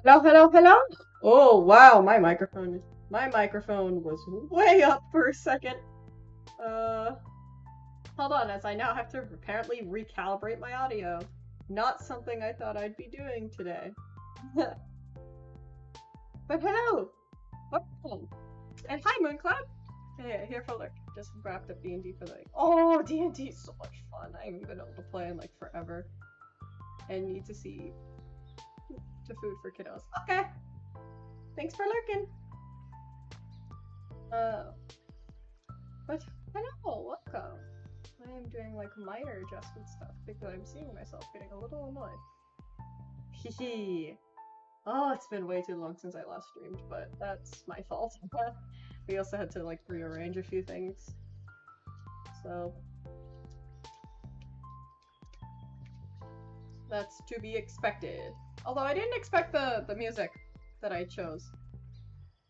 Hello, hello, hello. Oh, wow, my microphone was way up for a second. Uh, Hold on, as I now have to apparently recalibrate my audio. Not something I thought I'd be doing today. But hello, welcome, and hi, Mooncloud. Here for like just wrapped up D&D for like. Oh, D&D is so much fun. I haven't been able to play in like forever, and need to see the food for kiddos. Okay, thanks for lurking. But hello, welcome. I am doing like minor adjustment stuff because I'm seeing myself getting a little annoyed. Hehe. Oh, it's been way too long since I last streamed, but that's my fault. We also had to like rearrange a few things. So that's to be expected. Although I didn't expect the music that I chose.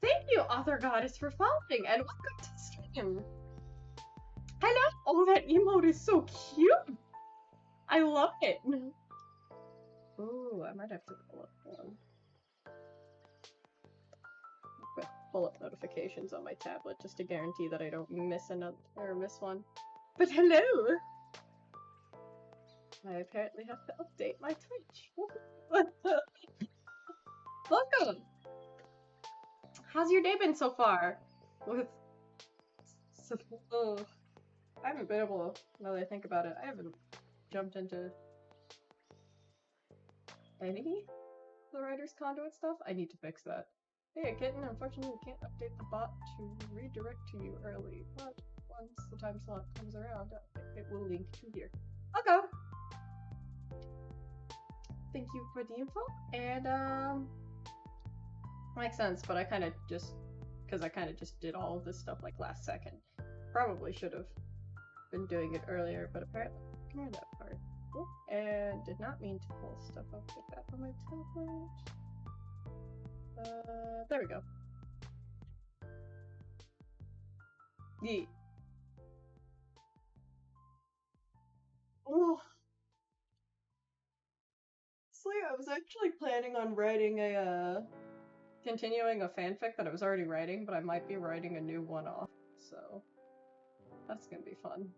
Thank you, Author Goddess, for following, and welcome to the stream. Hello! Oh, that emote is so cute! I love it! Ooh, I might have to pull up one. Pull up notifications on my tablet just to guarantee that I don't miss another or miss one. But hello! I apparently have to update my Twitch. Welcome! How's your day been so far? I haven't been able to, now that I think about it, I haven't jumped into any of the Writer's Conduit stuff. I need to fix that. Hey, Kitten, unfortunately we can't update the bot to redirect to you early, but once the time slot comes around, it will link to here. I'll go! Thank you for the info, and makes sense, but I kind of just, because I kind of just did all of this stuff like last second. Probably should have been doing it earlier, but apparently ignore that part. Oh, and did not mean to pull stuff up like that on my tablet. There we go. Yeet. Oh. So yeah, I was actually planning on writing continuing a fanfic that I was already writing, but I might be writing a new one-off, so that's gonna be fun.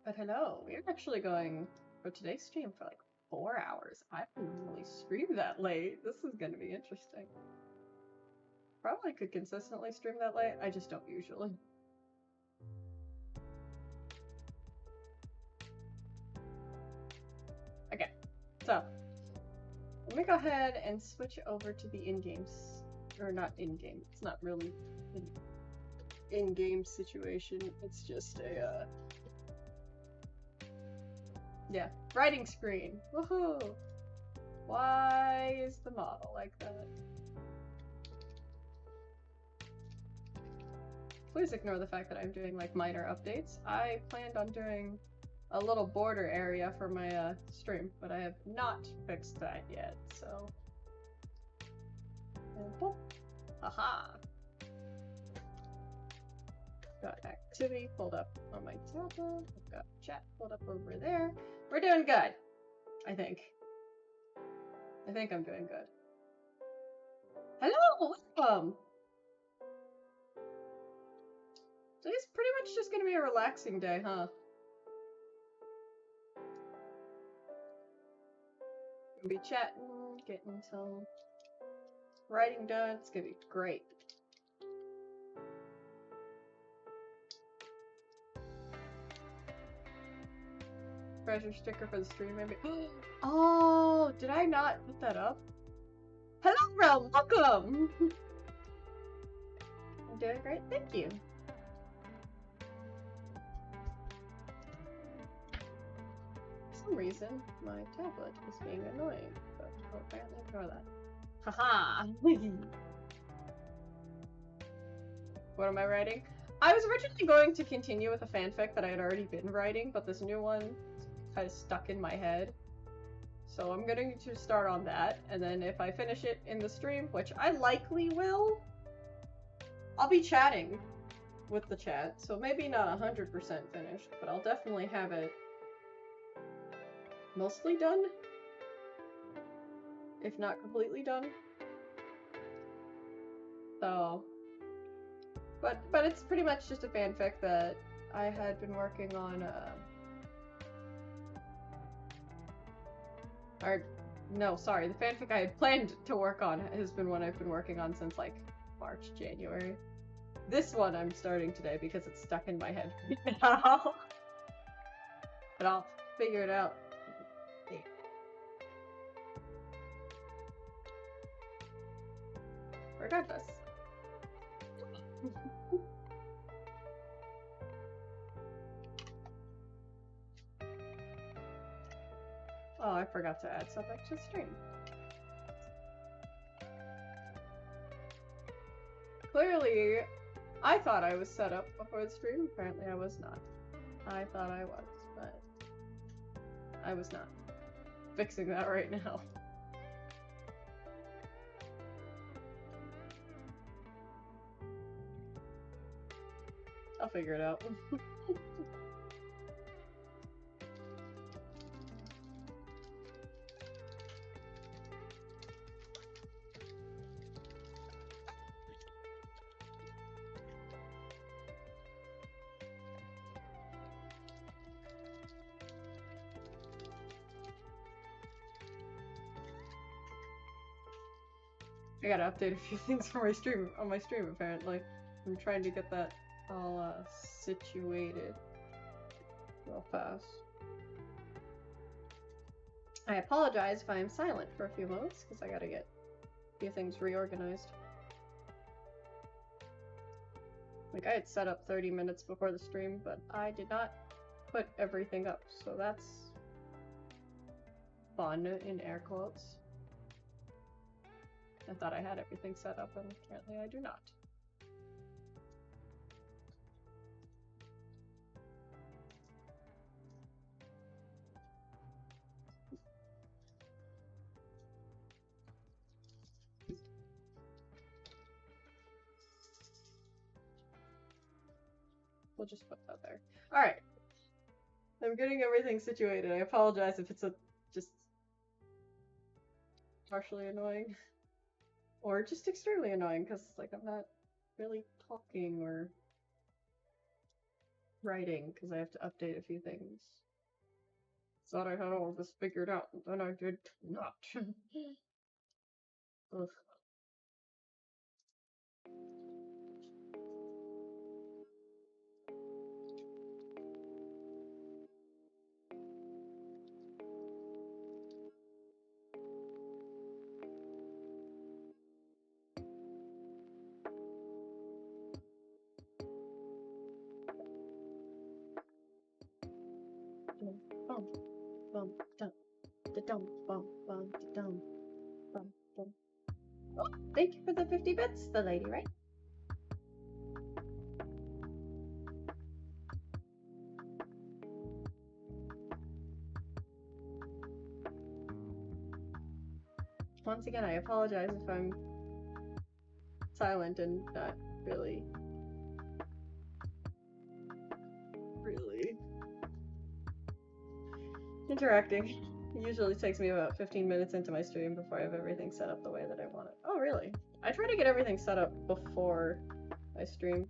But hello, we're actually going for today's stream for like 4 hours. I haven't really streamed that late. This is gonna be interesting. Probably could consistently stream that late, I just don't usually. Okay, so let me go ahead and switch over to the in-game, or not in-game, it's not really an in-game situation, it's just a, yeah, writing screen. Woohoo! Why is the model like that? Please ignore the fact that I'm doing like minor updates. I planned on doing a little border area for my stream, but I have not fixed that yet, so. And boop. Haha! Got activity pulled up on my tablet. I've got chat pulled up over there. We're doing good, I think. I think I'm doing good. Hello, welcome! Today's pretty much just gonna be a relaxing day, huh? Gonna be chatting, getting some writing done. It's gonna be great. Treasure sticker for the stream, maybe. Oh, did I not put that up? Hello, Realm, welcome! I'm doing great, thank you. For some reason, my tablet is being annoying, but I'll apparently ignore that. Haha! What am I writing? I was originally going to continue with a fanfic that I had already been writing, but this new one kind of stuck in my head. So I'm going to start on that, and then if I finish it in the stream, which I likely will, I'll be chatting with the chat, so maybe not 100% finished, but I'll definitely have it mostly done. if not completely done. So, but it's pretty much just a fanfic that I had been working on. Or no, sorry, the fanfic I had planned to work on has been one I've been working on since like March, January. This one I'm starting today because it's stuck in my head now. But I'll figure it out. Regardless. Oh, I forgot to add something to the stream. Clearly, I thought I was set up before the stream. Apparently I was not. I thought I was, but I was not. Fixing that right now. I'll figure it out. I gotta update a few things for my stream on my stream apparently. I'm trying to get that all situated real fast. I apologize if I am silent for a few moments because I gotta get a few things reorganized. Like I had set up 30 minutes before the stream, but I did not put everything up, so that's fun in air quotes. I thought I had everything set up, and apparently I do not. We'll just put that there. Alright. I'm getting everything situated. I apologize if it's just partially annoying. Or just extremely annoying, because like I'm not really talking or writing, because I have to update a few things. Thought I had all of this figured out, and then I did not. Ugh. Bum, bum, dum, da dum, bum, bum, da dum, bum, bum. Oh, thank you for the 50 bits, the lady, right? Once again, I apologize if I'm silent and not really interacting. It usually takes me about 15 minutes into my stream before I have everything set up the way that I want it. Oh, really? I try to get everything set up before I stream.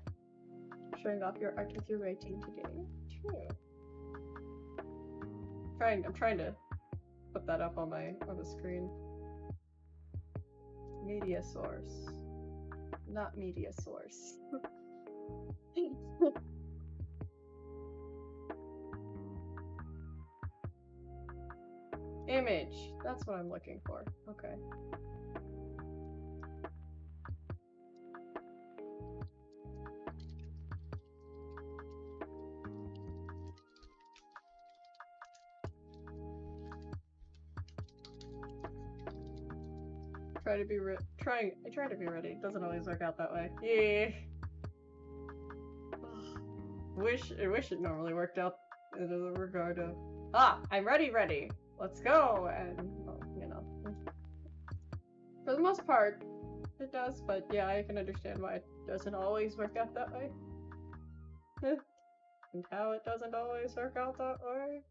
Showing off your art with your rating today. True. I'm trying to put that up on the screen. Media source. Not media source. Image. That's what I'm looking for. Okay. I try to be ready. It doesn't always work out that way. Yeah. I wish it normally worked out in the regard of, I'm ready. Let's go. And, well, you know, for the most part, it does, but yeah, I can understand why it doesn't always work out that way. And how it doesn't always work out that way.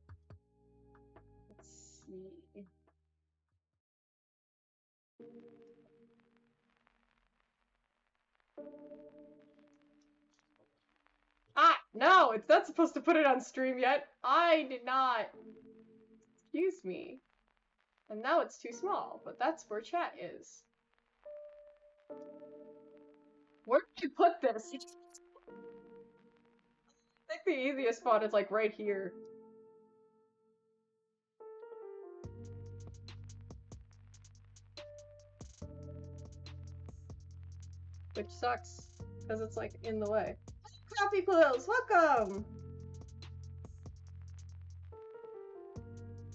Let's see. Ah, no, it's not supposed to put it on stream yet. I did not. Excuse me. And now it's too small, but that's where chat is. Where did you put this? I think the easiest spot is like right here. Which sucks, because it's like in the way. Coffee Quills, welcome!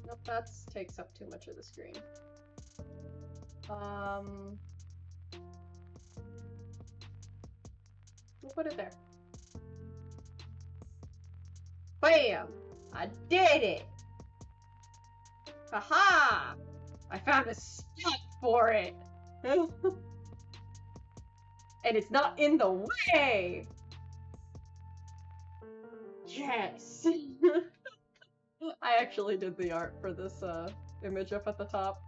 Nope, that takes up too much of the screen. We'll put it there. Bam! I did it! Haha! I found a spot for it! And it's not in the way! Yes! I actually did the art for this image up at the top.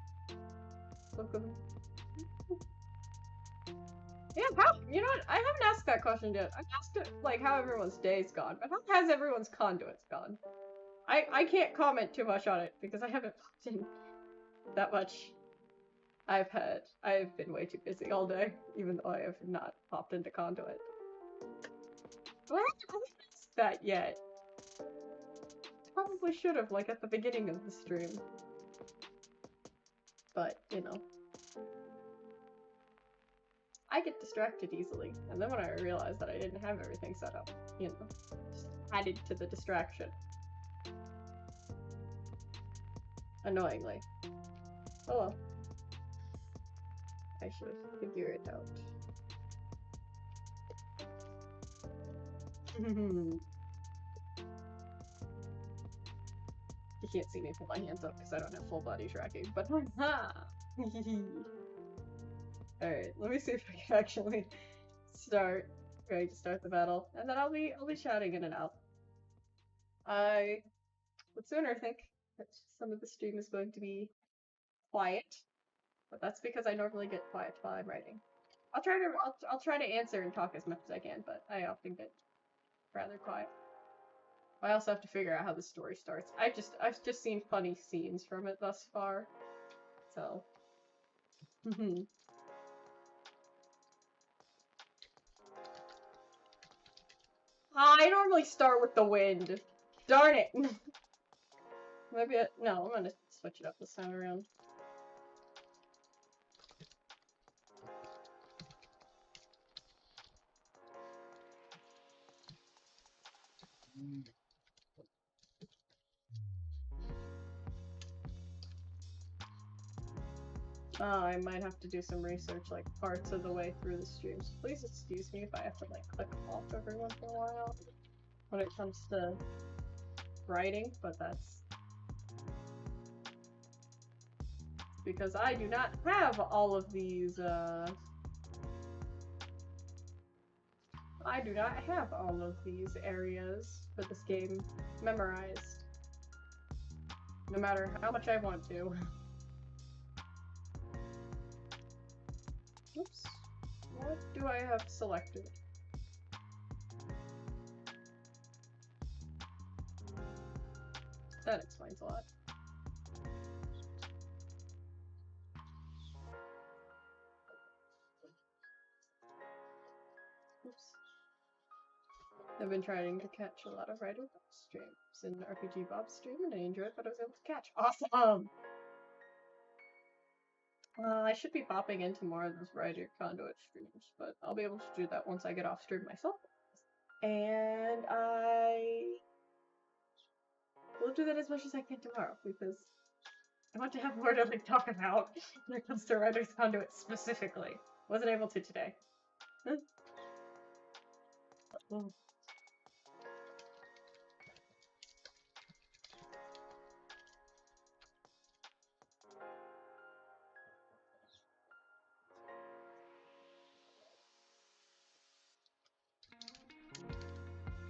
Yeah, how, you know what, I haven't asked that question yet. I've asked it, like, how everyone's day's gone, but how has everyone's conduits gone? I can't comment too much on it, because I haven't popped in that much. I've been way too busy all day, even though I have not popped into Conduit. But I haven't asked that yet. Probably should have, like, at the beginning of the stream. But, you know. I get distracted easily, and then when I realized that I didn't have everything set up, you know, just added to the distraction. Annoyingly. Oh well. I should figure it out. You can't see me put my hands up because I don't have full body tracking, but ha! Alright, let me see if I can actually start the battle, and then I'll be chatting in and out. I would sooner think that some of the stream is going to be quiet, but that's because I normally get quiet while I'm writing. I'll try to answer and talk as much as I can, but I often get rather quiet. I also have to figure out how the story starts. I've just seen funny scenes from it thus far, so. I normally start with the wind. Darn it! Maybe no, I'm gonna switch it up this time around. I might have to do some research, like, parts of the way through the streams. Please excuse me if I have to, like, click off every once in a while when it comes to writing, but that's because I do not have all of these, I do not have all of these areas for this game memorized, no matter how much I want to. Oops. What do I have selected? That explains a lot. Oops. I've been trying to catch a lot of Writer streams in RPG Bob's stream, and I enjoyed what I was able to catch. Awesome! I should be popping into more of those Writer Conduit streams, but I'll be able to do that once I get off stream myself. And I will do that as much as I can tomorrow, because I want to have more to, like, talk about when it comes to Writer's Conduit specifically. Wasn't able to today.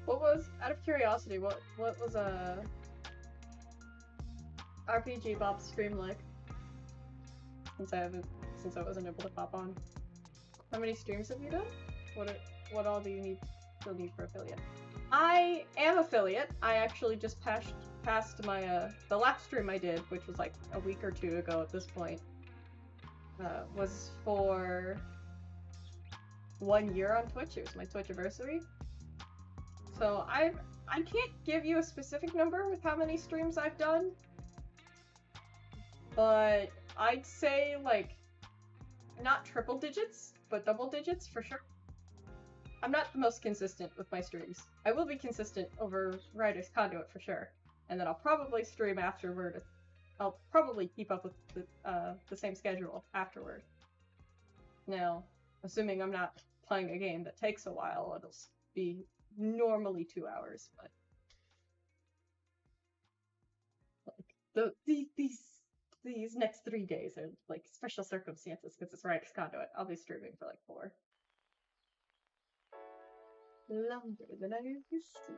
What was, out of curiosity, what was RPG Bob's stream like? Since I haven't since I wasn't able to pop on. How many streams have you done? What all do you still need for affiliate? I am affiliate. I actually just passed my the last stream I did, which was like a week or two ago at this point, was for 1 year on Twitch. It was my Twitch anniversary. So I can't give you a specific number with how many streams I've done, but I'd say like not triple digits, but double digits for sure. I'm not the most consistent with my streams. I will be consistent over Writer's Conduit for sure, and then I'll probably stream afterward. I'll probably keep up with the same schedule afterward. Now, assuming I'm not playing a game that takes a while, it'll be normally 2 hours, but like these next 3 days are like special circumstances because it's Writer's Conduit. I'll be streaming for like 4. Longer than I used to.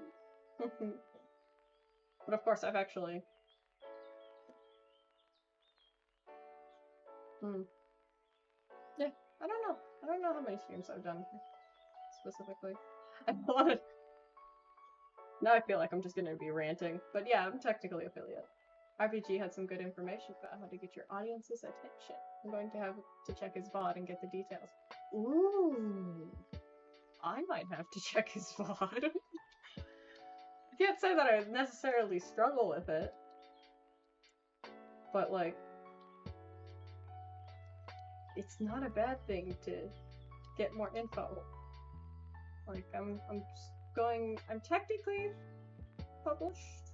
But of course, I've actually... Yeah, I don't know. I don't know how many streams I've done specifically. I wanted... Now I feel like I'm just gonna be ranting. But yeah, I'm technically affiliate. RPG had some good information about how to get your audience's attention. I'm going to have to check his VOD and get the details. Ooh. I might have to check his VOD. I can't say that I necessarily struggle with it. But, like, it's not a bad thing to get more info. Like, I'm technically published.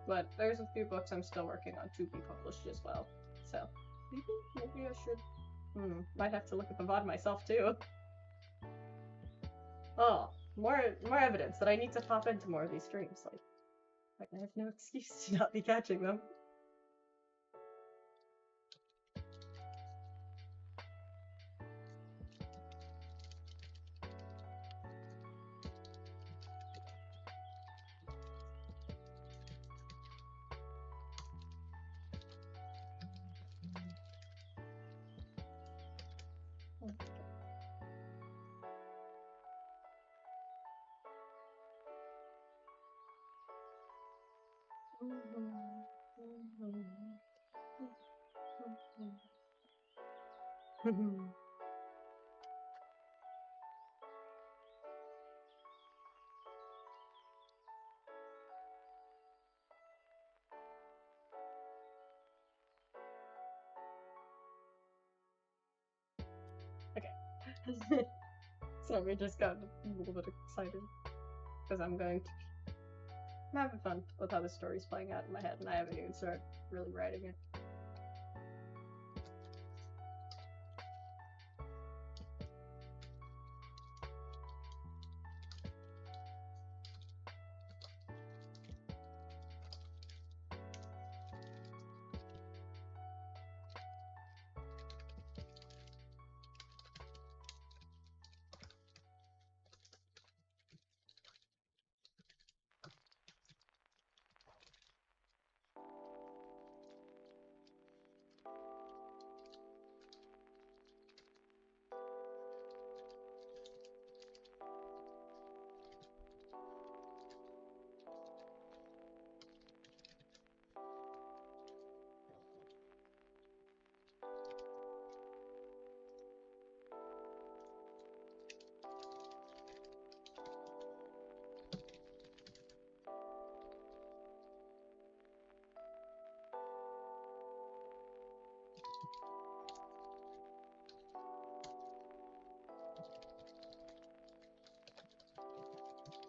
But there's a few books I'm still working on to be published as well. So, maybe I should... might have to look at the VOD myself, too. Oh, more evidence that I need to pop into more of these streams. Like I have no excuse to not be catching them. Okay. So we just got a little bit excited because I'm having fun with how the story's playing out in my head, and I haven't even started really writing it.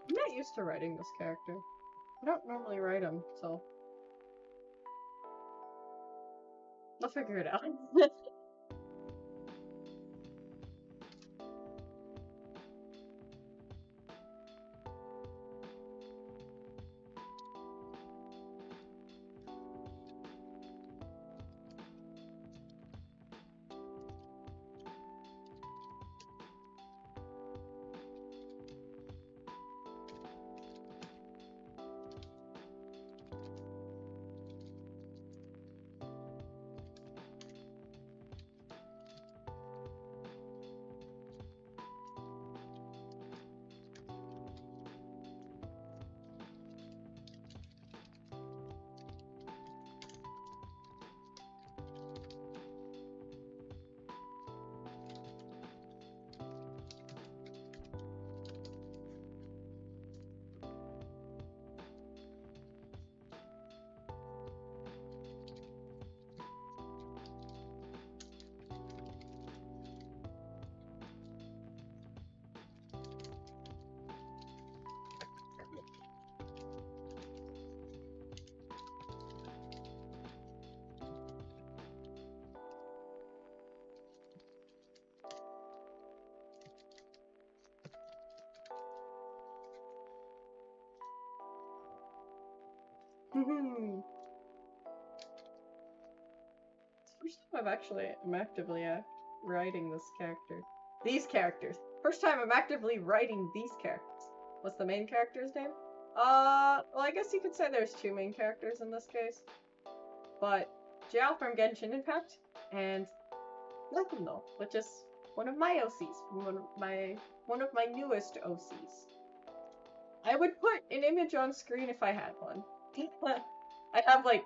I'm not used to writing this character. I don't normally write him, so... I'll figure it out. I'm actively writing this character. These characters. First time I'm actively writing these characters. What's the main character's name? Well, I guess you could say there's two main characters in this case. But Jiao from Genshin Impact and Nakuno, which is one of my OCs, one of my newest OCs. I would put an image on screen if I had one. I have like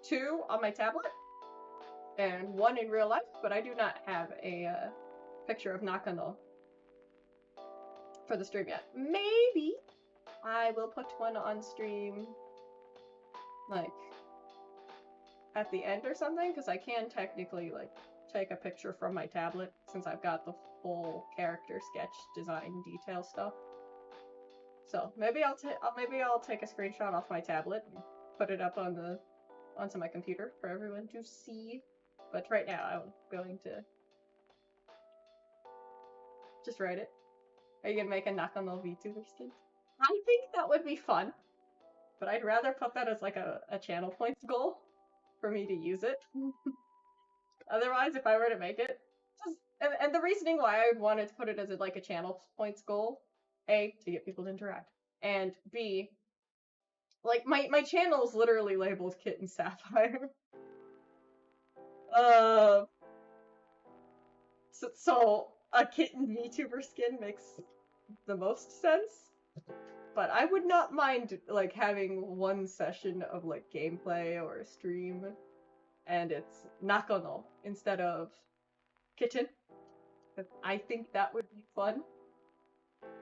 2 on my tablet and 1 in real life, but I do not have a picture of Nakano for the stream yet. Maybe I will put one on stream like at the end or something, because I can technically like take a picture from my tablet since I've got the full character sketch design detail stuff. So maybe I'll take a screenshot off my tablet and put it up on onto my computer for everyone to see. But right now I'm going to just write it. Are you gonna make a Nakano VTuber skin? I think that would be fun, but I'd rather put that as like a channel points goal for me to use it. Otherwise, if I were to make it, and the reasoning why I would want to put it as like a channel points goal, A, to get people to interact, and B, like my channel is literally labeled Kitten Sapphire. So a kitten VTuber skin makes the most sense. But I would not mind like having one session of like gameplay or a stream and it's Nakano instead of Kitten. I think that would be fun.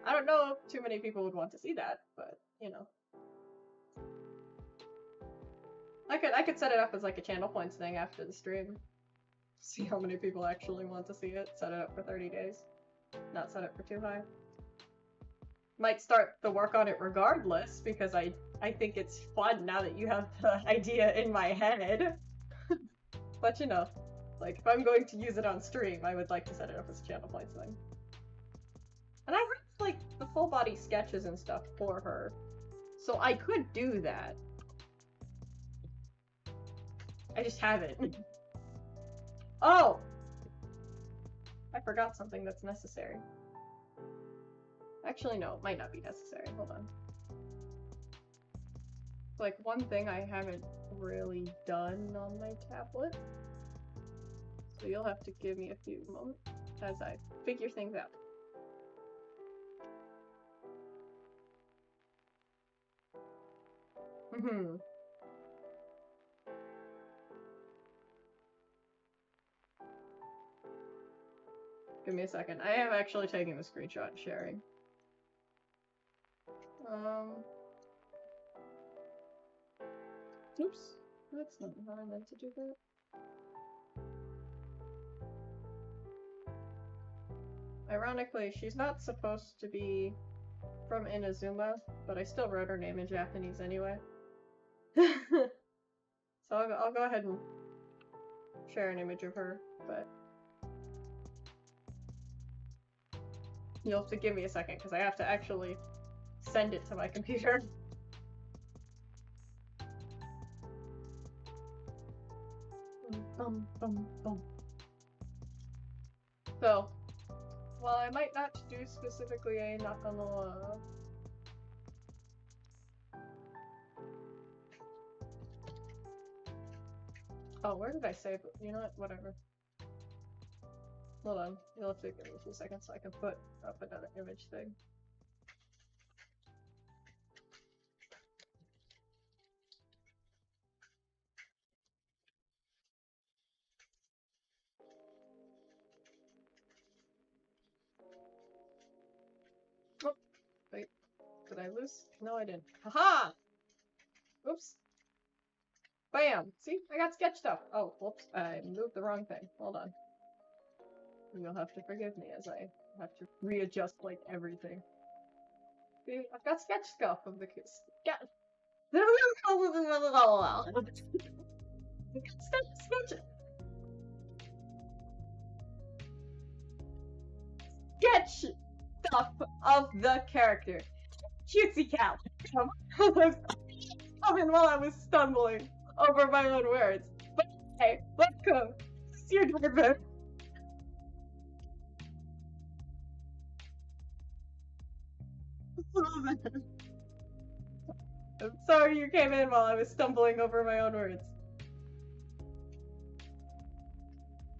I don't know if too many people would want to see that, but you know. I could set it up as like a channel points thing after the stream. See how many people actually want to see it. Set it up for 30 days. Not set it for too high. Might start the work on it regardless, because I think it's fun now that you have the idea in my head. But you know, like if I'm going to use it on stream, I would like to set it up as a channel points thing. And I wrote like the full body sketches and stuff for her, so I could do that. I just haven't. Oh! I forgot something that's necessary. Actually, no, it might not be necessary. Hold on. Like, one thing I haven't really done on my tablet. So you'll have to give me a few moments as I figure things out. Give me a second. I am actually taking the screenshot and sharing. Oops. That's not how I meant to do that. Ironically, she's not supposed to be from Inazuma, but I still wrote her name in Japanese anyway. So I'll go ahead and share an image of her, but you'll have to give me a second because I have to actually send it to my computer. So, while I might not do specifically a Nakano oh, where did I save it? You know what? Whatever. Hold on. You'll have to give me a few seconds so I can put up another image thing. Oh, wait. Did I lose? No, I didn't. Haha! Oops. Bam! See? I got sketch stuff. Oh, whoops. I moved the wrong thing. Hold on. You'll have to forgive me as I have to readjust, like, everything. See? I've got sketch stuff of the kids. Sketch stuff of the character. Cutesy cat. Coming while I was stumbling over my own words. Hey, welcome! This is your doorbell. I'm sorry you came in while I was stumbling over my own words.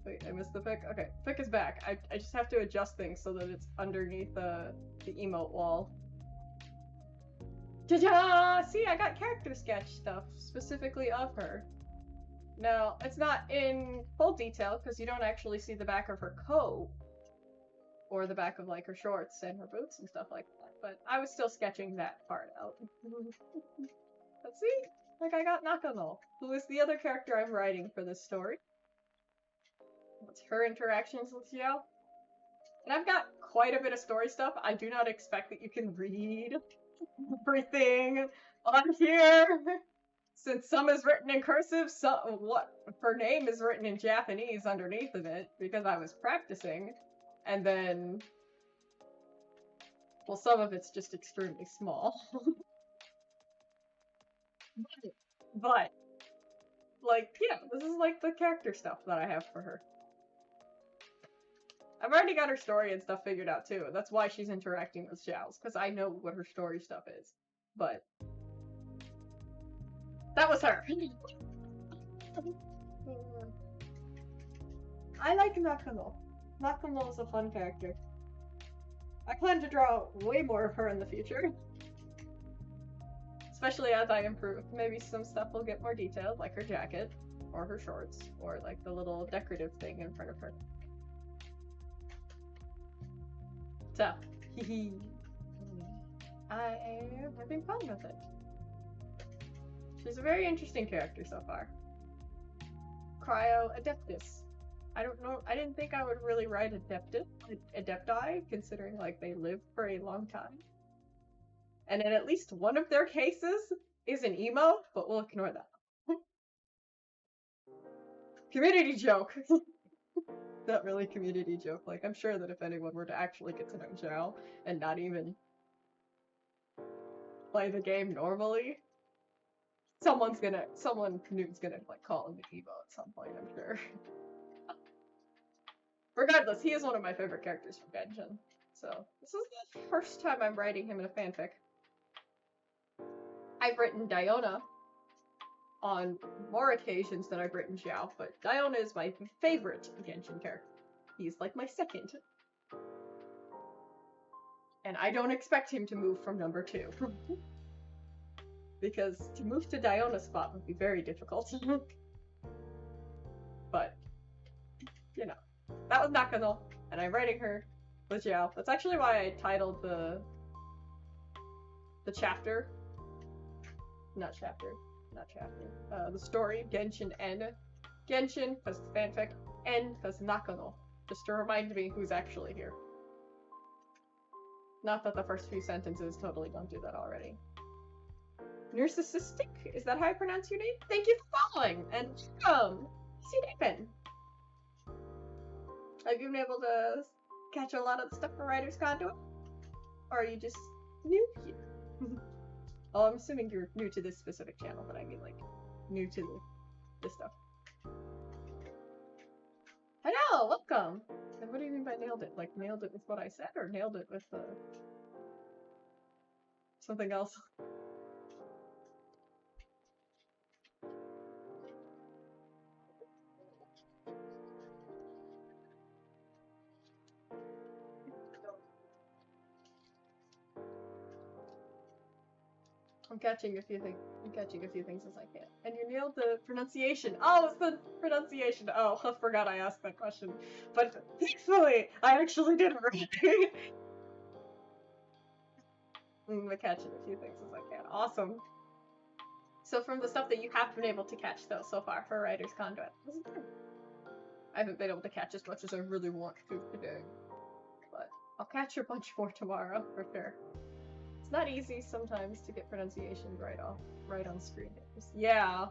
Wait, I missed the pic? Okay, pic is back. I just have to adjust things so that it's underneath the emote wall. Ta-da! See, I got character sketch stuff specifically of her. Now, it's not in full detail because you don't actually see the back of her coat or the back of like her shorts and her boots and stuff like that, but I was still sketching that part out. Let's see, like I got Nakano, who is the other character I'm writing for this story. What's her interactions with Xiao? And I've got quite a bit of story stuff. I do not expect that you can read everything on here. Since some is written in cursive, her name is written in Japanese underneath of it, because I was practicing. And then, well, some of it's just extremely small. but, like, yeah, this is like the character stuff that I have for her. I've already got her story and stuff figured out too. That's why she's interacting with Xiao's, because I know what her story stuff is. But that was her. I like Nakano. Nakano is a fun character. I plan to draw way more of her in the future. Especially as I improve. Maybe some stuff will get more detailed, like her jacket, or her shorts, or like the little decorative thing in front of her. So, I'm having fun with it. She's a very interesting character so far. Cryo Adeptus. I don't know, I didn't think I would really write Adepti, considering like they live for a long time. And in at least one of their cases is an emo, but we'll ignore that. Community joke! Not really community joke, like I'm sure that if anyone were to actually get to know Xiao and not even play the game normally, someone new's gonna like call him an emo at some point, I'm sure. Regardless, he is one of my favorite characters from Genshin. So, this is the first time I'm writing him in a fanfic. I've written Diona on more occasions than I've written Xiao, but Diona is my favorite Genshin character. He's like my second. And I don't expect him to move from number 2. Because to move to Diona's spot would be very difficult. But, you know. That was Nakano, and I'm writing her with Xiao. That's actually why I titled the chapter. Not chapter. The story, Genshin N. Genshin, because fanfic, N, because Nakano. Just to remind me who's actually here. Not that the first few sentences totally don't do that already. Narcissistic? Is that how I pronounce your name? Thank you for following, and welcome! See you, Nathan. Have you been able to catch a lot of the stuff for Writer's Conduit? Or are you just new here? Oh, I'm assuming you're new to this specific channel, but I mean like, new to this stuff. Hello, welcome! And what do you mean by nailed it? Like, nailed it with what I said, or nailed it with something else? I'm catching a few things as I can. And you nailed the pronunciation. Oh, it's the pronunciation. Oh, I forgot I asked that question. But thankfully, I actually did it right. I'm catching a few things as I can. Awesome. So from the stuff that you have been able to catch, though, so far for Writer's Conduit, this is good. I haven't been able to catch as much as I really want to today. But I'll catch a bunch more tomorrow, for sure. Not easy sometimes to get pronunciation right on screen. Yeah,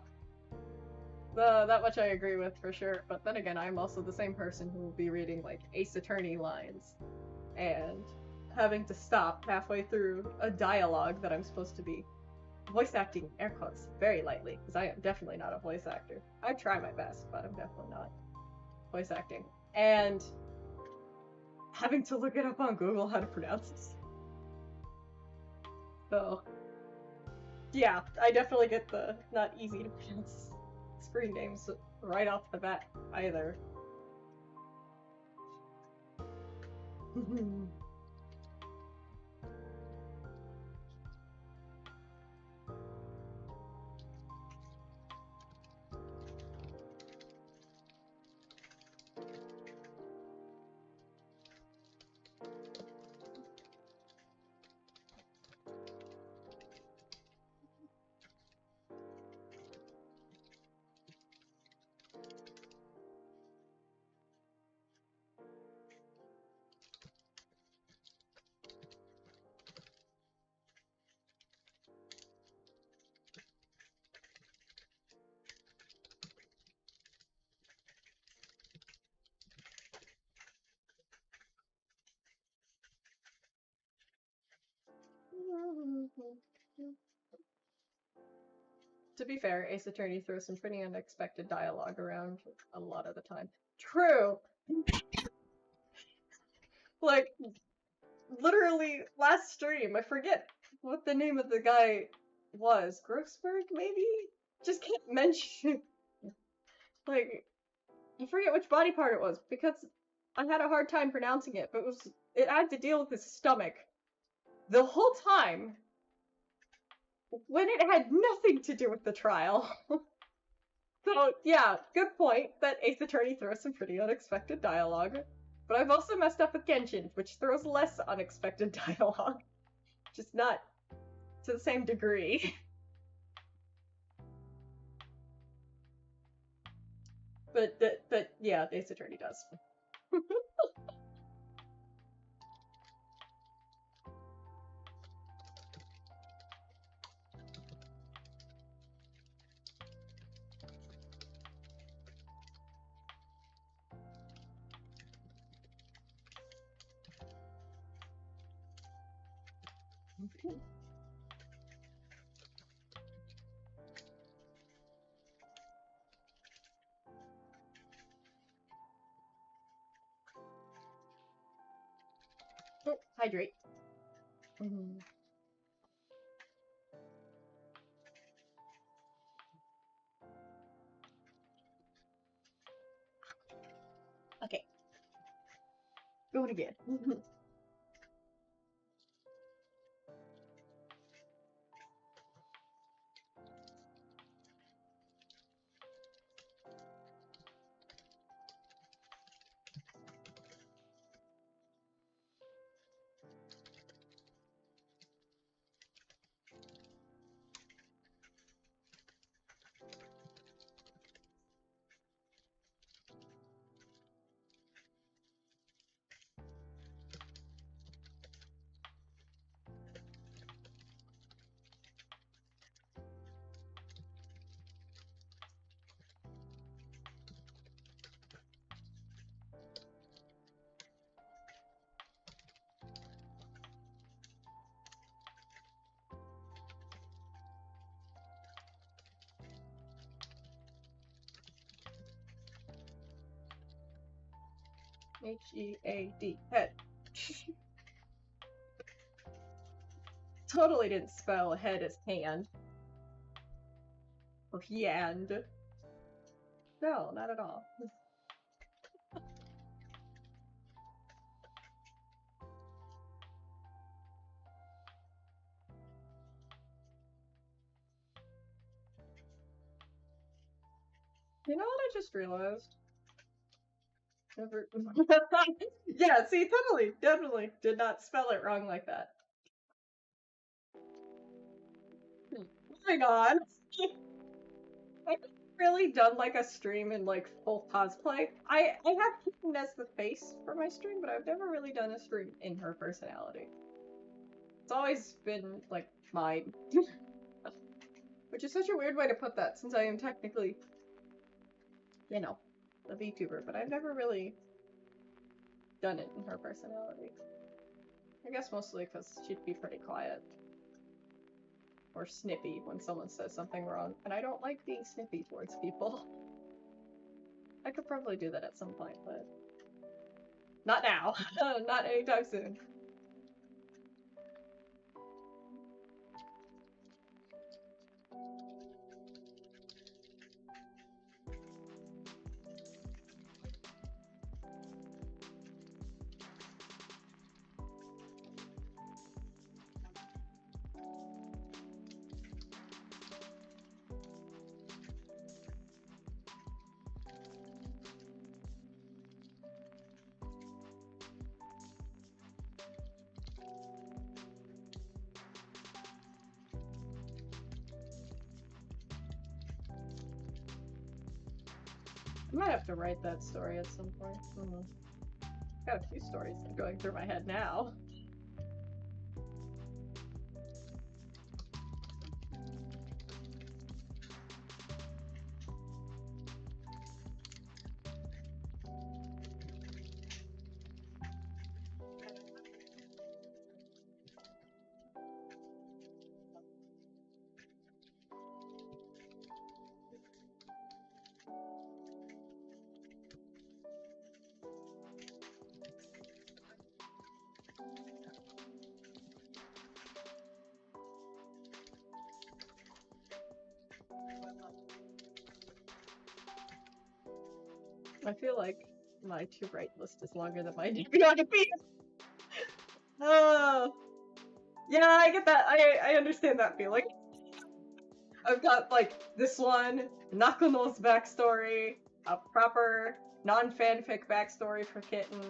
that much I agree with for sure. But then again, I'm also the same person who will be reading like Ace Attorney lines and having to stop halfway through a dialogue that I'm supposed to be voice acting air quotes very lightly, because I am definitely not a voice actor. I try my best, but I'm definitely not voice acting. And having to look it up on Google how to pronounce this. So, yeah, I definitely get the not easy to pronounce screen names right off the bat either. To be fair, Ace Attorney throws some pretty unexpected dialogue around a lot of the time. True! Like, literally, last stream, I forget what the name of the guy was. Grossberg, maybe? Just can't mention. Like, I forget which body part it was, because I had a hard time pronouncing it, but it had to deal with his stomach the whole time when it had nothing to do with the trial. So, yeah, good point that Ace Attorney throws some pretty unexpected dialogue. But I've also messed up with Genshin, which throws less unexpected dialogue. Just not to the same degree. But yeah, Ace Attorney does. Oh, hydrate. Okay. Going again. H-E-A-D. Head. Totally didn't spell head as hand. Or hand. No, not at all. You know what I just realized? Never... Yeah, see, totally, definitely did not spell it wrong like that. Moving on. I've really done like a stream in like full cosplay. I have Keaton as the face for my stream, but I've never really done a stream in her personality. It's always been like mine. Which is such a weird way to put that, since I am technically, you know, a VTuber, but I've never really done it in her personality. I guess mostly because she'd be pretty quiet. or snippy when someone says something wrong, and I don't like being snippy towards people. I could probably do that at some point, but not now. Not anytime soon. I might have to write that story at some point. Got a few stories going through my head now. I feel like my to-write list is longer than my DPIP. Oh, yeah, I get that. I understand that feeling. I've got, like, this one, Nakuno's backstory, a proper non-fanfic backstory for Kitten,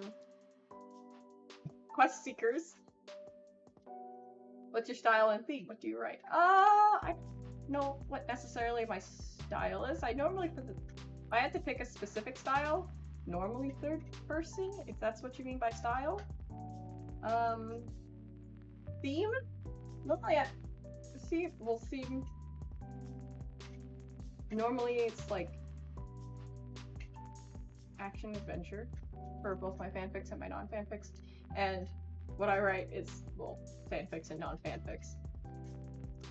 Quest Seekers. What's your style and theme? What do you write? I don't know what necessarily my style is. I normally, if I had to pick a specific style, normally third person, if that's what you mean by style. Theme? Normally we'll see. Normally it's like action adventure for both my fanfics and my non-fanfics, and what I write is, well, fanfics and non-fanfics.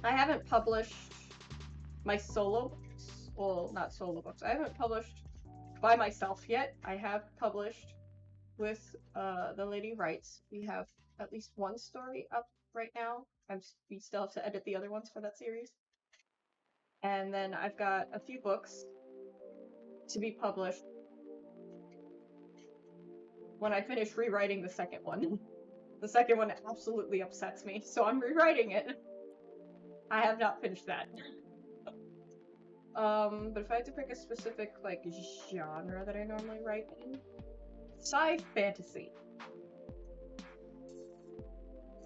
I haven't published my solo books, well, not solo books, I haven't published by myself yet. I have published with The Lady Writes. We have at least one story up right now. We still have to edit the other ones for that series. And then I've got a few books to be published when I finish rewriting the second one. The second one absolutely upsets me, so I'm rewriting it. I have not finished that. But if I had to pick a specific, like, genre that I normally write in, sci-fantasy.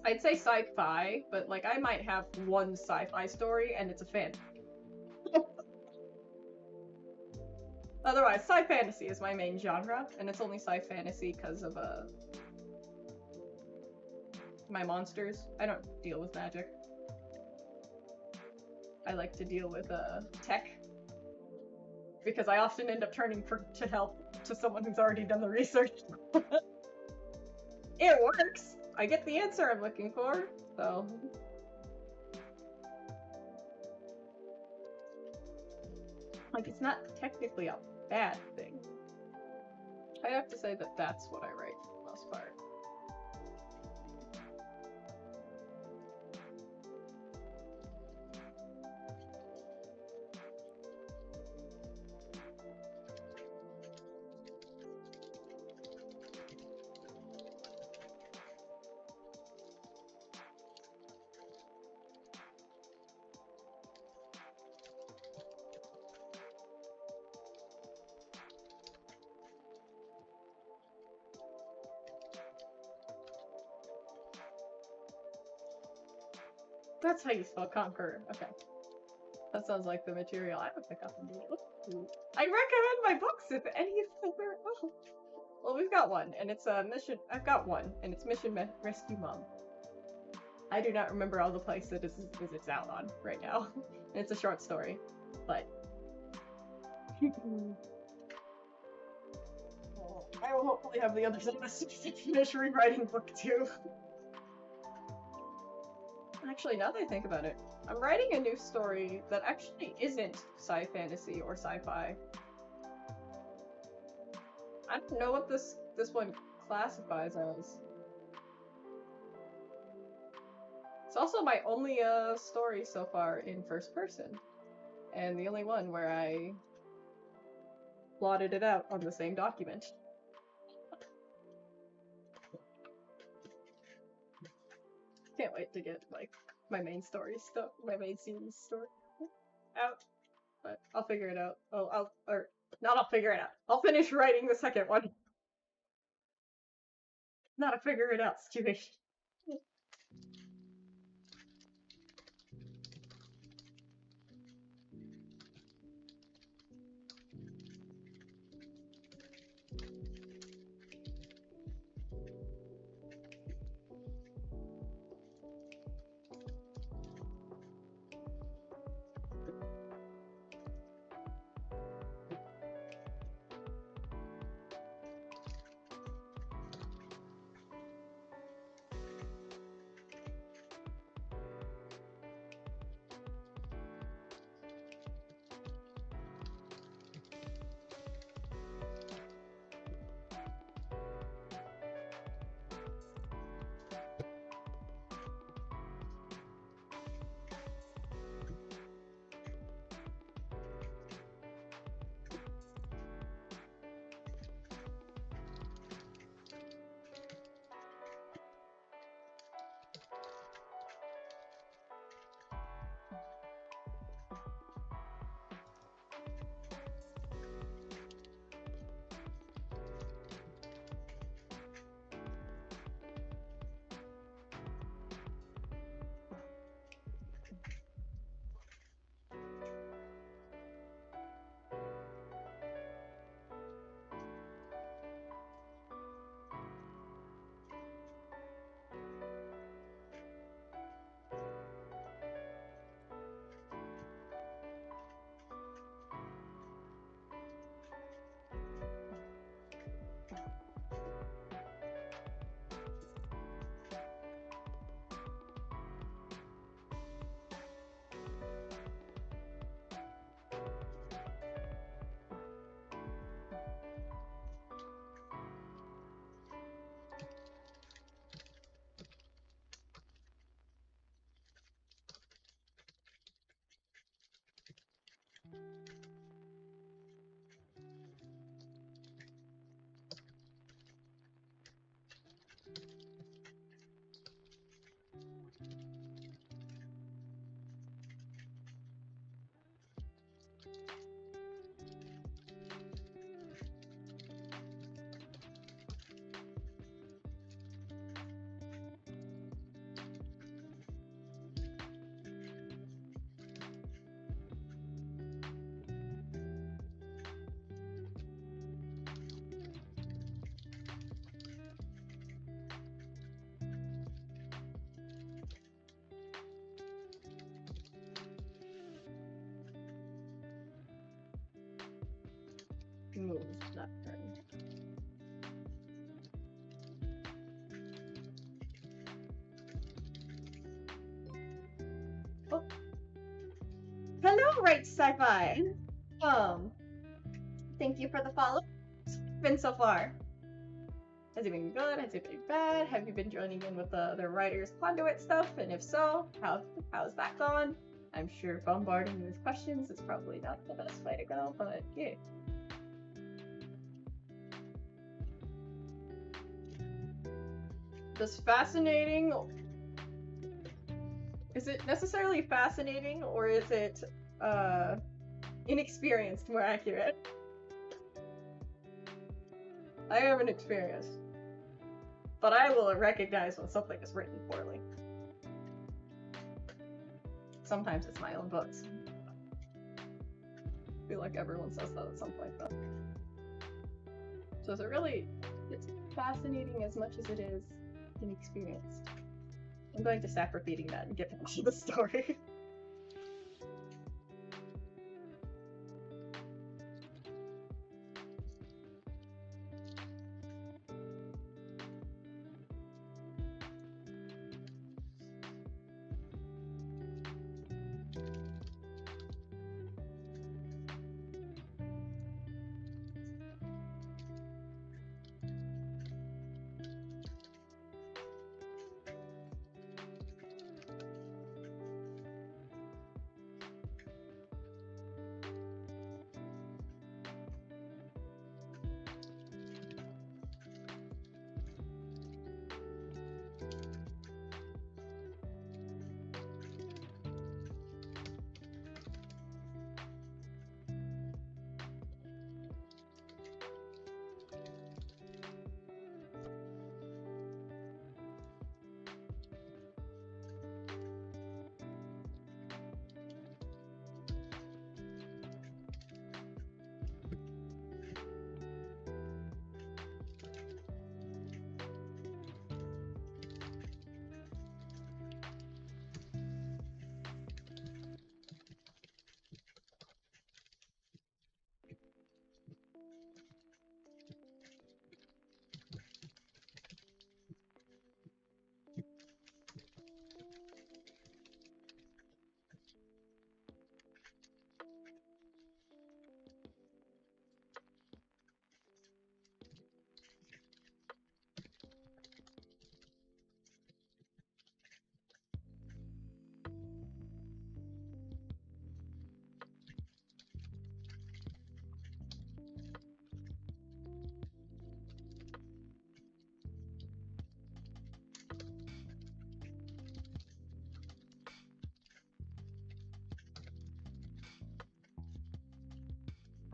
I'd say sci-fi, but, like, I might have one sci-fi story and it's a fan. Otherwise, sci-fantasy is my main genre, and it's only sci-fantasy because of, my monsters. I don't deal with magic. I like to deal with, tech. Because I often end up turning to help to someone who's already done the research. It works! I get the answer I'm looking for, so... Like, it's not technically a bad thing. I have to say that that's what I write for the most part. That's how you spell conqueror. Okay. That sounds like the material I would pick up and do. I recommend my books if any of them are... Oh. Well, we've got one, and it's a mission... I've got one, and it's Mission Rescue Mom. I do not remember all the places it's out on right now. And it's a short story, but... I will hopefully have the others on this to finish rewriting book 2. I Actually, now that I think about it, I'm writing a new story that actually isn't sci-fantasy or sci-fi. I don't know what this one classifies as. It's also my only story so far in first person, and the only one where I plotted it out on the same document. Can't wait to get like my main story stuff, my main series story out. But I'll figure it out. I'll figure it out. I'll finish writing the second one. Not a figure it out situation. Move, not turn. Oh. Hello, Right Sci-Fi. Thank you for the follow. It's been so far. Has it been good? Has it been bad? Have you been joining in with the writer's conduit stuff? And if so, how's that gone? I'm sure bombarding you with questions is probably not the best way to go, but yeah. Does fascinating... Is it necessarily fascinating, or is it, inexperienced more accurate? I haven't experienced. But I will recognize when something is written poorly. Sometimes it's my own books. I feel like everyone says that at some point, though. So is it really... It's fascinating as much as it is inexperienced. I'm going to stop repeating that and get back to the story.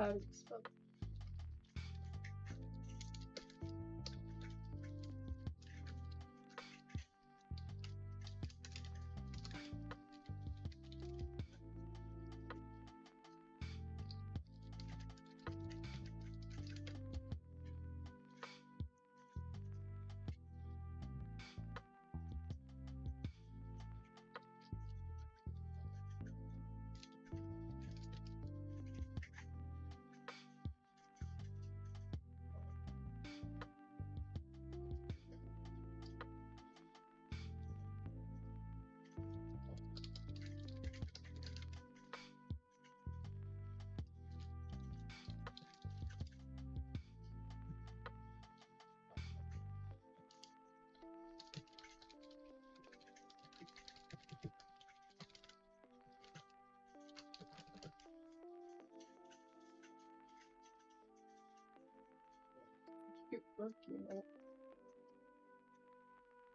How do you spell?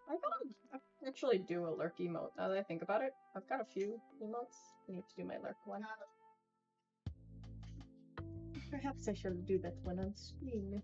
I gotta actually do a lurk emote now that I think about it. I've got a few emotes. I need to do my lurk one. Perhaps I should do that one on screen.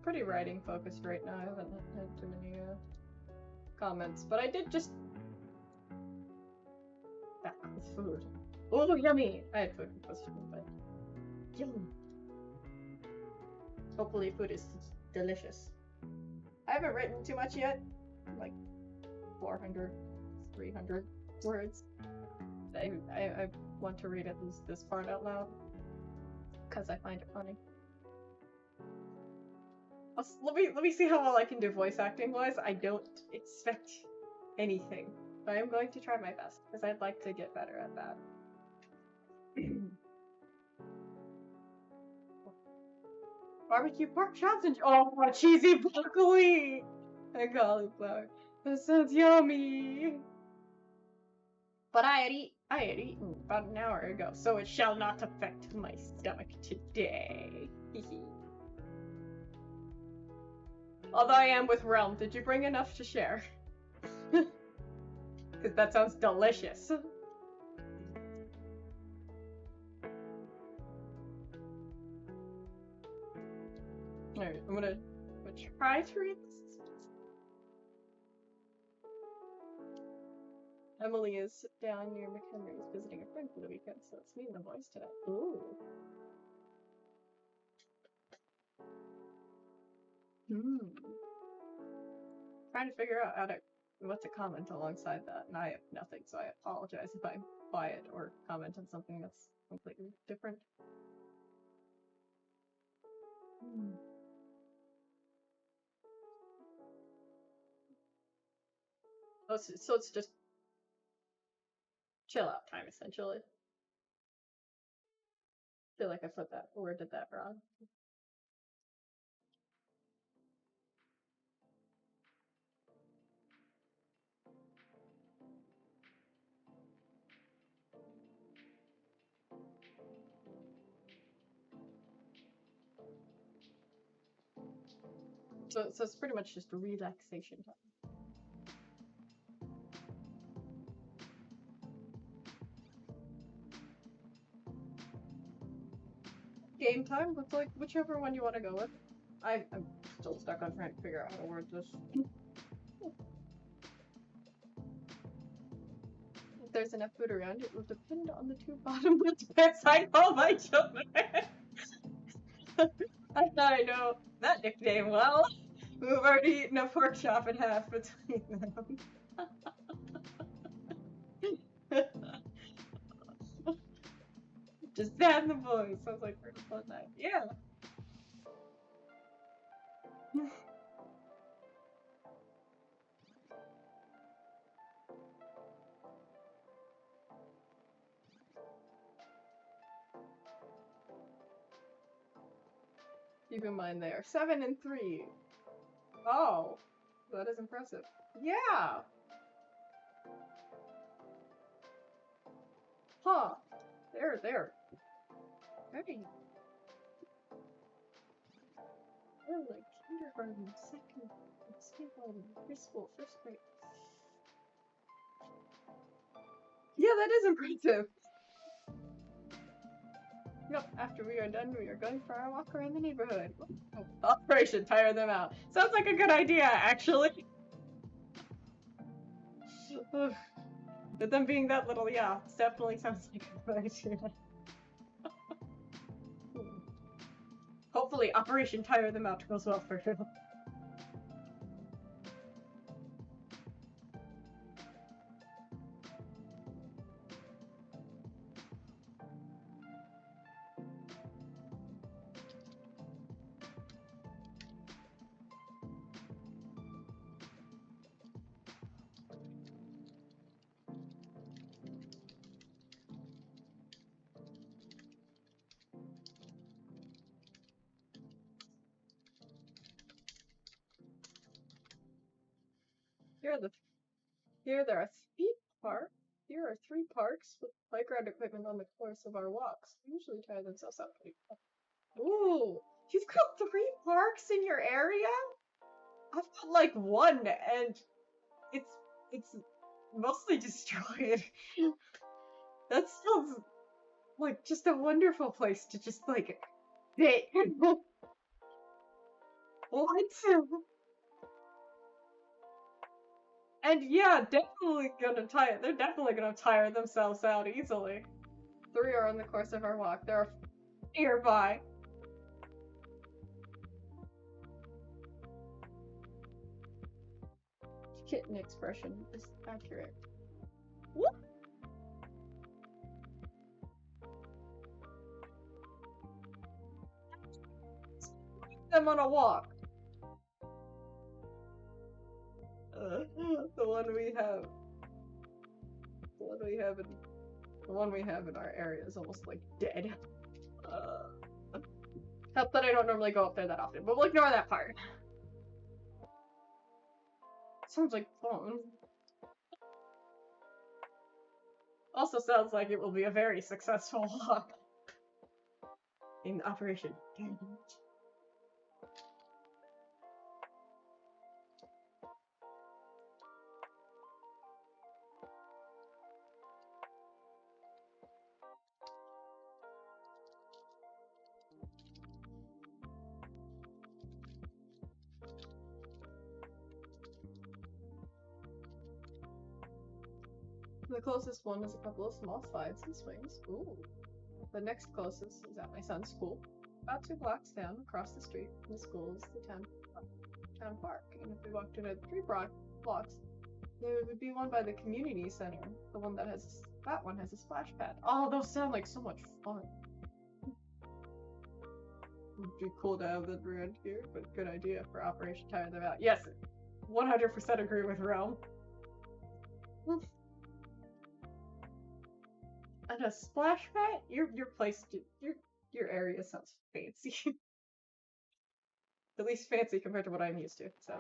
Pretty writing focused right now. I haven't had too many comments, but I did just back with food. Oh, yummy! I had food with food, but yummy. Hopefully, food is delicious. I haven't written too much yet, like 400, 300 words. I want to read at least this part out loud because I find it funny. Let me see how well I can do voice acting wise. I don't expect anything, but I'm going to try my best because I'd like to get better at that. Barbecue pork chops and cheesy broccoli and cauliflower. That sounds yummy. But I had eaten about an hour ago, so it shall not affect my stomach today. Although I am with Realm, did you bring enough to share? Because that sounds delicious. Alright, I'm gonna try to read this. Emily is down near McHenry's visiting a friend for the weekend, so it's me and the boys today. Ooh. Trying to figure out what to comment alongside that, and I have nothing, so I apologize if I buy it or comment on something that's completely different. Oh, so it's just chill out time, essentially. I feel like I worded that wrong. So it's pretty much just a relaxation time. Game time? It's like whichever one you want to go with. I'm still stuck on trying to figure out how to word this. If there's enough food around, it will depend on the two bottomless pits I call my children. I thought I know that nickname well. We've already eaten a pork chop in half between them. Just that and the boys. Sounds like we're fun night. Yeah. Keep in mind they are 7 and 3. Oh, that is impressive. Yeah. Huh. There. Hey. They're like kindergarten, second, preschool, first grade. Yeah, that is impressive. Yep, after we are done, we are going for our walk around the neighborhood. Oh, Operation Tire Them Out. Sounds like a good idea, actually. With them being that little, yeah, it definitely sounds like a good idea. Hopefully, Operation Tire Them Out goes well for you. Here there are 3 parks with playground equipment on the course of our walks. We usually tire themselves out pretty quick. Ooh, you've got 3 parks in your area? I've got like 1 and it's mostly destroyed. That sounds like just a wonderful place to just like sit. What? And yeah, they're definitely gonna tire themselves out easily. 3 are on the course of our walk. There are nearby. Kitten expression is accurate. Whoop! Them on a walk. The one we have in our area is almost like dead. Help that I don't normally go up there that often, but we'll ignore that part. Sounds like fun. Also sounds like it will be a very successful walk in Operation Damage. The closest one is a couple of small slides and swings. Ooh. The next closest is at my son's school. About 2 blocks down, across the street from the school is the town park. And if we walked another 3 blocks, there would be one by the community center. The one that has that one has a splash pad. Oh, those sound like so much fun. Would be cool to have that around here, but good idea for Operation Tire Them Out. Yes, 100% agree with Realm. And a splash pad? Your place, your area sounds fancy. At least fancy compared to what I'm used to, so.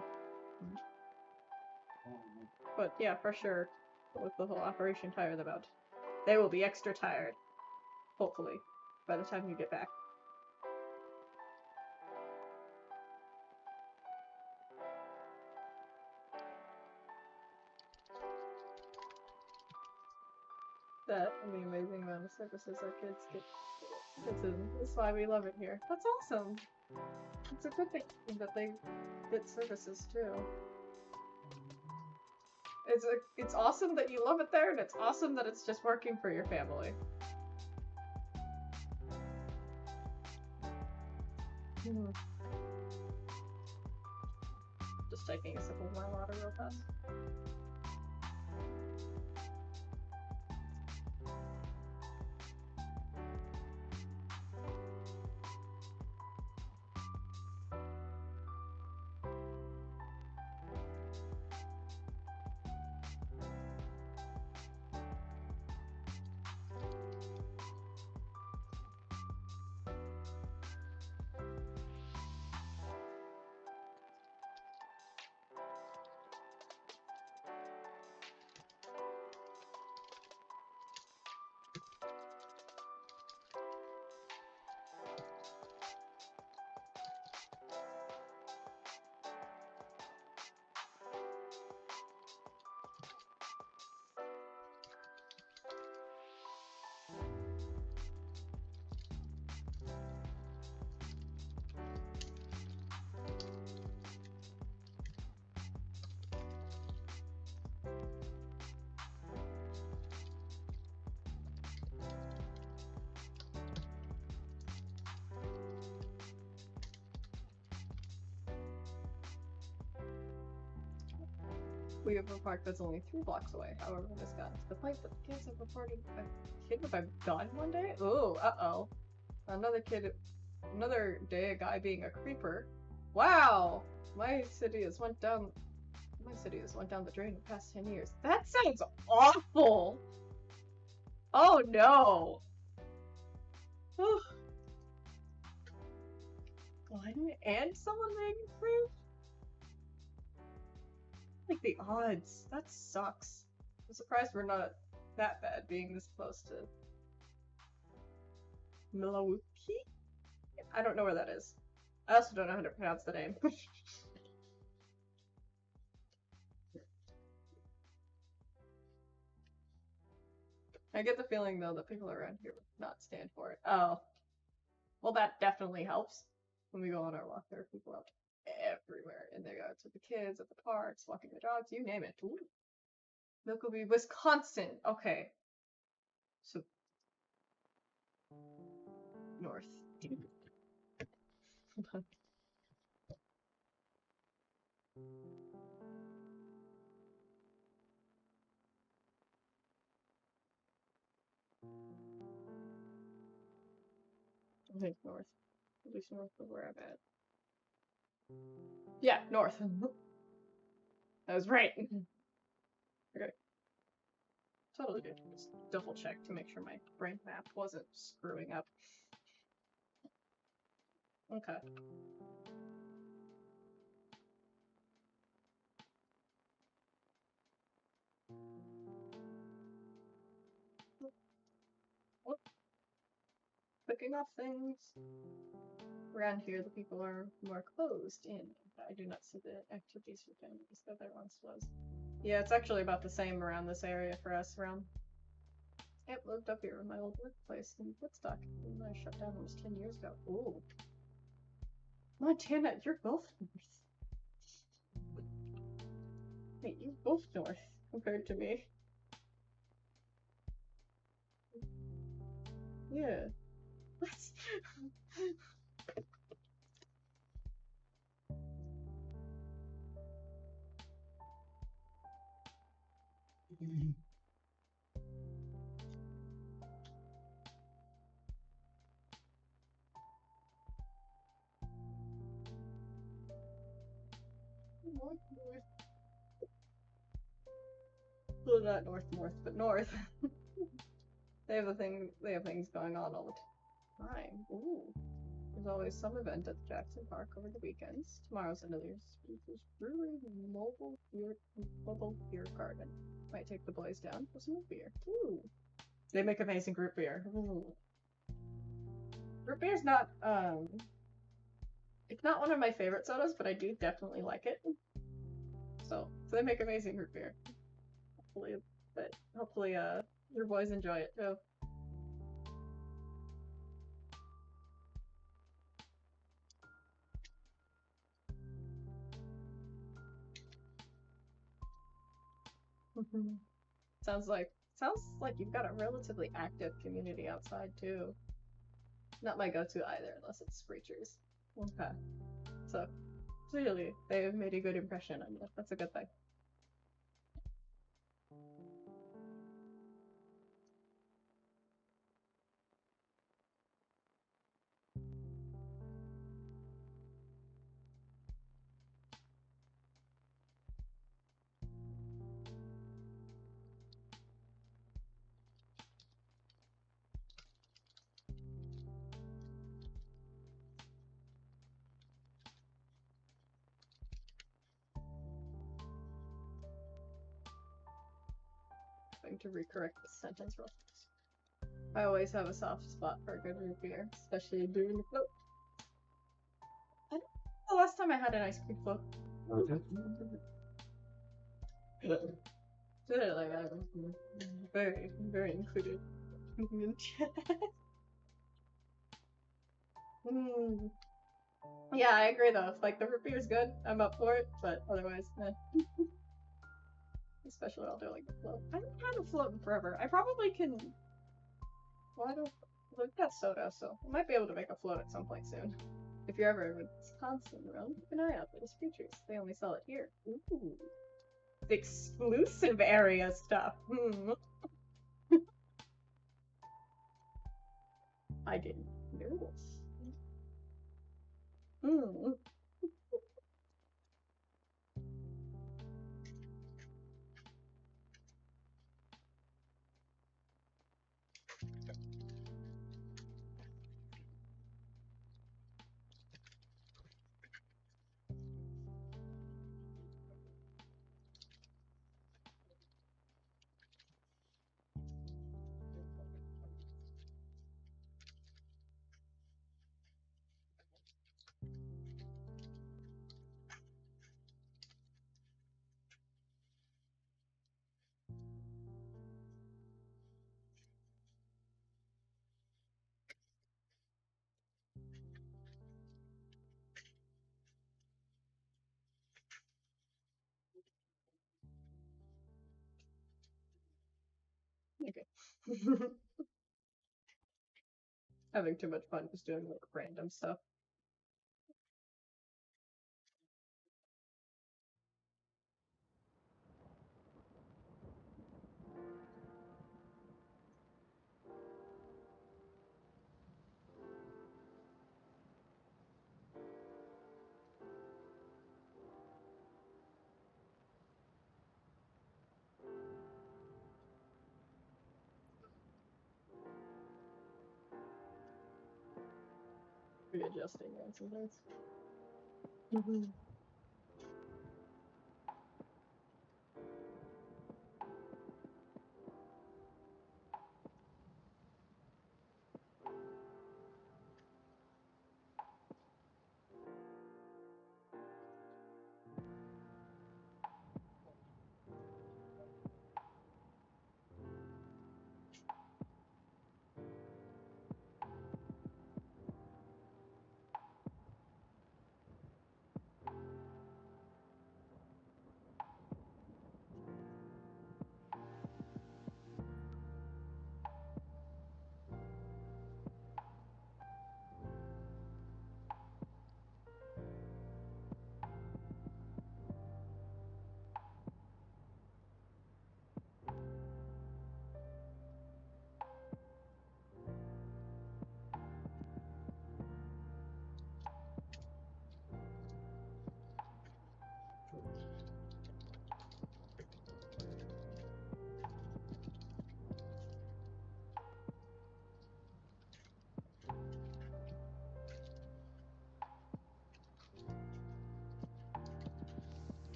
But yeah, for sure, with the whole Operation Tire Them Out, they will be extra tired, hopefully, by the time you get back. that and the amazing amount of services our kids get. That's why we love it here. That's awesome. It's a good thing that they get services too. It's awesome that you love it there, and it's awesome that it's just working for your family. Just taking a sip of my water real fast. We have a park that's only 3 blocks away. However, it has gotten to the point that the kids have reported a kid with a gun one day. Ooh, uh-oh. Another day, a guy being a creeper. Wow! My city has went down the drain in the past 10 years. That sounds awful! Oh no! One and someone being approved? Like the odds. That sucks. I'm surprised we're not that bad being this close to Milwaukee? I don't know where that is. I also don't know how to pronounce the name. I get the feeling though that people around here would not stand for it. Oh. Well, that definitely helps. When we go on our walk, there are people out everywhere in their yards with the kids, at the parks, walking the dogs, you name it. Ooh. Milwaukee, Wisconsin. Okay. So north. I think north. At least north of where I'm at. Yeah, north. I was right. Okay. Totally good. Just double check to make sure my brain map wasn't screwing up. Okay. Whoop. Picking off things. Around here, the people are more closed in. I do not see the activities for families that there once was. Yeah, it's actually about the same around this area for us. Around. It moved up here in my old workplace in Woodstock. And I shut down almost 10 years ago. Ooh. Montana, you're both north. Wait, you're both north compared to me. Yeah. What? North. Well, not north, but north. They have things going on all the time. Ooh. There's always some event at the Jackson Park over the weekends. Tomorrow's another Speakers Brewery mobile beer garden. Might take the boys down for some beer. Ooh. They make amazing root beer. Ooh. Root beer's not it's not one of my favorite sodas, but I do definitely like it. So they make amazing root beer. Hopefully Your boys enjoy it too. Sounds like you've got a relatively active community outside too. Not my go-to either, unless it's Screechers. Okay. So clearly they've made a good impression on you. That's a good thing. Going to recorrect this sentence real fast. I always have a soft spot for a good root beer, especially during the float. I don't know the last time I had an ice cream float. Like, I'm very, very included in chat. Yeah, I agree though. If like the root beer is good, I'm up for it, but otherwise, eh. Especially I'll do like a float. I haven't had a float in forever. I probably can. Well, I don't. We've got soda, so I might be able to make a float at some point soon. If you're ever in Wisconsin, around, keep an eye out for the Screechers. They only sell it here. Ooh, the exclusive area stuff. I didn't know. Okay. Having too much fun just doing like random stuff. Readjusting that sometimes.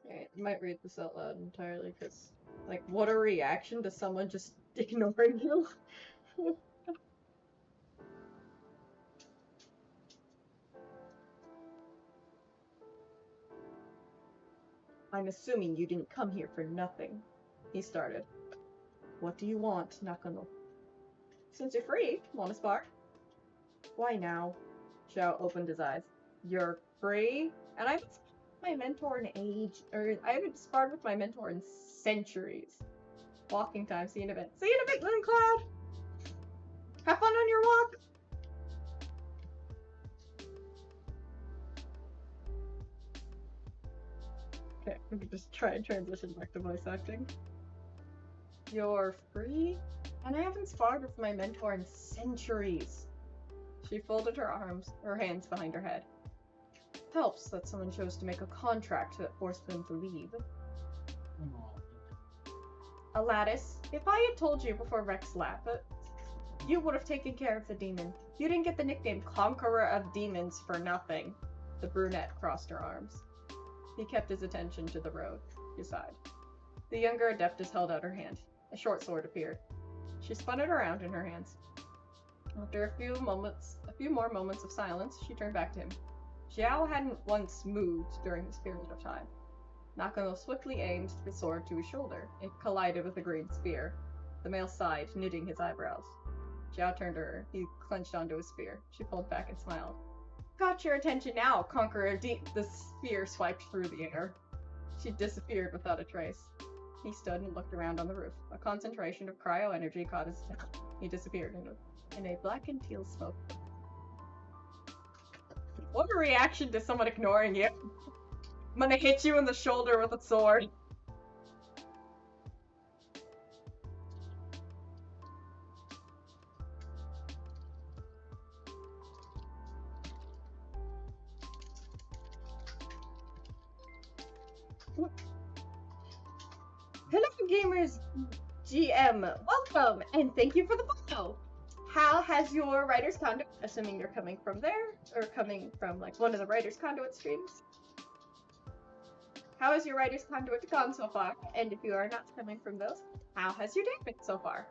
Alright, I might read this out loud entirely, because, like, what a reaction to someone just ignoring you. I'm assuming you didn't come here for nothing, he started. What do you want, Nakano? Since you're free, want to spar? Why now? Xiao opened his eyes. You're free? And I haven't sparred with my mentor in I haven't sparred with my mentor in centuries. Walking time, see you in a bit. See you in a bit, Little Cloud! Have fun on your walk! Okay, we can just try and transition back to voice acting. You're free? And I haven't sparred with my mentor in centuries. She folded her hands behind her head. Helps that someone chose to make a contract that forced them to leave. Aladis, if I had told you before Rex left, you would have taken care of the demon. You didn't get the nickname Conqueror of Demons for nothing. The brunette crossed her arms. He kept his attention to the road. He sighed. The younger Adeptus held out her hand. A short sword appeared. She spun it around in her hands. After a few more moments of silence, she turned back to him. Xiao hadn't once moved during this period of time. Nakano swiftly aimed the sword to his shoulder. It collided with the green spear. The male sighed, knitting his eyebrows. Xiao turned to her. He clenched onto his spear. She pulled back and smiled. Got your attention now, Conqueror. The spear swiped through the air. She disappeared without a trace. He stood and looked around on the roof. A concentration of cryo energy caught his attention. He disappeared in a black and teal smoke. What a reaction to someone ignoring you. I'm gonna hit you in the shoulder with a sword. Hello, gamers GM. Welcome, and thank you for the follow. How has your Writer's Conduit, assuming you're coming from there, or coming from, like, one of the Writer's Conduit streams, how has your Writer's Conduit gone so far? And if you are not coming from those, how has your day been so far?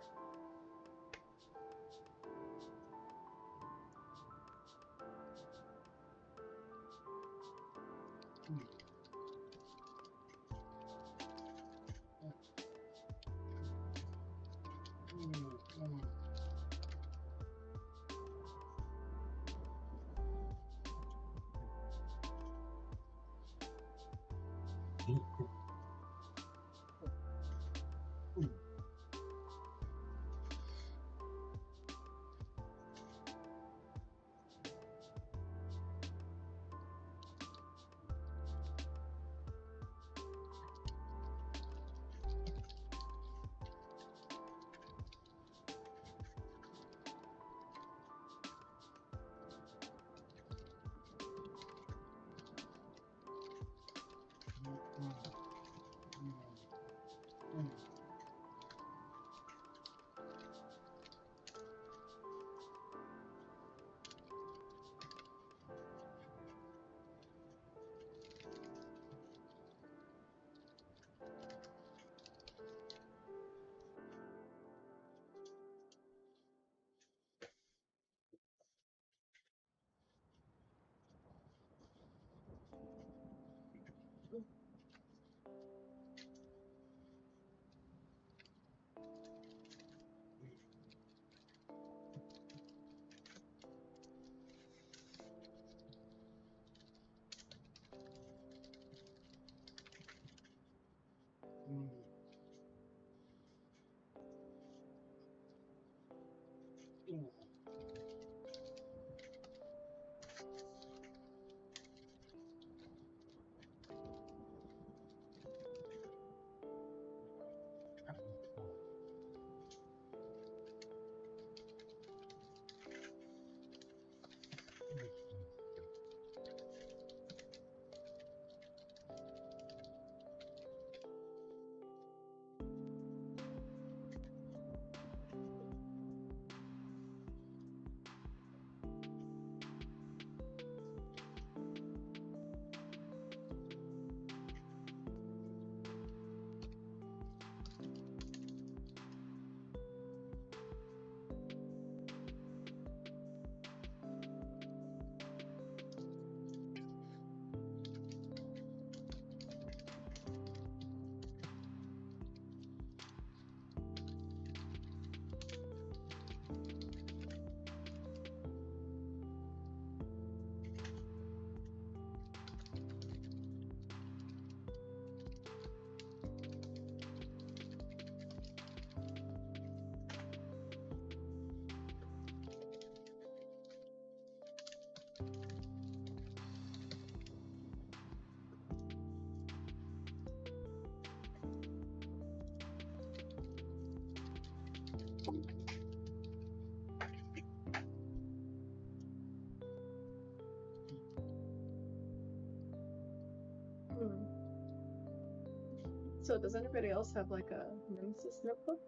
So does anybody else have like a Nemesis notebook?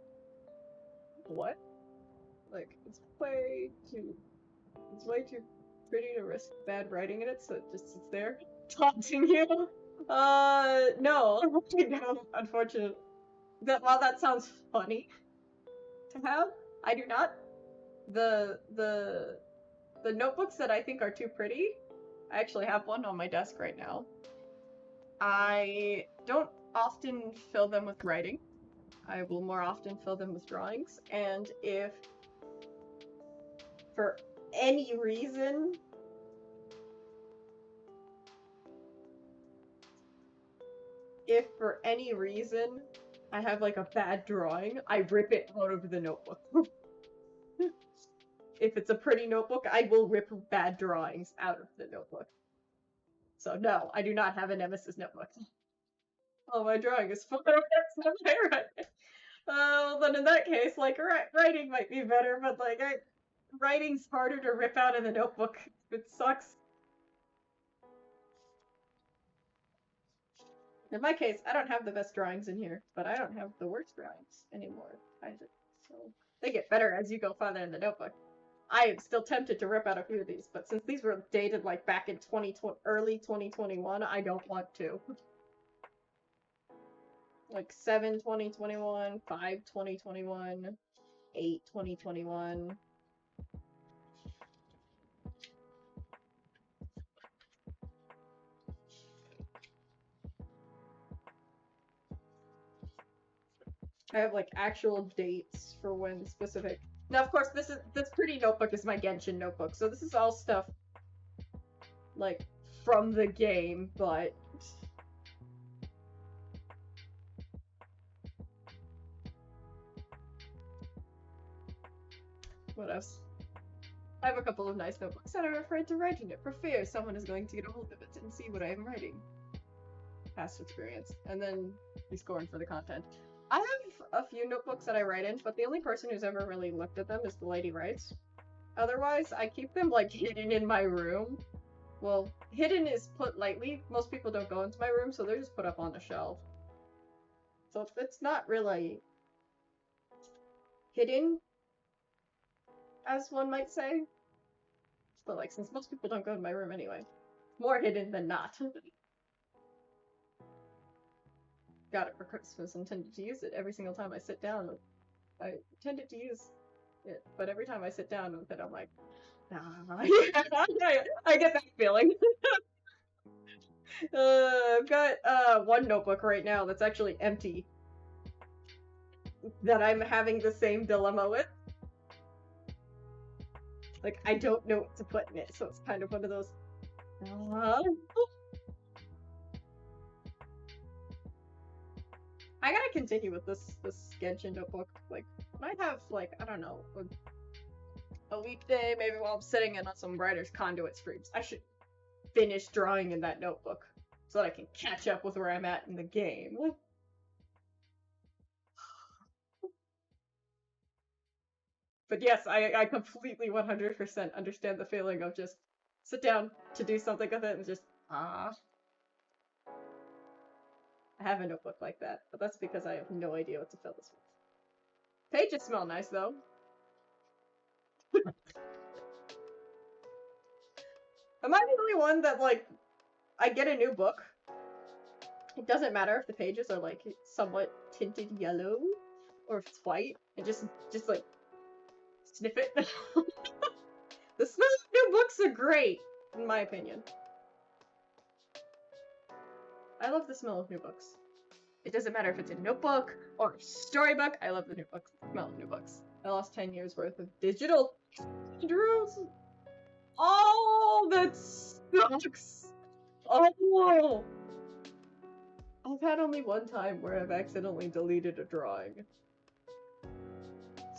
What? Like it's way too pretty to risk bad writing in it, so it just sits there taunting you. No, I don't, unfortunately. While that sounds funny to have, I do not. The notebooks that I think are too pretty, I actually have one on my desk right now. I don't often fill them with writing. I will more often fill them with drawings, and if for any reason I have like a bad drawing, I rip it out of the notebook. If it's a pretty notebook, I will rip bad drawings out of the notebook. So no, I do not have a Nemesis notebook. Oh, my drawing is fun. That's not my writing. Well, then in that case, like, writing might be better, but like, writing's harder to rip out of the notebook. It sucks. In my case, I don't have the best drawings in here, but I don't have the worst drawings anymore either. So they get better as you go farther in the notebook. I am still tempted to rip out a few of these, but since these were dated like back in early 2021, I don't want to. Like 7 2021, 5 2021, 8 2021. I have like actual dates for when specific. Now, of course, this pretty notebook is my Genshin notebook, so this is all stuff like from the game, but What else? I have a couple of nice notebooks that I'm afraid to write in it for fear someone is going to get a hold of it and see what I am writing. Past experience. And then be scoring for the content. I have a few notebooks that I write in, but the only person who's ever really looked at them is the lady writes. Otherwise, I keep them like hidden in my room. Well, hidden is put lightly. Most people don't go into my room, so they're just put up on the shelf. So it's not really hidden, as one might say. But like, since most people don't go to my room anyway, more hidden than not. Got it for Christmas, intended to use it every single time I sit down. I intended to use it, but every time I sit down with it, I'm like, nah. I get that feeling. I've got one notebook right now that's actually empty that I'm having the same dilemma with. Like, I don't know what to put in it, so it's kind of one of those. I gotta continue with this Genshin notebook. Like, might have like, I don't know, a weekday maybe while I'm sitting in on some Writer's Conduit streams. I should finish drawing in that notebook so that I can catch up with where I'm at in the game. But yes, I completely 100% understand the feeling of just sit down to do something with it and just, I have a notebook like that, but that's because I have no idea what to fill this with. Pages smell nice, though. Am I the only one that, like, I get a new book? It doesn't matter if the pages are, like, somewhat tinted yellow, or if it's white, and just like, sniff it. The smell of new books are great, in my opinion. I love the smell of new books. It doesn't matter if it's a notebook or a storybook. I love the new books. Smell of new books. I lost 10 years worth of digital drawings. Oh, that sucks. Oh. I've had only one time where I've accidentally deleted a drawing.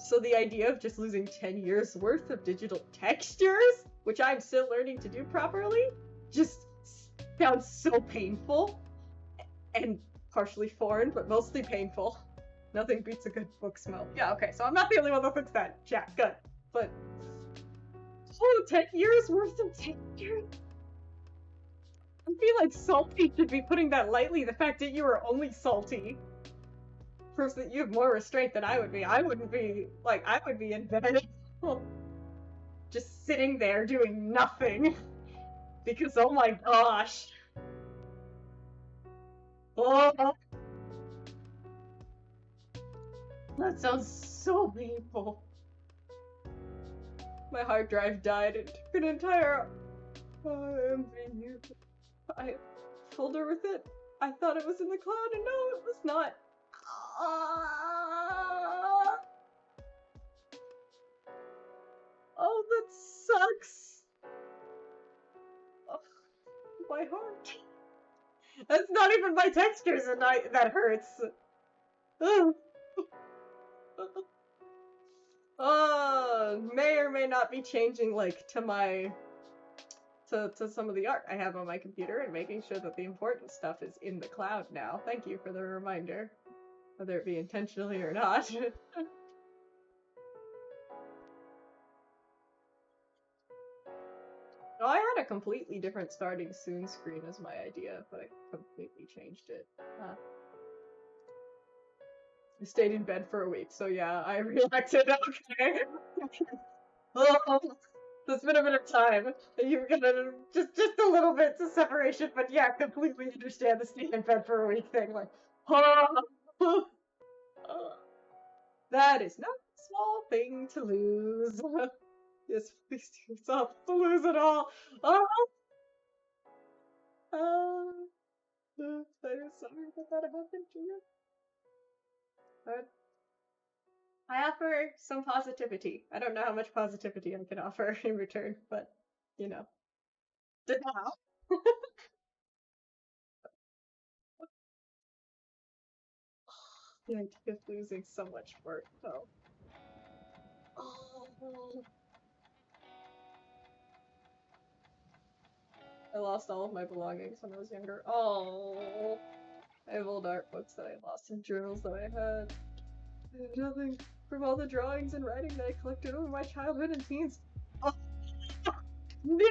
So the idea of just losing 10 years worth of digital textures, which I'm still learning to do properly, just sounds so painful. And partially foreign, but mostly painful. Nothing beats a good book smell. Yeah, okay, so I'm not the only one that thinks that. Jack, good. But, 10 years worth of texture? I feel like Salty should be putting that lightly, the fact that you were only salty proves that you have more restraint than I would be. I wouldn't be, like, I would be in bed. Just sitting there doing nothing. Because, oh my gosh. Oh. That sounds so painful. My hard drive died and took an entire folder with it. I thought it was in the cloud and no, it was not. Oh, that sucks. Oh, my heart. That's not even my textures and that hurts. May or may not be changing, like, to some of the art I have on my computer and making sure that the important stuff is in the cloud now. Thank you for the reminder, whether it be intentionally or not. Oh, I had a completely different starting soon screen as my idea, but I completely changed it. I stayed in bed for a week, so yeah, I reacted. Okay. Oh, there's been a bit of time. You're gonna just a little bit to separation, but yeah, completely understand the stay in bed for a week thing. Like, that is not a small thing to lose. Yes, please do stop to lose it all. I'm sorry that happened to you. But I offer some positivity. I don't know how much positivity I can offer in return, but, you know. Now. The idea of losing so much work, though. Oh, I lost all of my belongings when I was younger. Oh, I have old art books that I lost and journals that I had. I have nothing from all the drawings and writing that I collected over my childhood and teens. Oh, no!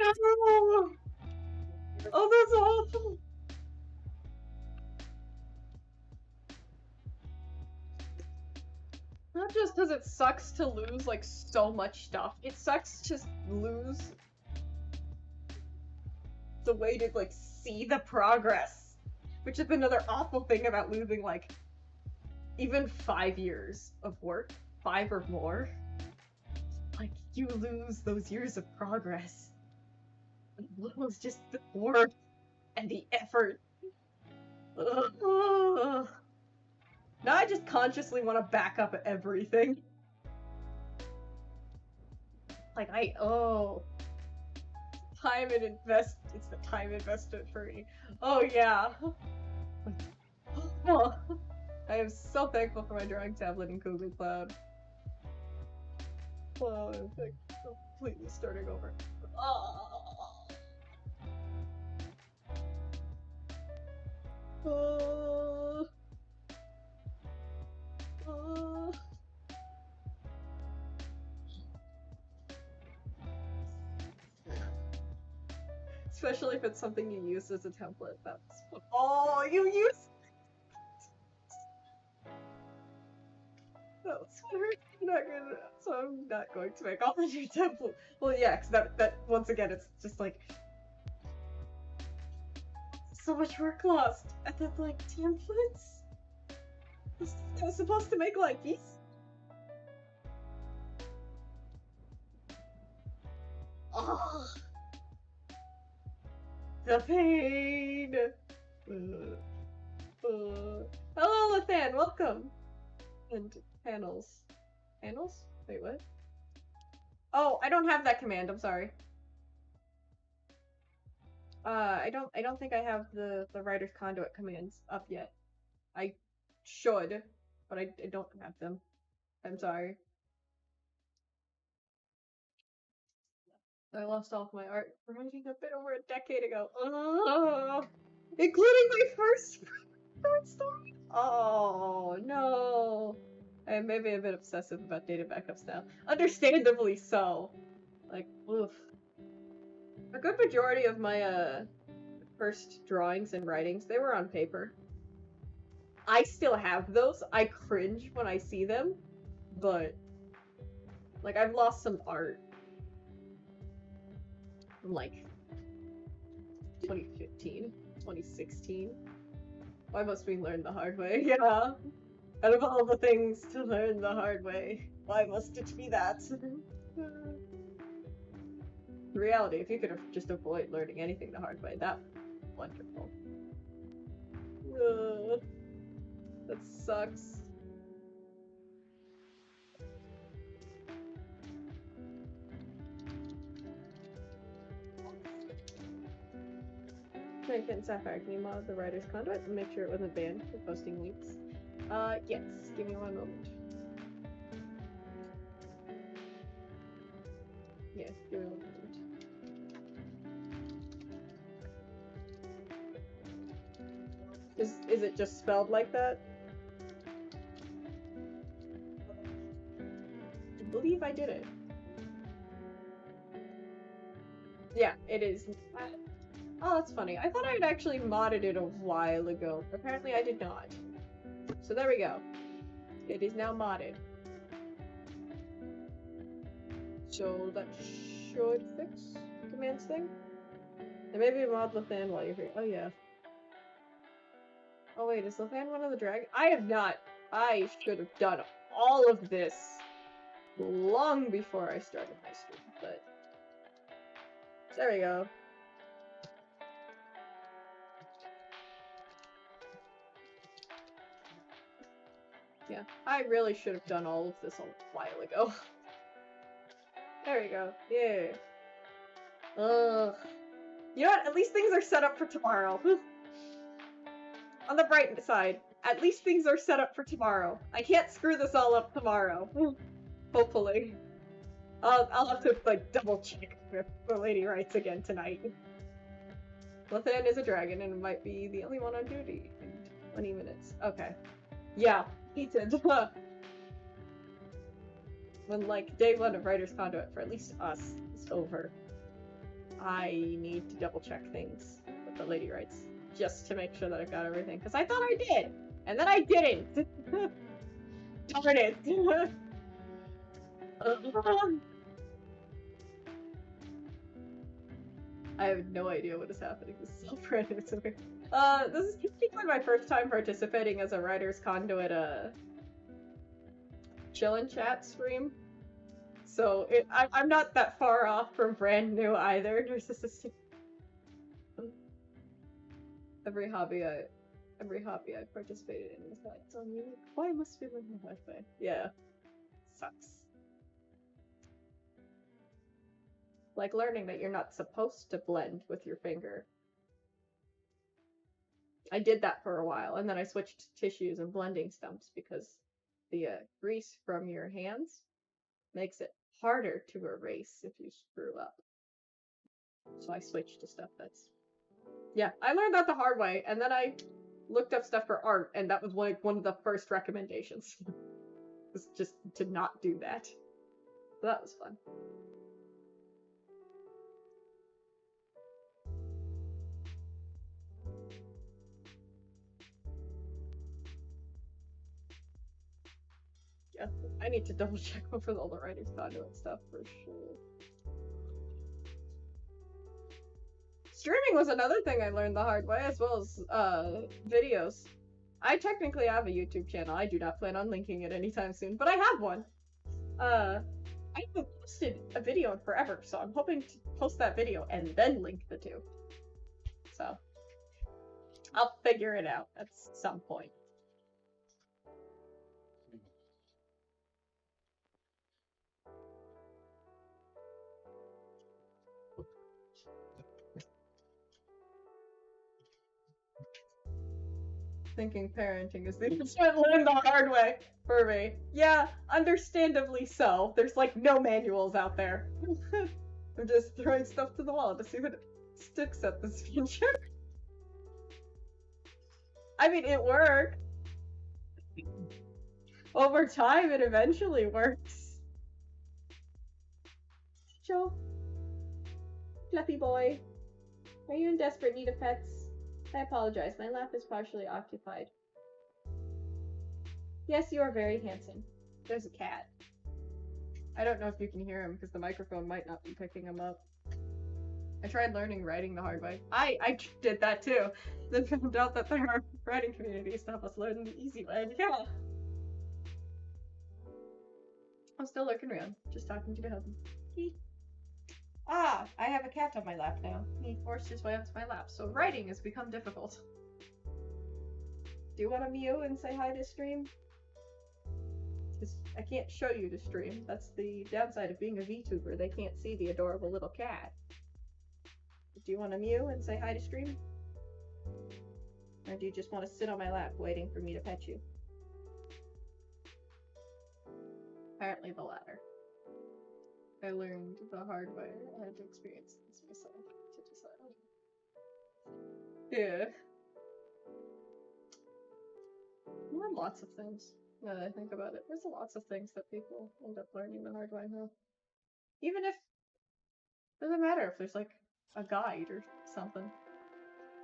Oh, that's awful! Not just because it sucks to lose, like, so much stuff. It sucks to lose the way to, like, see the progress. Which is another awful thing about losing, like, even 5 years of work. 5 or more. Like, you lose those years of progress. You lose just the work and the effort. Ugh. Now I just consciously want to back up everything. Like, time and invest, it's the time investment for me. Oh yeah. Oh, I am so thankful for my drawing tablet in Google Cloud. Oh, I'm like completely starting over. Especially if it's something you use as a template. That's oh, you use. That's what hurts. I'm not gonna. So I'm not going to make all the new template. Well, yeah, because that once again, it's just like so much work lost. And then like templates. I was supposed to make like these. Oh, the pain. Hello, Lathan. Welcome. And panels. Panels? Wait, what? Oh, I don't have that command. I'm sorry. I don't think I have the writer's conduit commands up yet. I should, but I don't have them. I'm sorry. I lost all of my art writing a bit over a decade ago. Including my first story. Oh no. I may be a bit obsessive about data backups now. Understandably so. Like, oof. A good majority of my first drawings and writings, they were on paper. I still have those. I cringe when I see them, but like I've lost some art from like 2015, 2016. Why must we learn the hard way? Yeah. Out of all the things to learn the hard way, why must it be that? The reality, if you could just avoid learning anything the hard way, that'd be wonderful. That sucks. Thank you, Sapphire. Can you mod the writer's conduit and make sure it wasn't banned for posting links? Yes. Give me one moment. Yeah, give me one moment. Is it just spelled like that? I believe I did it. Yeah, it is. Oh, that's funny. I thought I'd actually modded it a while ago. Apparently I did not. So there we go. It is now modded. So that should fix the commands thing. And maybe mod Lathan while you're here. Oh yeah. Oh wait, is Lathan one of the dragons? I have not. I should have done all of this long before I started my stream, but there we go. Yeah, I really should have done all of this a while ago. There we go. Yeah. You know what? At least things are set up for tomorrow. On the bright side, at least things are set up for tomorrow. I can't screw this all up tomorrow. Hopefully. I'll have to like double check if the lady writes again tonight. Lathan is a dragon and might be the only one on duty in 20 minutes. Okay. Yeah, Ethan. When like day one of Writer's Conduit for at least us is over, I need to double check things with the lady writes just to make sure that I've got everything because I thought I did and then I didn't. Darn it. I have no idea what is happening. This is so random. It's okay. This is technically my first time participating as a Writer's Conduit chill and chat stream. So I'm not that far off from brand new either. Narcissistic. Every hobby I participated in was like, it's on you. Why must we live in Wi-Fi? Yeah. Sucks. Like learning that you're not supposed to blend with your finger. I did that for a while, and then I switched to tissues and blending stumps because the grease from your hands makes it harder to erase if you screw up. So I switched to stuff that's... Yeah, I learned that the hard way, and then I looked up stuff for art, and that was like one of the first recommendations. Was just to not do that. So that was fun. Yeah, I need to double check over all the Writer's Conduit stuff for sure. Streaming was another thing I learned the hard way, as well as videos. I technically have a YouTube channel. I do not plan on linking it anytime soon, but I have one. I haven't posted a video in forever, so I'm hoping to post that video and then link the two. So I'll figure it out at some point. Thinking parenting is the learn the hard way for me. Yeah, understandably so. There's like no manuals out there. I'm just throwing stuff to the wall to see what sticks at this future. I mean, it worked. Over time, it eventually works. Joe? Fluffy boy. Are you in desperate need of pets? I apologize, my lap is partially occupied. Yes, you are very handsome. There's a cat. I don't know if you can hear him because the microphone might not be picking him up. I tried learning writing the hard way. I did that too. Then found out that there are writing communities to help us learn the easy way. Yeah. I'm still lurking around, just talking to my husband. Ah, I have a cat on my lap now. He forced his way onto my lap, so writing has become difficult. Do you want to mew and say hi to stream? Because I can't show you to stream. That's the downside of being a VTuber. They can't see the adorable little cat. Do you want to mew and say hi to stream? Or do you just want to sit on my lap waiting for me to pet you? Apparently the latter. I learned the hard way. I had to experience this myself to decide. Yeah. There are lots of things. Now that I think about it, there's lots of things that people end up learning the hard way now. Even if it doesn't matter if there's like a guide or something.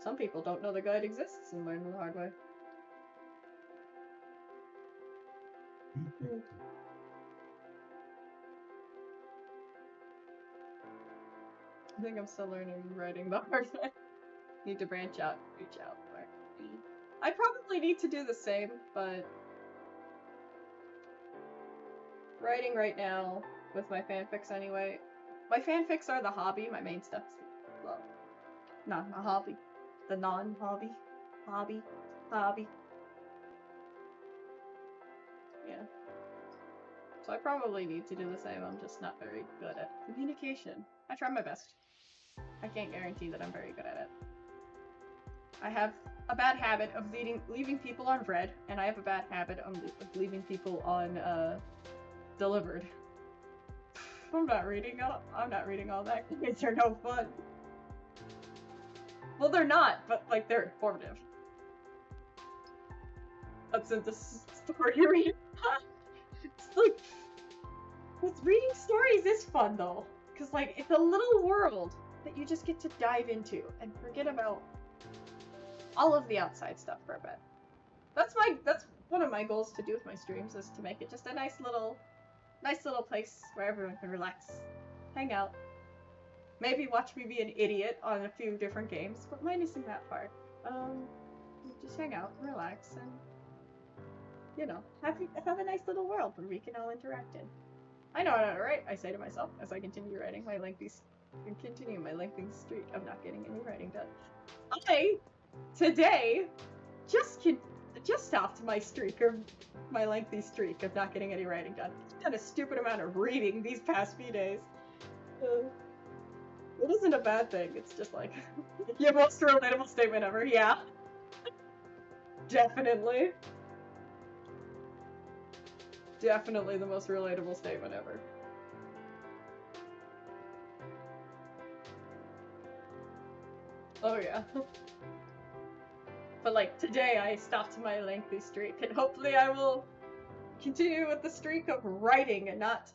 Some people don't know the guide exists and learn the hard way. I think I'm still learning writing the hard way. Need to branch out, reach out. I probably need to do the same, but writing right now with my fanfics anyway. My fanfics are the hobby, my main stuff's well, not a hobby. The non-hobby. Hobby. Yeah. So I probably need to do the same, I'm just not very good at communication. I try my best. I can't guarantee that I'm very good at it. I have a bad habit of leaving people on read, and I have a bad habit of leaving people on delivered. I'm not reading all that. Kids are no fun. Well, they're not, but like they're informative. That's in the story you read. It's like, reading stories is fun though, because like it's a little world that you just get to dive into and forget about all of the outside stuff for a bit. That's one of my goals to do with my streams, is to make it just a nice little place where everyone can relax, hang out, maybe watch me be an idiot on a few different games, but mine isn't that part. Just hang out, relax, and you know, have a nice little world where we can all interact in. I know how to write, I say to myself as I continue writing my lengthy streak of not getting any writing done. I today just stopped my lengthy streak of not getting any writing done. I've done a stupid amount of reading these past few days. It isn't a bad thing, it's just like, your most relatable statement ever, yeah. Definitely. Definitely the most relatable statement ever. Oh yeah. But like, today I stopped my lengthy streak, and hopefully I will continue with the streak of writing and not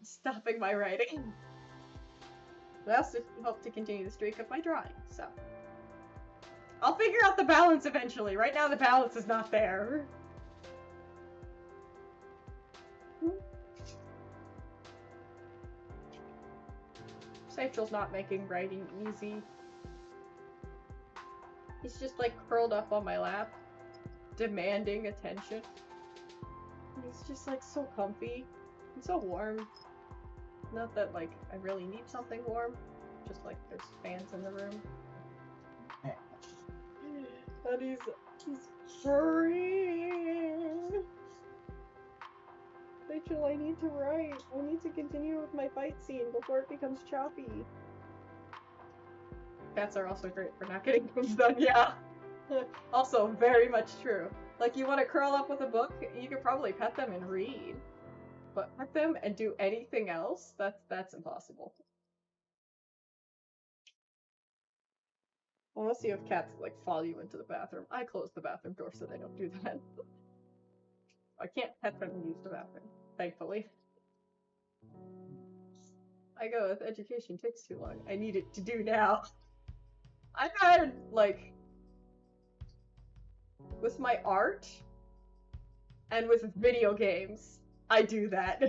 stopping my writing. I also hope to continue the streak of my drawing, so. I'll figure out the balance eventually. Right now the balance is not there. Satchel's not making writing easy. He's just like curled up on my lap, demanding attention. He's just like so comfy and so warm. Not that like I really need something warm, just like there's fans in the room. But he's freeing. Rachel, I need to write. I need to continue with my fight scene before it becomes choppy. Cats are also great for not getting things done, yeah. Also, very much true. Like, you want to curl up with a book, you could probably pet them and read. But pet them and do anything else? That's impossible. Unless you have cats that, like, follow you into the bathroom. I close the bathroom door so they don't do that. I can't pet them and use the bathroom, thankfully. I go with education takes too long. I need it to do now. I've had, like, with my art and with video games, I do that.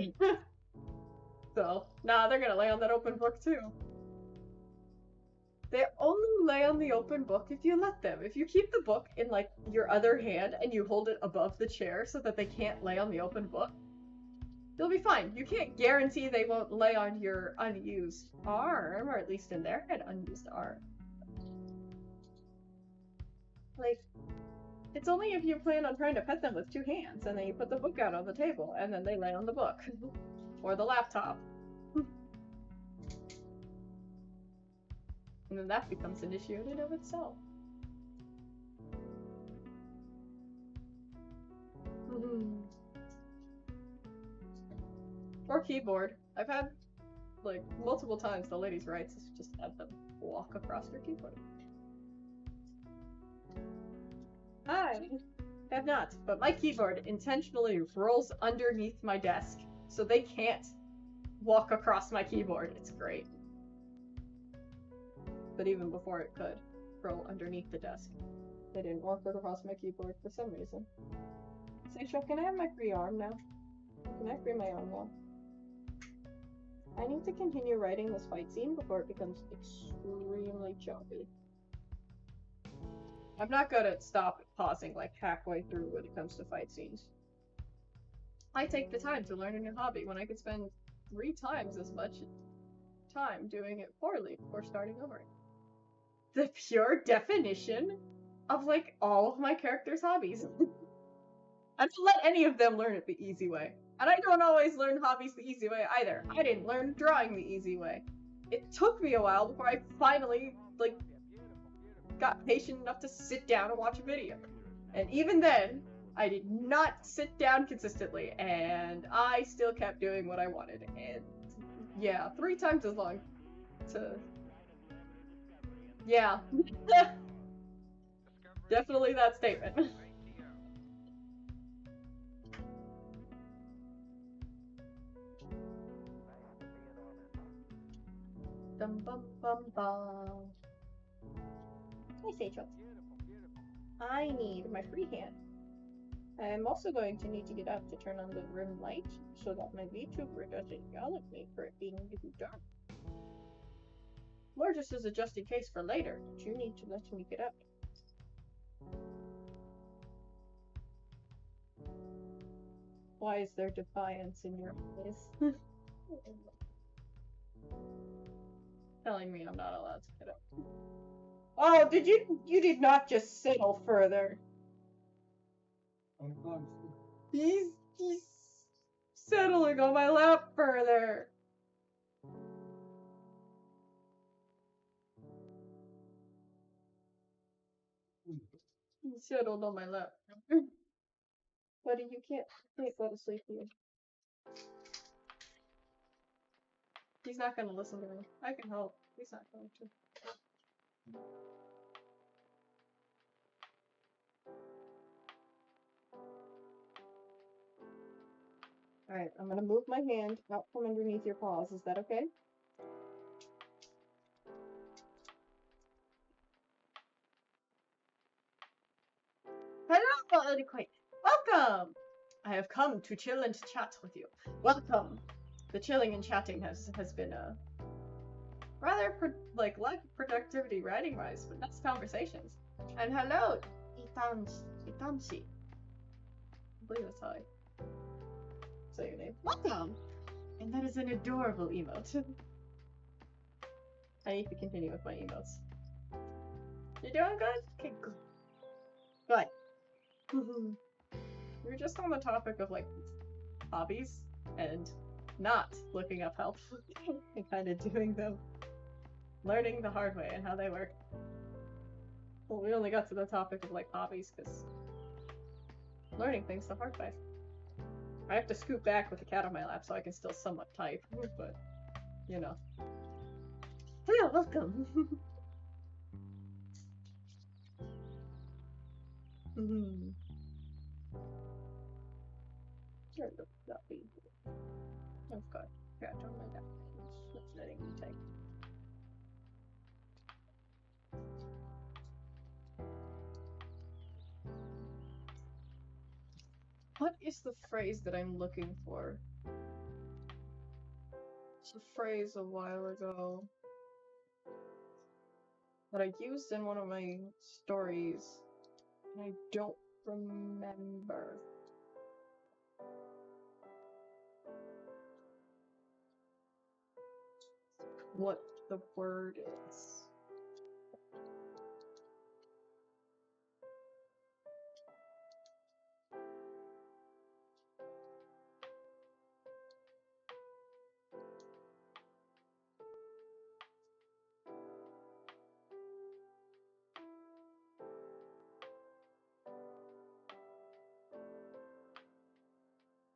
So, nah, they're gonna lay on that open book too. They only lay on the open book if you let them. If you keep the book in, like, your other hand and you hold it above the chair so that they can't lay on the open book, they'll be fine. You can't guarantee they won't lay on your unused arm, or at least in their head, unused arm. Like, it's only if you plan on trying to pet them with two hands, and then you put the book out on the table, and then they lay on the book. Or the laptop. And then that becomes an issue in and of itself. Or keyboard. I've had, like, multiple times the ladies' rights is just have them walk across their keyboard. I have not, but my keyboard intentionally rolls underneath my desk, so they can't walk across my keyboard. It's great. But even before it could roll underneath the desk, they didn't walk across my keyboard for some reason. Satchel, can I have my free arm now? Can I free my arm now? I need to continue writing this fight scene before it becomes extremely choppy. I'm not good at pausing like halfway through when it comes to fight scenes. I take the time to learn a new hobby when I could spend 3 times as much time doing it poorly before starting over. The pure definition of, like, all of my characters' hobbies. I don't let any of them learn it the easy way. And I don't always learn hobbies the easy way either. I didn't learn drawing the easy way. It took me a while before I finally, like, got patient enough to sit down and watch a video. And even then, I did not sit down consistently, and I still kept doing what I wanted. And yeah, 3 times as long to... Yeah. Definitely that statement. Dum bum bum bum. Hi, Seicho. I need my free hand. I am also going to need to get up to turn on the room light so that my VTuber doesn't yell at me for it being too dark. Or just as a just in case for later, you need to let me get up. Why is there defiance in your eyes? Telling me I'm not allowed to get up. Oh, you did not just settle further. He's settling on my lap further. He settled on my lap. Buddy, you can't go to sleep here. He's not gonna listen to me. I can help. He's not going to. Alright, I'm gonna move my hand out from underneath your paws. Is that okay? Hello, Earthquake! Welcome! I have come to chill and chat with you. Welcome! The chilling and chatting has been rather lack of productivity writing-wise, but that's conversations. And hello, Itanshi. I believe that's how I say your name. Welcome! And that is an adorable emote. I need to continue with my emotes. You doing good? Okay, good. Good. We were just on the topic of, like, hobbies and not looking up help and kind of doing them. Learning the hard way and how they work. Well, we only got to the topic of, like, hobbies because learning things the hard way. I have to scoot back with the cat on my lap so I can still somewhat type, but, you know. Hello, welcome! There we go. That be. I've got cat on my lap. It's letting me type. What is the phrase that I'm looking for? It's a phrase a while ago that I used in one of my stories, and I don't remember. What the word is.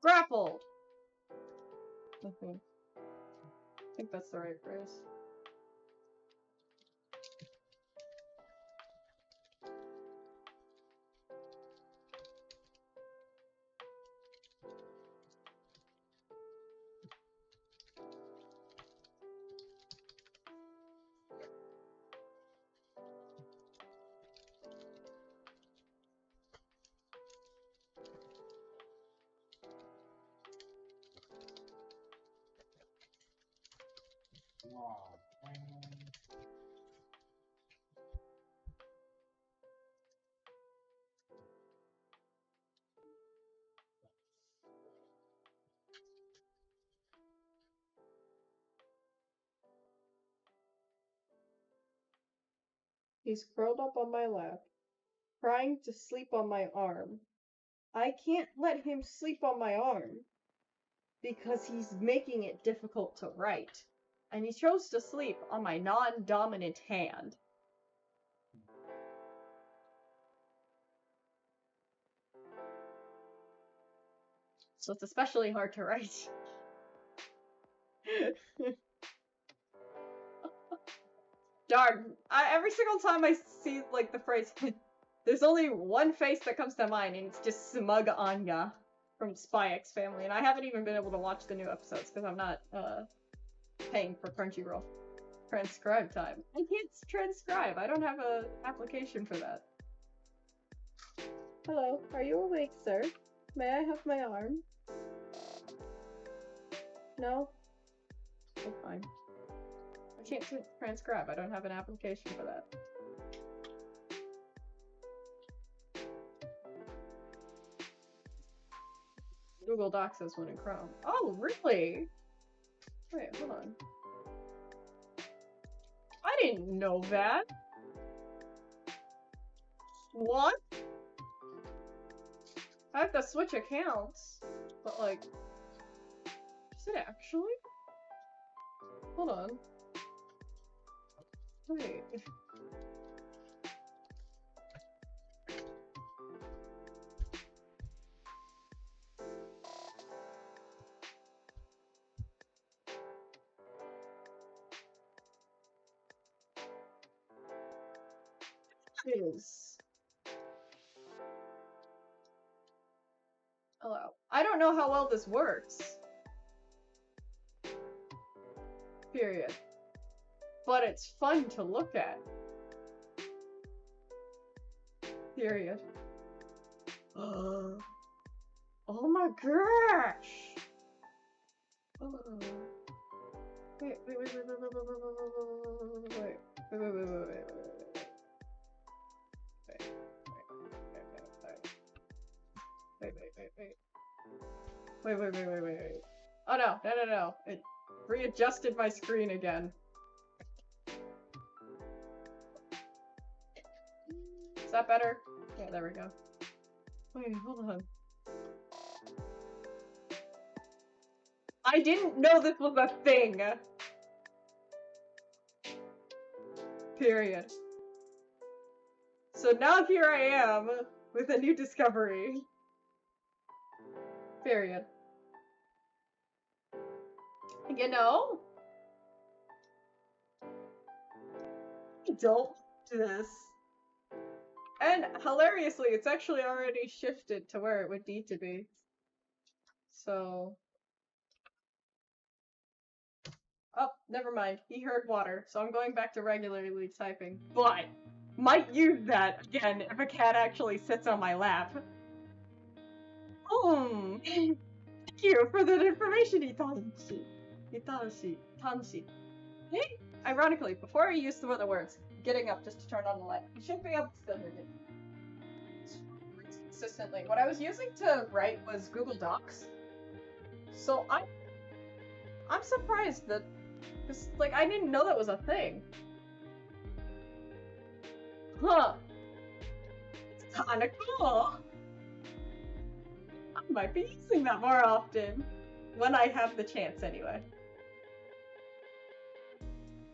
Grappled! I think that's the right phrase. He's curled up on my lap, trying to sleep on my arm. I can't let him sleep on my arm because he's making it difficult to write. And he chose to sleep on my non-dominant hand. So it's especially hard to write. Darn, every single time I see, like, the phrase, there's only one face that comes to mind, and it's just Smug Anya from Spy X Family, and I haven't even been able to watch the new episodes, because I'm not, paying for Crunchyroll. Transcribe time. I can't transcribe, I don't have a application for that. Hello, are you awake, sir? May I have my arm? No? Oh, fine. I can't transcribe, I don't have an application for that. Google Docs has one in Chrome. Oh, really? Wait, hold on. I didn't know that. What? I have to switch accounts, but like, is it actually? Hold on. Wait. Is. Hello. I don't know how well this works. Period. But it's fun to look at. Period. Oh my gosh! Wait. Wait. Oh no. It readjusted my screen again. Is that better? Yeah, there we go. Wait, hold on. I didn't know this was a thing! Period. So now here I am, with a new discovery. Period. You know? Don't do this. And hilariously, it's actually already shifted to where it would need to be. So... Oh, never mind. He heard water, so I'm going back to regularly typing. But might use that again if a cat actually sits on my lap. Thank you for that information, Tanshi. Hey, ironically, before I used the other words, getting up just to turn on the light, you should be able to still hear me. Consistently. What I was using to write was Google Docs. So I'm surprised that, because, like, I didn't know that was a thing. Huh. It's kinda cool. I might be using that more often. When I have the chance, anyway.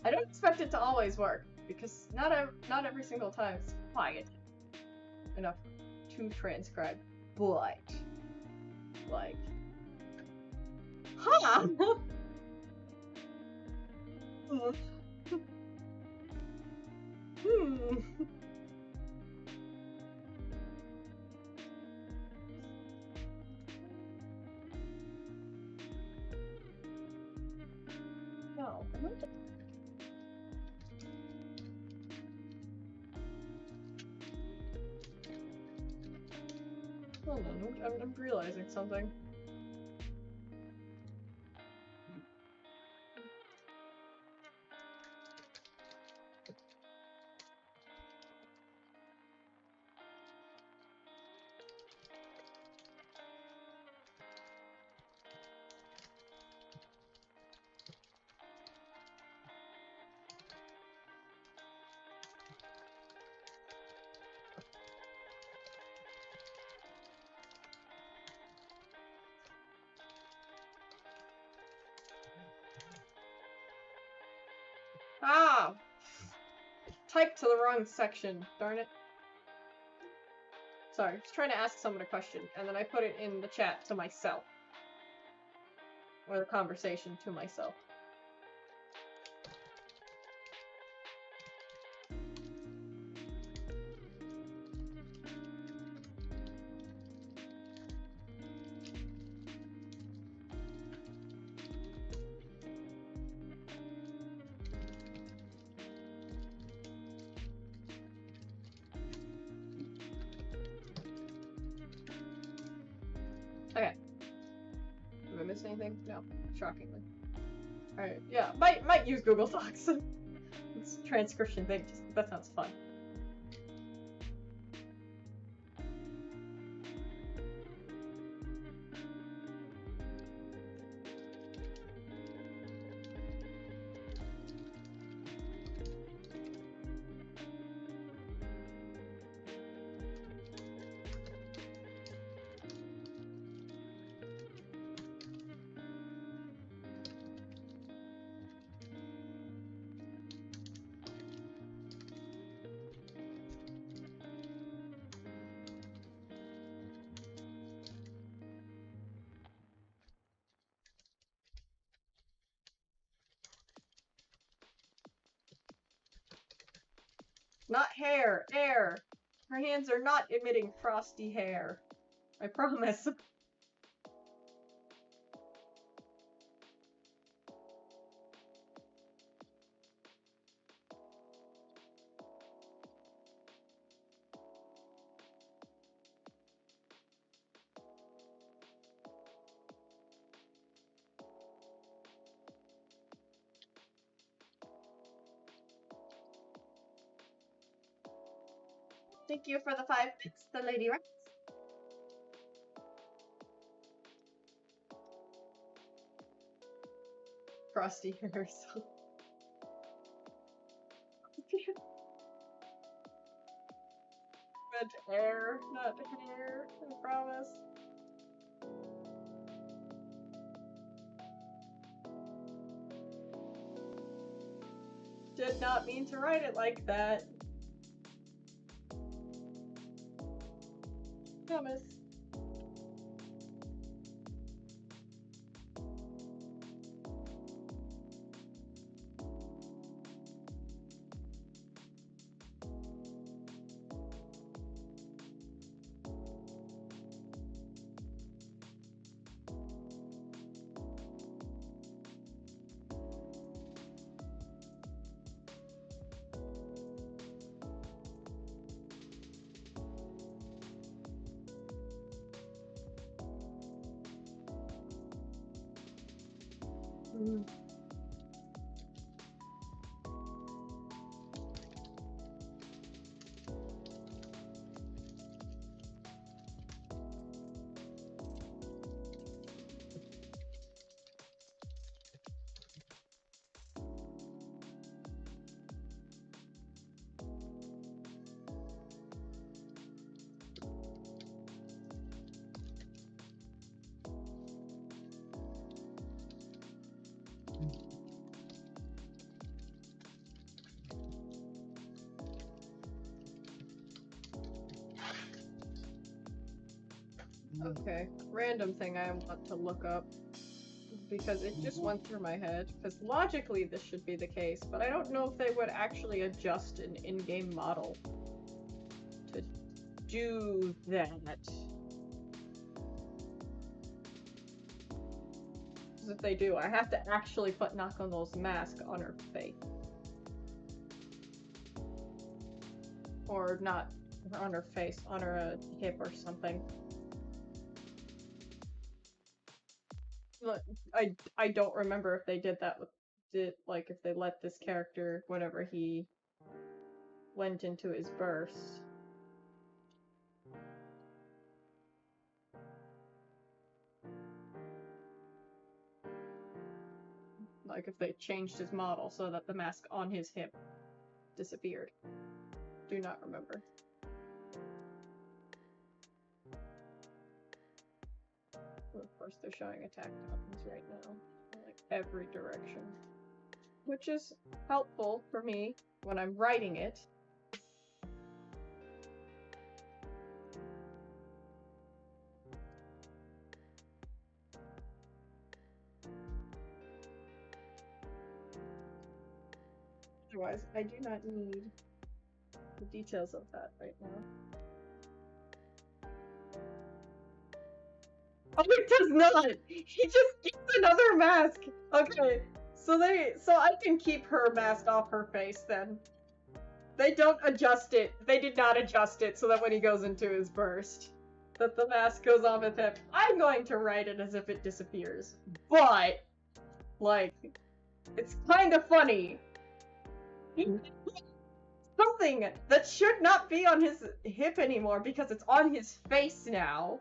I don't expect it to always work, because not every single time it's quiet enough to transcribe, but, like, huh? No, I want to... Hold on, I'm realizing something. Ah! Typed to the wrong section, darn it. Sorry, I was trying to ask someone a question, and then I put it in the chat to myself. or the conversation to myself. Okay. Did I miss anything? No, shockingly. Alright, yeah, might use Google Docs. It's a transcription thing, just that sounds fun. Not hair, air. Her hands are not emitting frosty hair. I promise. Thank you for the 5 bits, the Lady Rex. Frosty hairs. Red air, not hair, I promise. Did not mean to write it like that. Promise. Okay, random thing I want to look up because it just went through my head. Because logically this should be the case, but I don't know if they would actually adjust an in-game model to do that. Because if they do, I have to actually put Nakono's mask on her face. Or not on her face, on her hip or something. Look, I don't remember if they did that with like if they let this character whenever he went into his burst. Like if they changed his model so that the mask on his hip disappeared. Do not remember. Well, of course they're showing attack buttons right now. In, like every direction. Which is helpful for me when I'm writing it. otherwise. I do not need the details of that right now. Oh, it does not! He just gets another mask! Okay, so I can keep her mask off her face then. They don't adjust it. They did not adjust it so that when he goes into his burst, that the mask goes off his hip. I'm going to write it as if it disappears. But, like, it's kind of funny. Something that should not be on his hip anymore because it's on his face now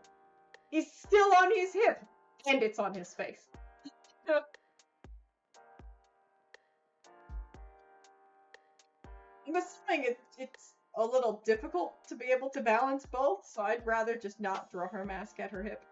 is still on his hip. And it's on his face. I'm assuming it's a little difficult to be able to balance both, so I'd rather just not throw her mask at her hip.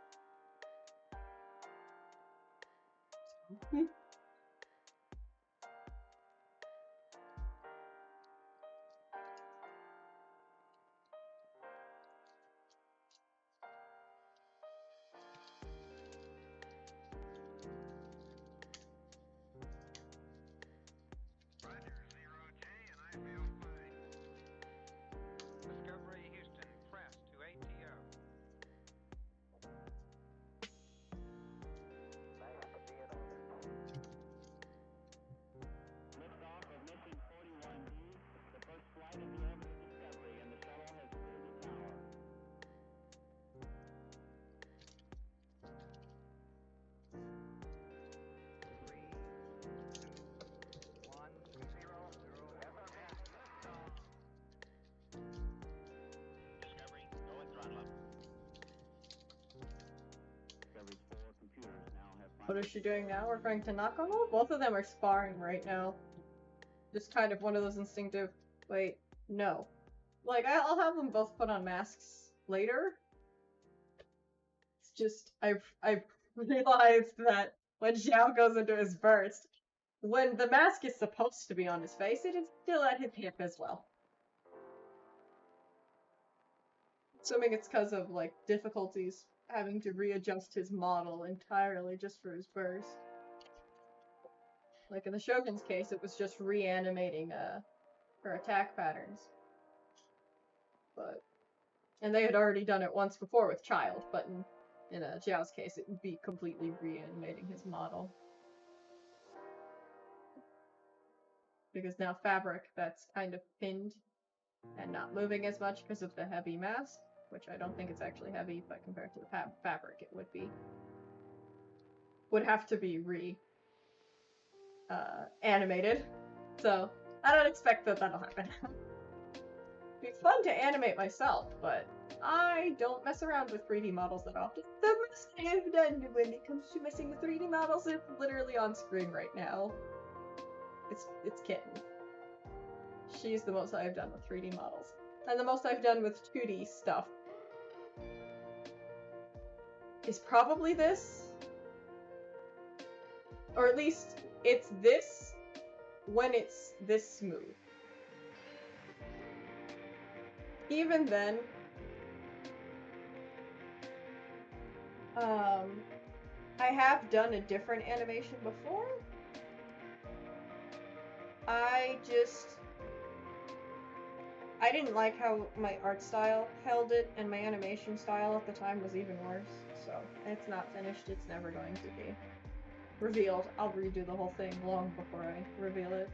What is she doing now? Referring to Nakamo? Both of them are sparring right now. Just kind of one of those instinctive, wait, no. Like, I'll have them both put on masks later. It's just, I've realized that when Xiao goes into his burst, when the mask is supposed to be on his face, it is still at his hip as well. Assuming it's because of, like, difficulties having to readjust his model entirely just for his burst. Like in the Shogun's case, it was just reanimating her attack patterns. And they had already done it once before with Child, but in Xiao's case, it would be completely reanimating his model. Because now fabric that's kind of pinned and not moving as much because of the heavy mask, which I don't think it's actually heavy, but compared to the fabric it would be, would have to be animated. So I don't expect that that'll happen. It'd be fun to animate myself, but I don't mess around with 3D models that often. The most I have done when it comes to messing with 3D models is literally on screen right now. It's Kitten. She's the most I've done with 3D models. And the most I've done with 2D stuff is probably this. Or at least it's this when it's this smooth. Even then, I have done a different animation before. I didn't like how my art style held it, and my animation style at the time was even worse. So, it's not finished, it's never going to be revealed. I'll redo the whole thing long before I reveal it.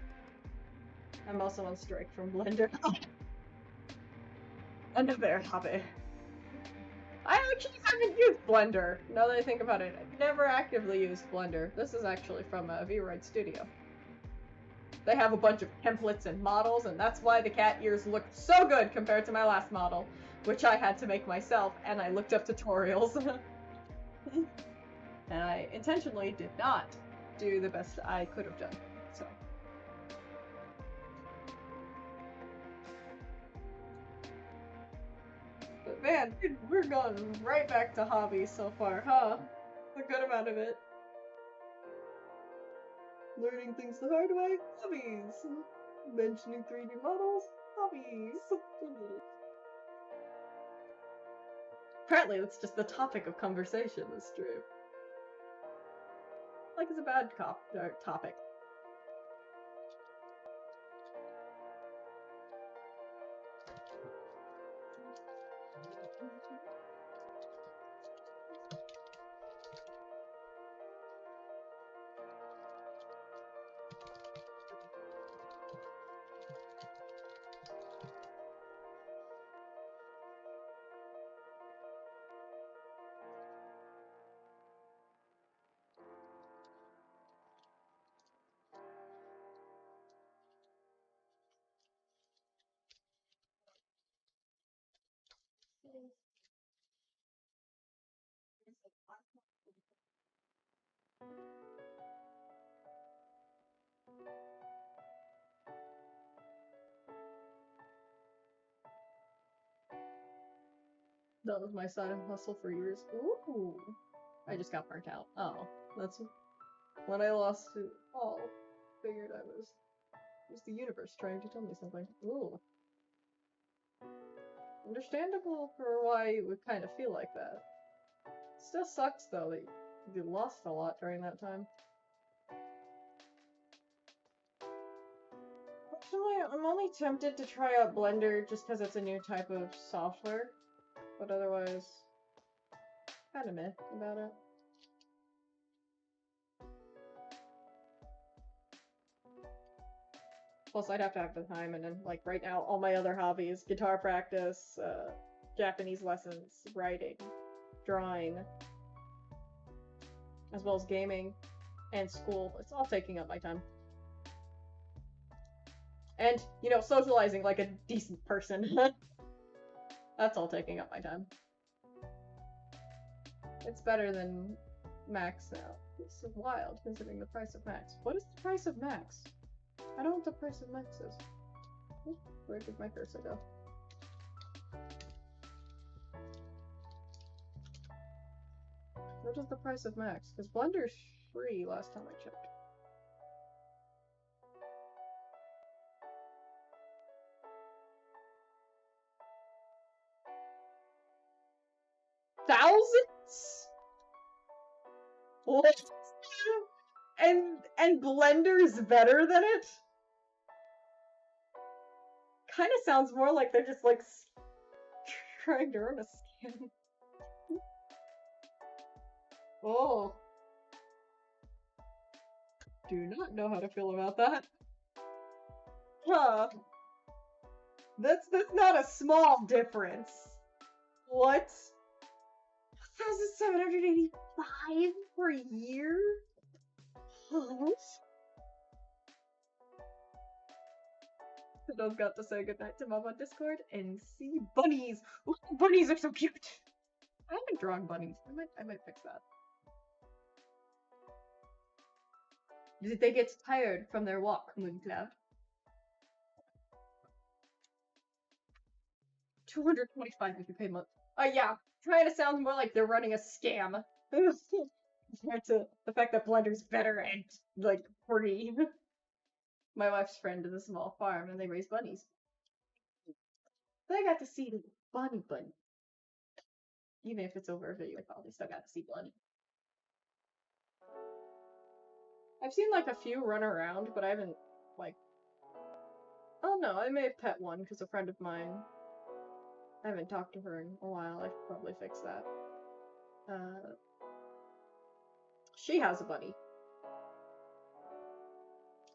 I'm also on strike from Blender. Another hobby. I actually haven't used Blender, now that I think about it. I've never actively used Blender. This is actually from VRoid Studio. They have a bunch of templates and models, and that's why the cat ears look so good compared to my last model, which I had to make myself, and I looked up tutorials. And I intentionally did not do the best I could have done, so. But man, we're going right back to hobbies so far, huh? A good amount of it. Learning things the hard way, hobbies. Mentioning 3D models, hobbies. Apparently that's just the topic of conversation this stream. Like it's a bad topic. That was my side hustle for years. Ooh. I just got burnt out. Oh, that's when I lost it all. Figured it was the universe trying to tell me something. Ooh. Understandable for why you would kind of feel like that. Still sucks though that you lost a lot during that time. Actually, I'm only tempted to try out Blender just because it's a new type of software, but otherwise, kind of meh about it. Plus, I'd have to have the time, and then, like, right now, all my other hobbies, guitar practice, Japanese lessons, writing, drawing, as well as gaming, and school. It's all taking up my time. And, you know, socializing like a decent person. That's all taking up my time. It's better than Max now. It's wild, considering the price of Max. What is the price of Max? I don't know what the price of Max is. Where did my cursor go? What is the price of Max? Because Blender's free last time I checked. Thousands? What? And Blender's better than it? Kind of sounds more like they're just like trying to run a scam. Oh. Do not know how to feel about that. Huh. That's not a small difference. What? 1,785 for a year? What? Fiddle's got to say goodnight to Mom on Discord and see bunnies. Ooh, bunnies are so cute. I haven't drawn bunnies. I might fix that. Did they get tired from their walk, Mooncloud? 225 if you pay month. Yeah. Trying to sound more like they're running a scam. Compared to the fact that Blender's better and, like, free. My wife's friend is a small farm and they raise bunnies. They got to see the bunny. Even if it's over a video call, they still got to see bunny. I've seen, like, a few run around, but I haven't, like... Oh no, I may have pet one because a friend of mine... I haven't talked to her in a while. I should probably fix that. She has a bunny.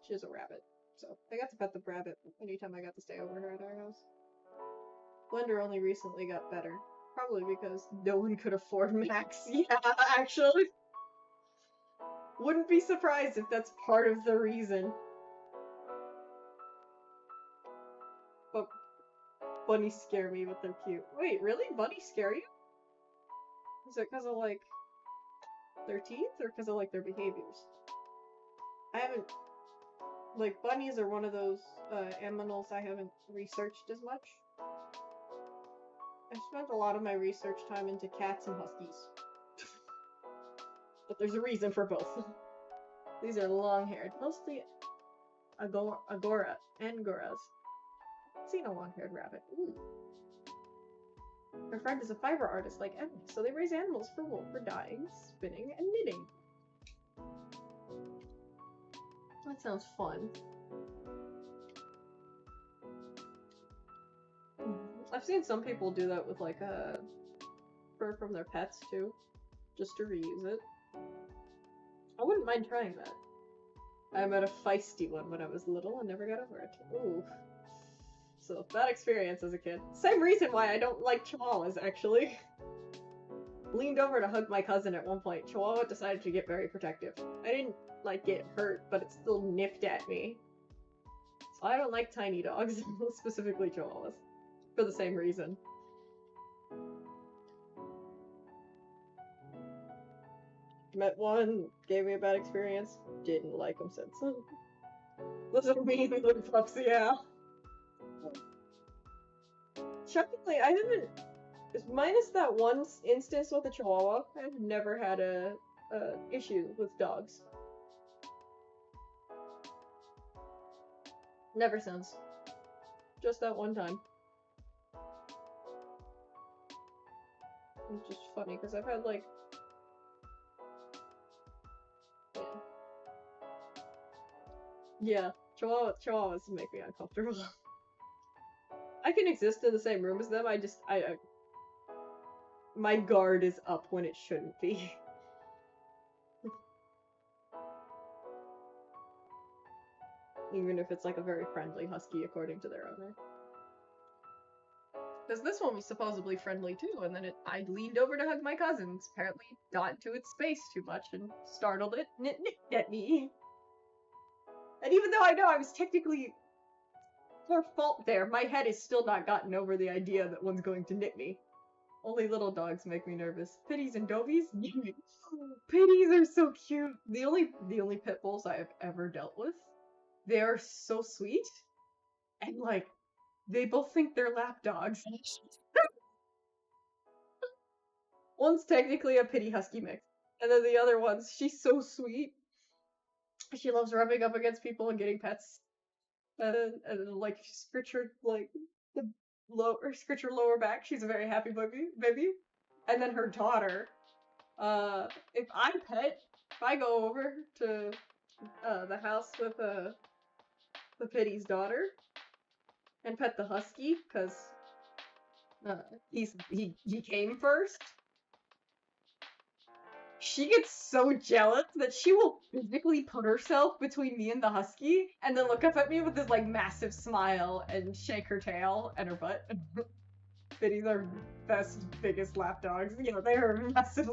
She has a rabbit. So I got to pet the rabbit anytime I got to stay over here at our house. Blender only recently got better. Probably because no one could afford Max. Yeah, actually. Wouldn't be surprised if that's part of the reason. But bunnies scare me, but they're cute. Wait, really? Bunnies scare you? Is it because of, like, their teeth, or because of, like, their behaviors? I haven't... Like, bunnies are one of those animals I haven't researched as much. I've spent a lot of my research time into cats and huskies. But there's a reason for both. These are long-haired, mostly Angoras. I've seen a long-haired rabbit. Ooh. Her friend is a fiber artist like Emily, so they raise animals for wool for dyeing, spinning, and knitting. That sounds fun. I've seen some people do that with like fur from their pets too, just to reuse it. I wouldn't mind trying that. I met a feisty one when I was little and never got over it. Ooh. So, bad experience as a kid. Same reason why I don't like chihuahuas, actually. Leaned over to hug my cousin at one point. Chihuahua decided to get very protective. I didn't, like, get hurt, but it still nipped at me. So I don't like tiny dogs, specifically chihuahuas. For the same reason. Met one, gave me a bad experience, didn't like him since. Those are mean little pups, yeah. Shockingly, I haven't, minus that one instance with a chihuahua, I've never had a issue with dogs. Never since. Just that one time. It's just funny, because I've had, like... Yeah, chihuahuas make me uncomfortable. I can exist in the same room as them, my guard is up when it shouldn't be. Even if it's like a very friendly husky according to their owner. Because this one was supposedly friendly too, and then I leaned over to hug my cousins. Apparently got into its space too much and startled it, and it nicked at me. And even though I know I was technically for fault there, my head has still not gotten over the idea that one's going to nick me. Only little dogs make me nervous. Pitties and dobies? Pitties are so cute. The only pit bulls I have ever dealt with, they are so sweet. And like, they both think they're lap dogs. One's technically a pitty husky mix. And then the other one's, she's so sweet. She loves rubbing up against people and getting pets. And like, scritch her, like, scritch her lower back. She's a very happy baby. And then her daughter, if I go over to the house with the Pitty's daughter and pet the husky, because he came first, she gets so jealous that she will physically put herself between me and the husky and then look up at me with this like massive smile and shake her tail and her butt. Pitties are best, biggest lap dogs. You know, they are massive.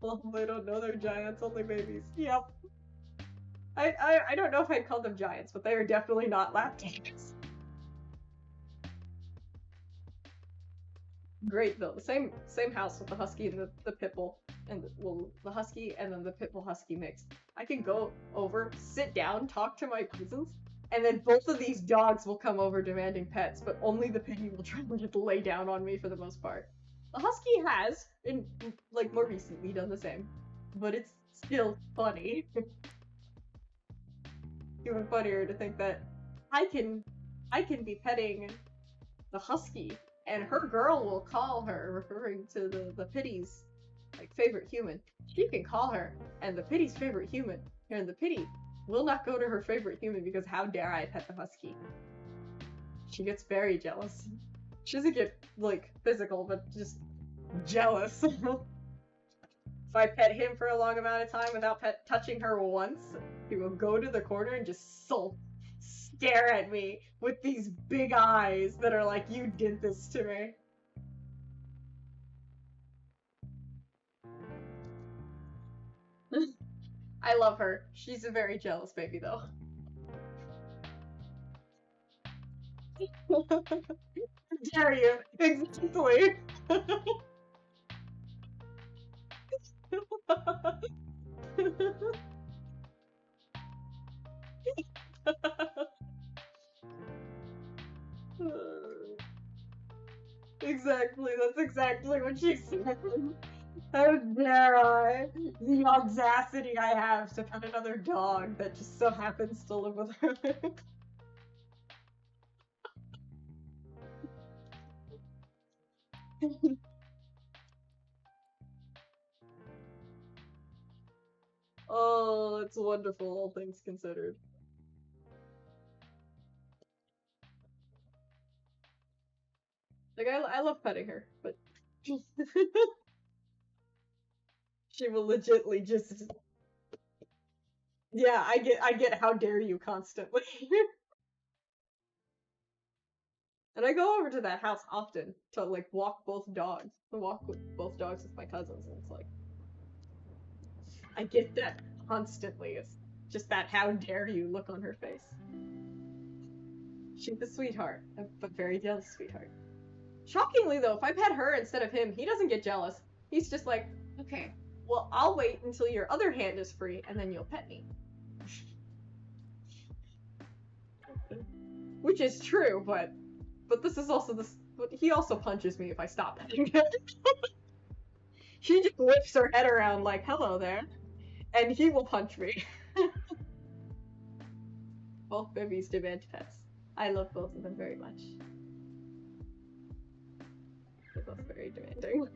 Well, they don't know they're giants, only babies. Yep. I don't know if I'd call them giants, but they are definitely not lap dogs. Great though. Same house with the husky and the pit bull, and the husky and then the pit bull husky mix. I can go over, sit down, talk to my cousins, and then both of these dogs will come over demanding pets, but only the pitty will try to just lay down on me for the most part. The husky has, like more recently, done the same, but it's still funny. Even funnier to think that I can be petting the husky, and her girl will call her, referring to the pitty's like favorite human. She can call her, and the pitty's favorite human, and the pitty will not go to her favorite human because how dare I pet the husky? She gets very jealous. She doesn't get like physical, but just jealous. If I pet him for a long amount of time without touching her once, he will go to the corner and just sulk. Stare at me with these big eyes that are like, you did this to me. I love her. She's a very jealous baby, though. Dare you? Exactly. Exactly, that's exactly what she said. How dare I? The audacity I have to pet another dog that just so happens to live with her. Oh, it's wonderful, all things considered. Like, I love petting her, but she will legitly just... Yeah, I get how dare you constantly. And I go over to that house often to, like, walk both dogs. To walk with both dogs with my cousins, and it's like... I get that constantly. It's just that how dare you look on her face. She's a sweetheart, but very jealous sweetheart. Shockingly, though, if I pet her instead of him, he doesn't get jealous. He's just like, okay, well, I'll wait until your other hand is free, and then you'll pet me. Which is true, but this is also this. But he also punches me if I stop petting him. She just whips her head around like, hello there, and he will punch me. Both babies demand pets. I love both of them very much. They're both very demanding.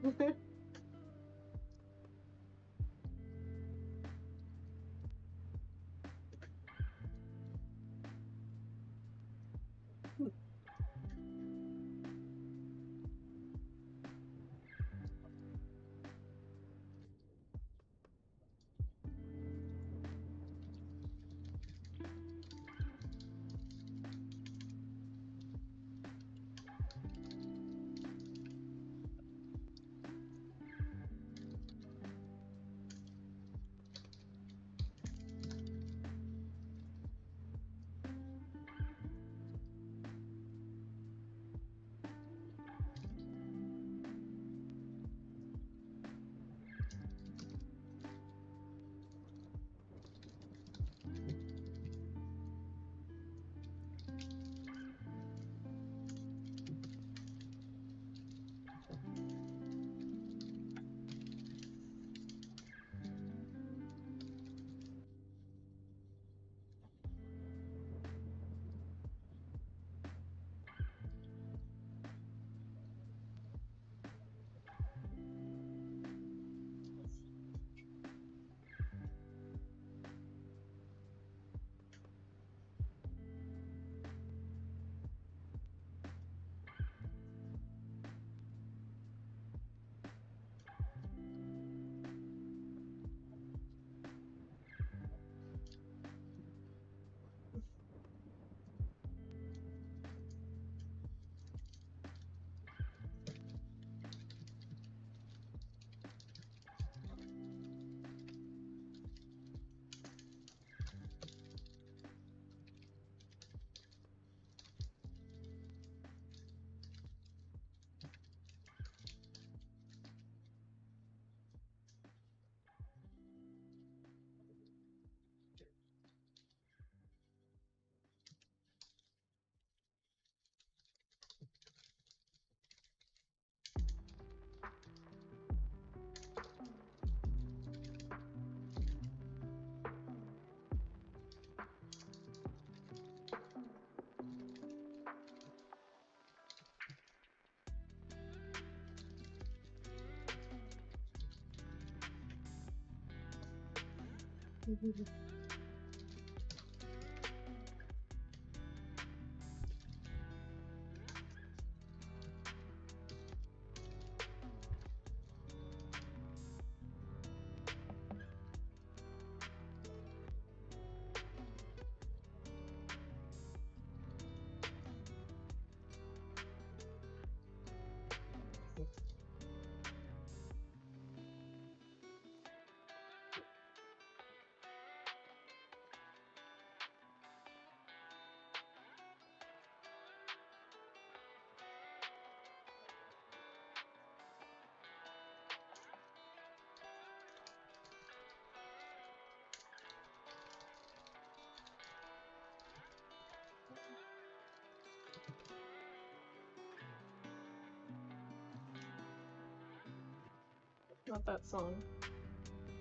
Not that song.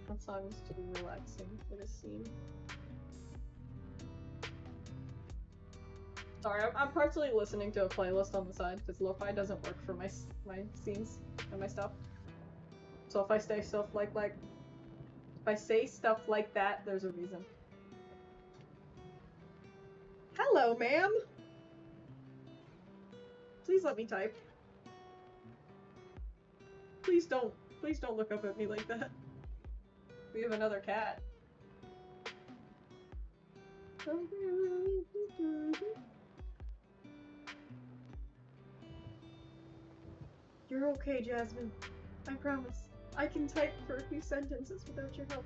That song is too relaxing for this scene. Sorry, I'm partially listening to a playlist on the side because lo-fi doesn't work for my scenes and my stuff. So if I say stuff like if I say stuff like that, there's a reason. Hello, ma'am. Please let me type. Please don't look up at me like that. We have another cat. You're okay, Jasmine. I promise. I can type for a few sentences without your help.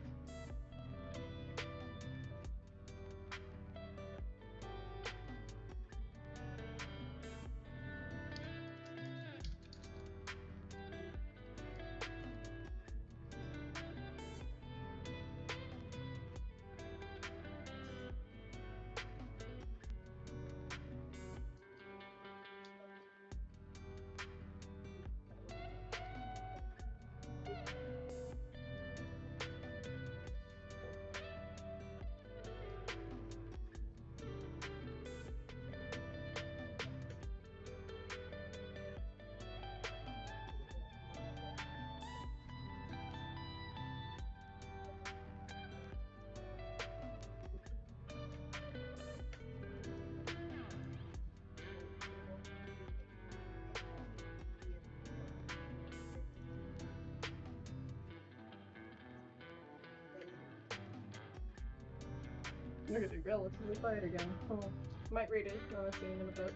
Look at it relatively quiet again. Oh, might read it. Honestly, in a bit.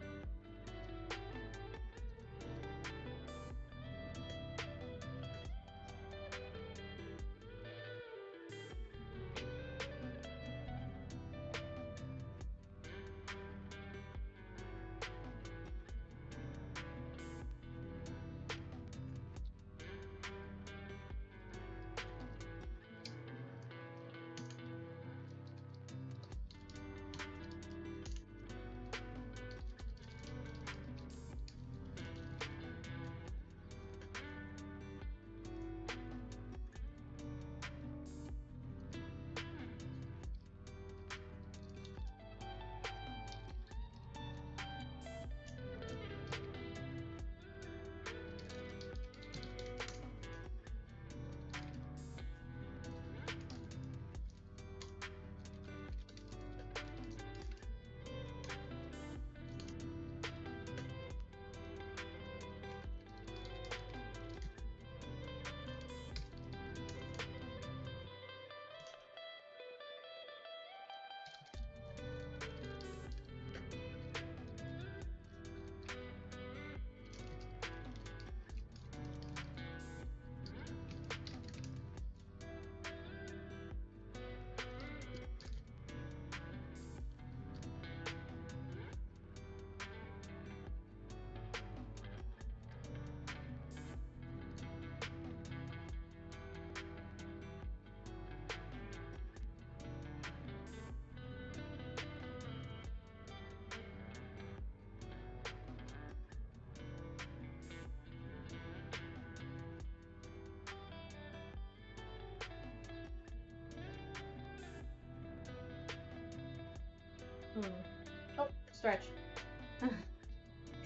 Oh, stretch.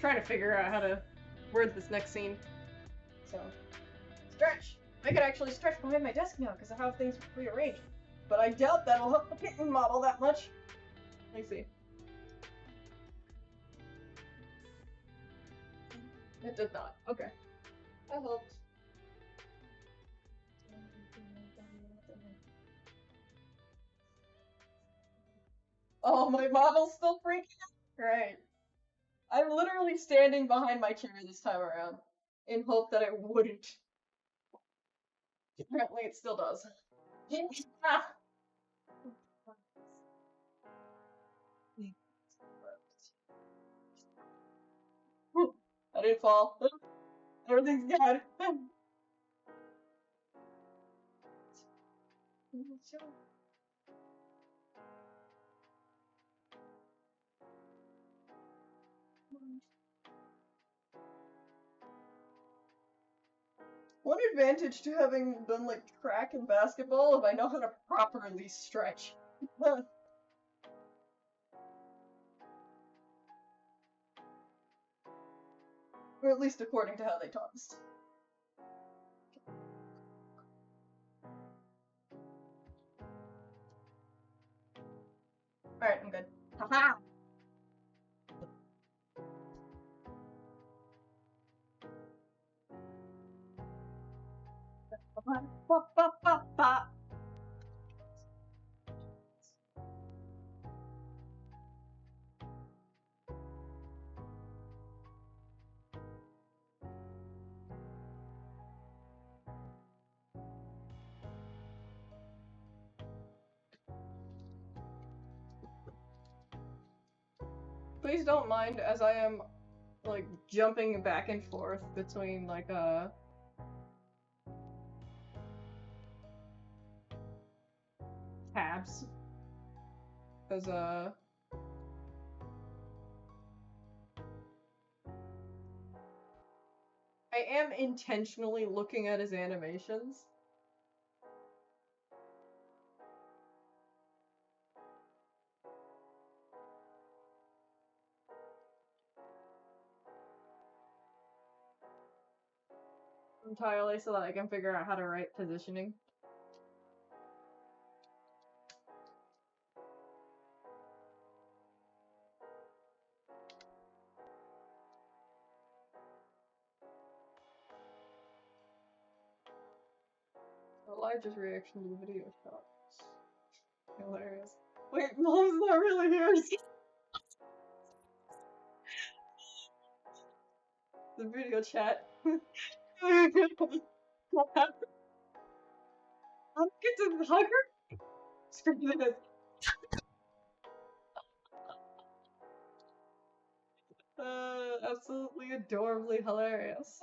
Trying to figure out how to word this next scene. So, stretch! I could actually stretch behind my desk now because of how things were rearranged. But I doubt that'll help the kitten model that much. I see. It did not. Okay. That helped. Oh, my model's still freaking out? Right. I'm literally standing behind my chair this time around, in hope that it wouldn't. Apparently it still does. I didn't fall. Everything's good. One advantage to having done like track and basketball is I know how to properly stretch. Or at least according to how they taught us. Alright, I'm good. Haha! Please don't mind as I am like jumping back and forth between like tabs. Cause I am intentionally looking at his animations. Entirely so that I can figure out how to write positioning. Elijah's reaction to the video shot. Hilarious. Wait, Mom's not really here. The video chat. I'll get to hug her. Scream this. Absolutely adorably hilarious.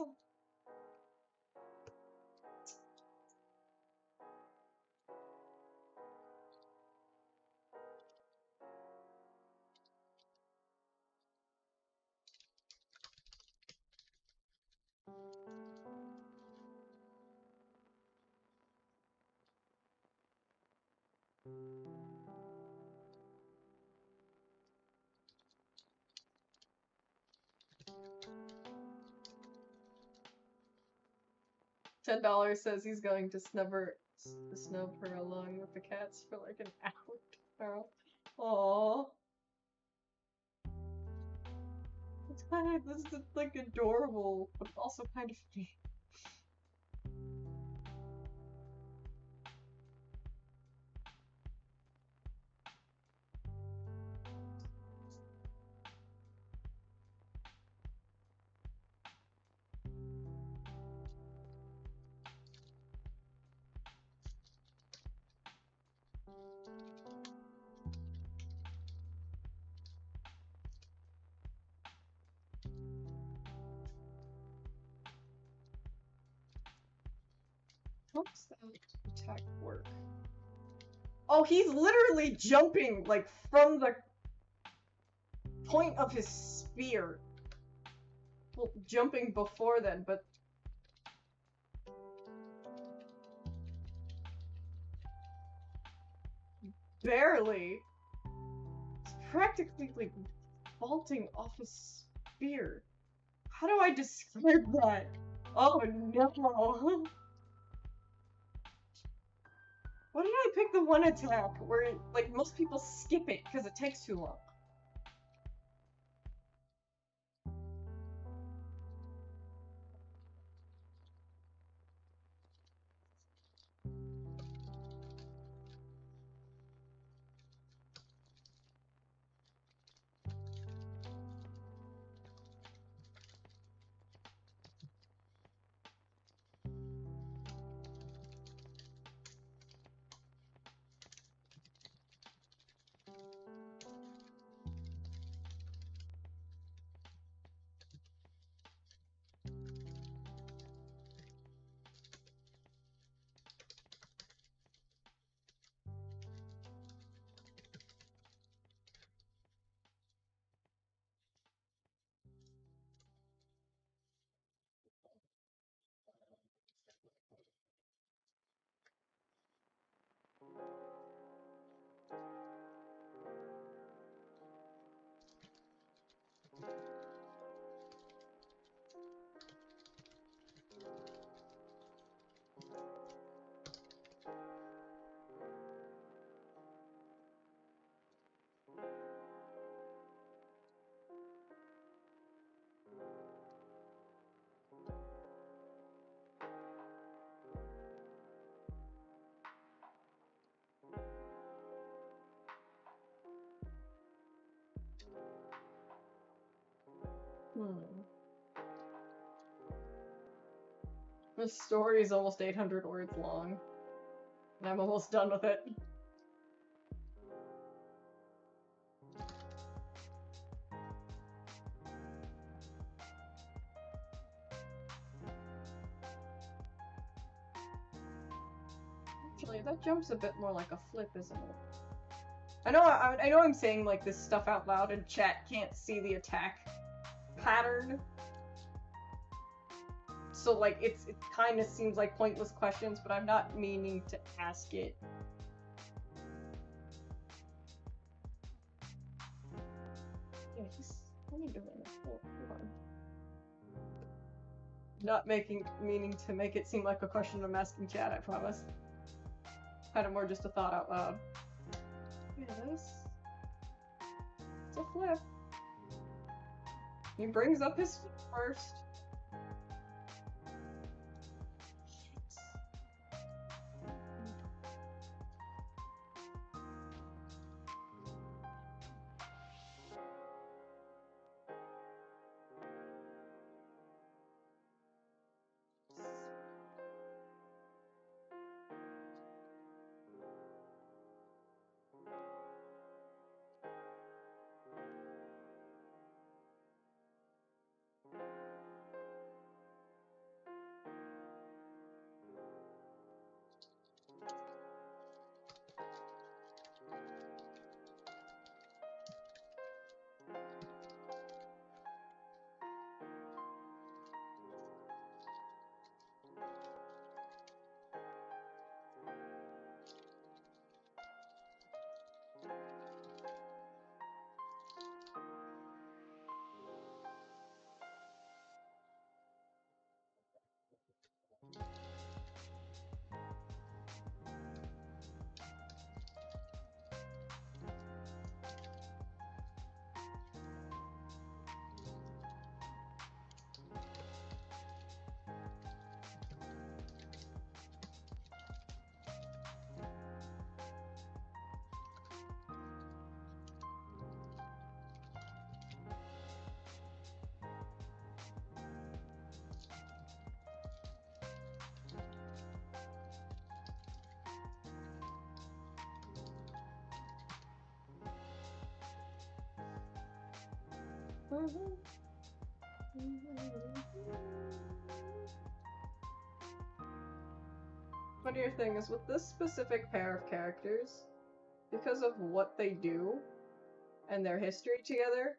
$10 says he's going to snub her along with the cats for like an hour. Aww. It's kind of, this is like adorable, but also kind of funny. How does that attack work? Oh, he's literally jumping, like, from the point of his spear. Well, jumping before then, but... barely. It's practically, like, vaulting off his spear. How do I describe that? Oh, no. Why did I pick the one attack where, like, most people skip it because it takes too long? This story is almost 800 words long, and I'm almost done with it. Actually, that jump's a bit more like a flip, isn't it? I know I'm saying like this stuff out loud and chat can't see the attack pattern. So like it kind of seems like pointless questions, but I'm not meaning to ask it. Yeah, what are you doing? Hold on. Not meaning to make it seem like a question I'm asking chat, I promise. Kind of more just a thought out loud. Yeah, it's a flip. He brings up his feet first. Funnier thing is, with this specific pair of characters, because of what they do and their history together,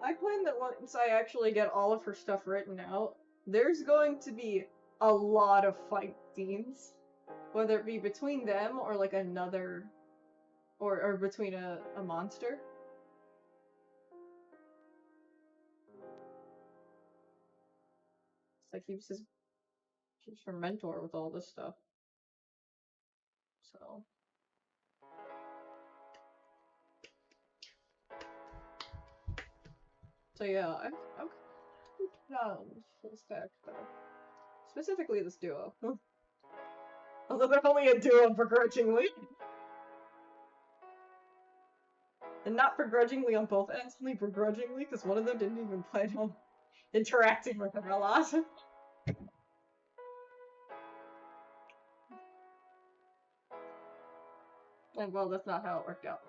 I plan that once I actually get all of her stuff written out, there's going to be a lot of fight scenes. Whether it be between them or like another, or between a monster. It's like keeps her mentor with all this stuff. So yeah, I'm down this deck though. Specifically this duo. Although they're only a duo begrudgingly. And not begrudgingly on both ends, only begrudgingly, because one of them didn't even plan on interacting with him a lot. And well, that's not how it worked out.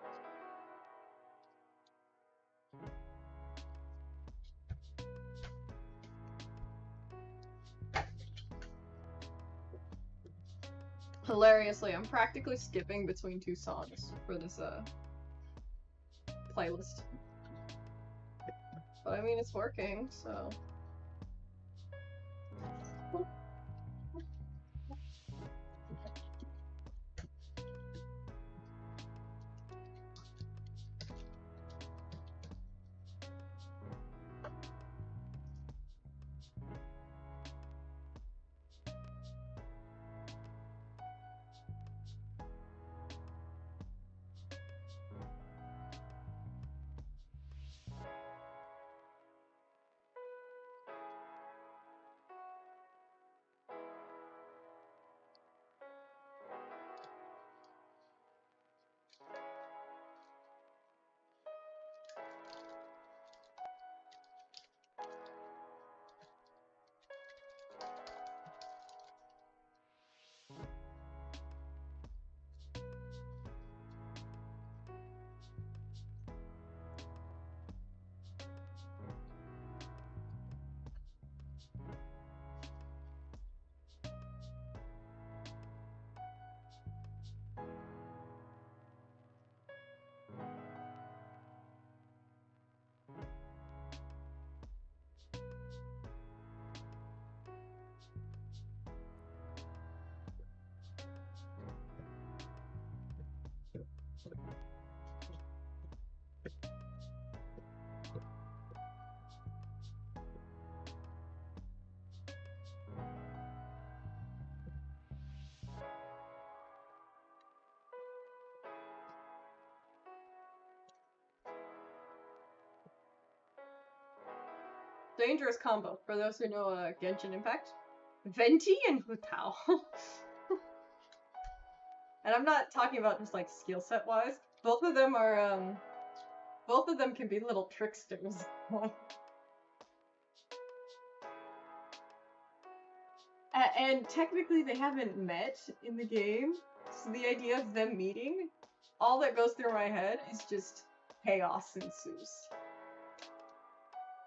Hilariously, I'm practically skipping between two songs for this playlist. But I mean, it's working, so... Dangerous combo, for those who know Genshin Impact. Venti and Hu Tao. And I'm not talking about just like skill set wise. Both of them are both of them can be little tricksters. And technically they haven't met in the game, so the idea of them meeting, all that goes through my head is just chaos ensues.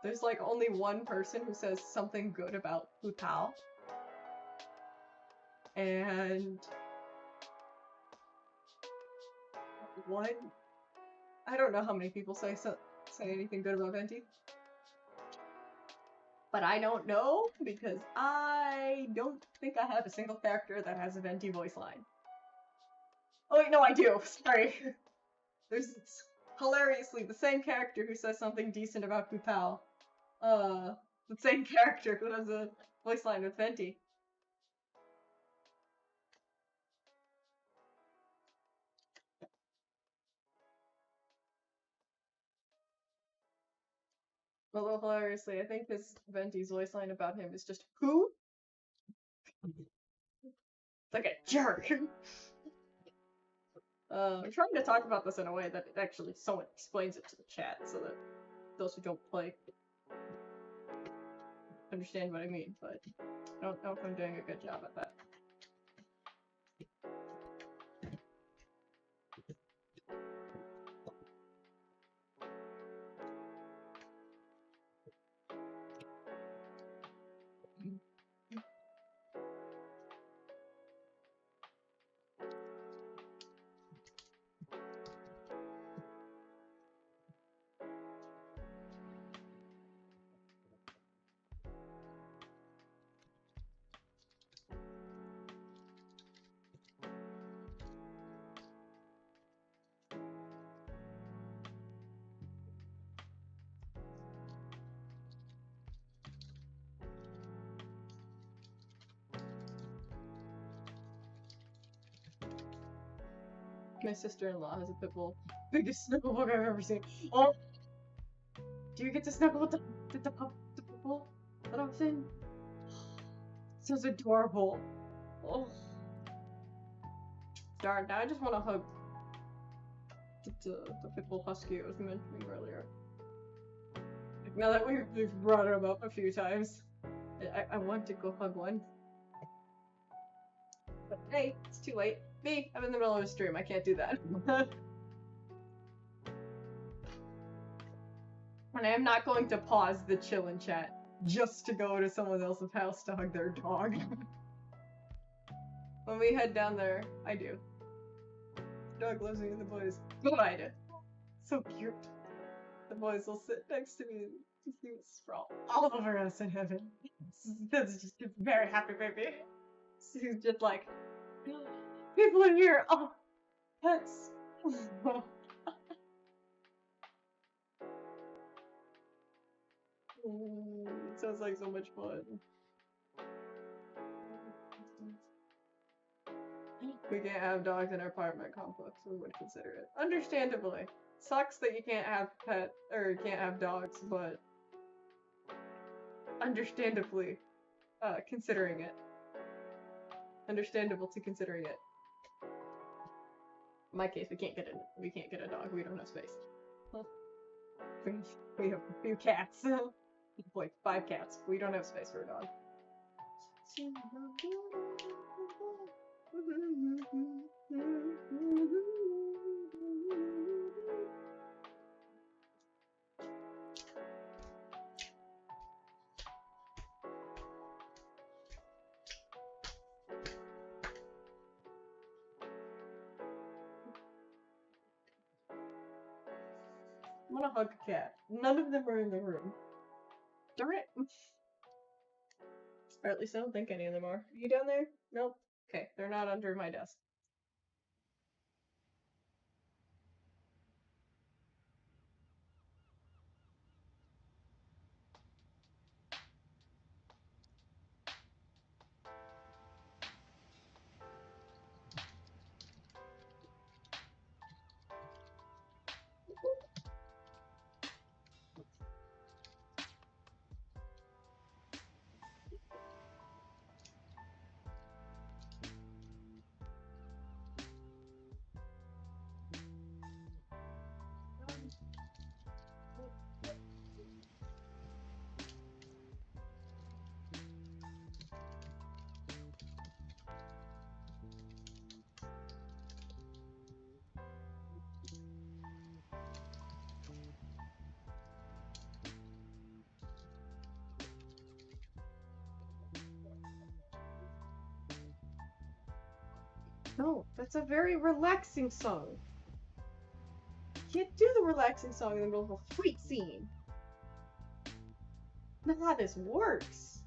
There's like only one person who says something good about Hu Tao. And one, I don't know how many people say anything good about Venti. But I don't know because I don't think I have a single character that has a Venti voice line. Oh wait, no, I do. Sorry. There's hilariously the same character who says something decent about Hu Tao. The same character who has a voice line with Venti. Although hilariously, I think his Venti's voice line about him is just who? Like a jerk. I'm trying to talk about this in a way that actually someone explains it to the chat so that those who don't play understand what I mean, but I don't know if I'm doing a good job at that. My sister-in-law has a pit bull. Biggest snuggle bug I've ever seen. Oh! Do you get to snuggle with the pit bull that often? So adorable. Oh. Darn, now I just want to hug the pit bull husky I was mentioning earlier. Like, now that we've brought him up a few times, I want to go hug one. But hey, it's too late. Me, I'm in the middle of a stream. I can't do that. And I am not going to pause the chill and chat just to go to someone else's house to hug their dog. When we head down there, I do. Dog loves me and the boys. But I do. So cute. The boys will sit next to me and he will sprawl all over us in heaven. That's just a very happy baby. He's just like, people are here. Oh, pets. It sounds like so much fun. We can't have dogs in our apartment complex. We would consider it. Understandably. Sucks that you can't have you can't have dogs, but understandably, considering it. Understandable to considering it. In my case, we can't get a dog. We don't have space. We have a few cats. Like 5 cats. We don't have space for a dog. I want to hug a cat. None of them are in the room. Darn it. Or at least I don't think any of them are. Are you down there? Nope. Okay, they're not under my desk. No, that's a very relaxing song. You can't do the relaxing song and then go for a fight scene. That's not how this works.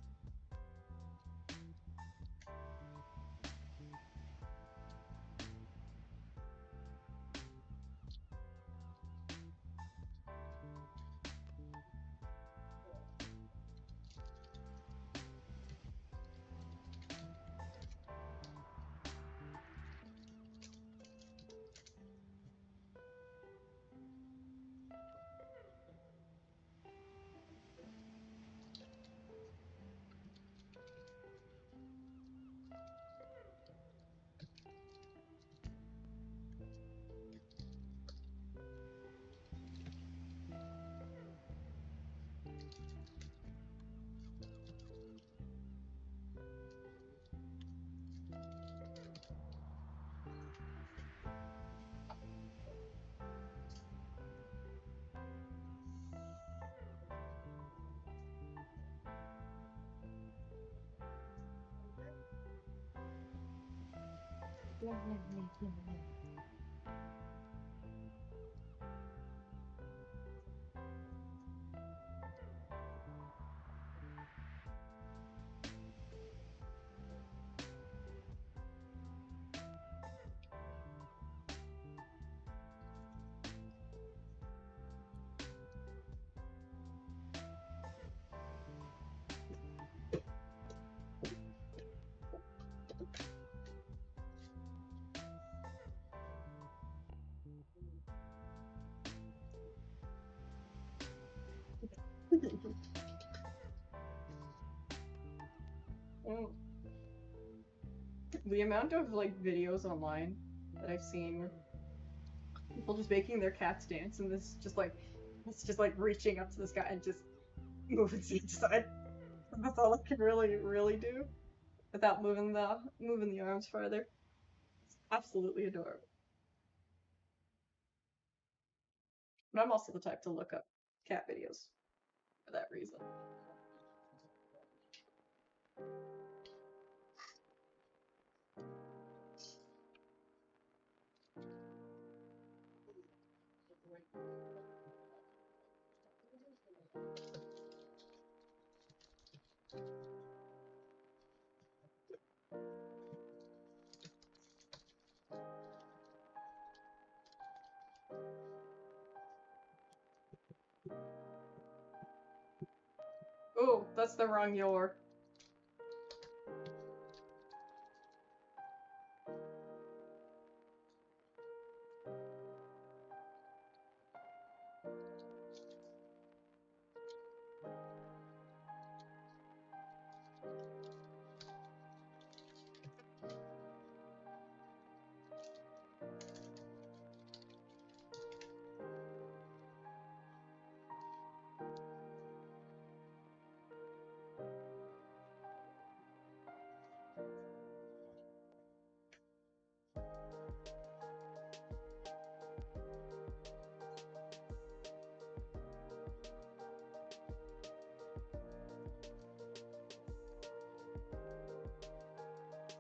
Mm. The amount of like videos online that I've seen where people just making their cats dance and this just like it's just like reaching up to this guy and just moving to each side. That's all I can really do without moving the arms further. It's absolutely adorable. But I'm also the type to look up cat videos for that reason. Oh, that's the wrong Yor.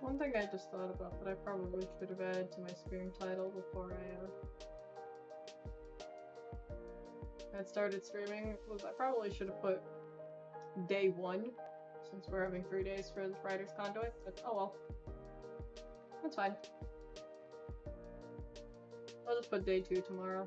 One thing I just thought about that I probably should have added to my stream title before I had started streaming was I probably should have put day 1 since we're having 3 days for the Writer's Conduit, but oh well. That's fine. I'll just put day 2 tomorrow.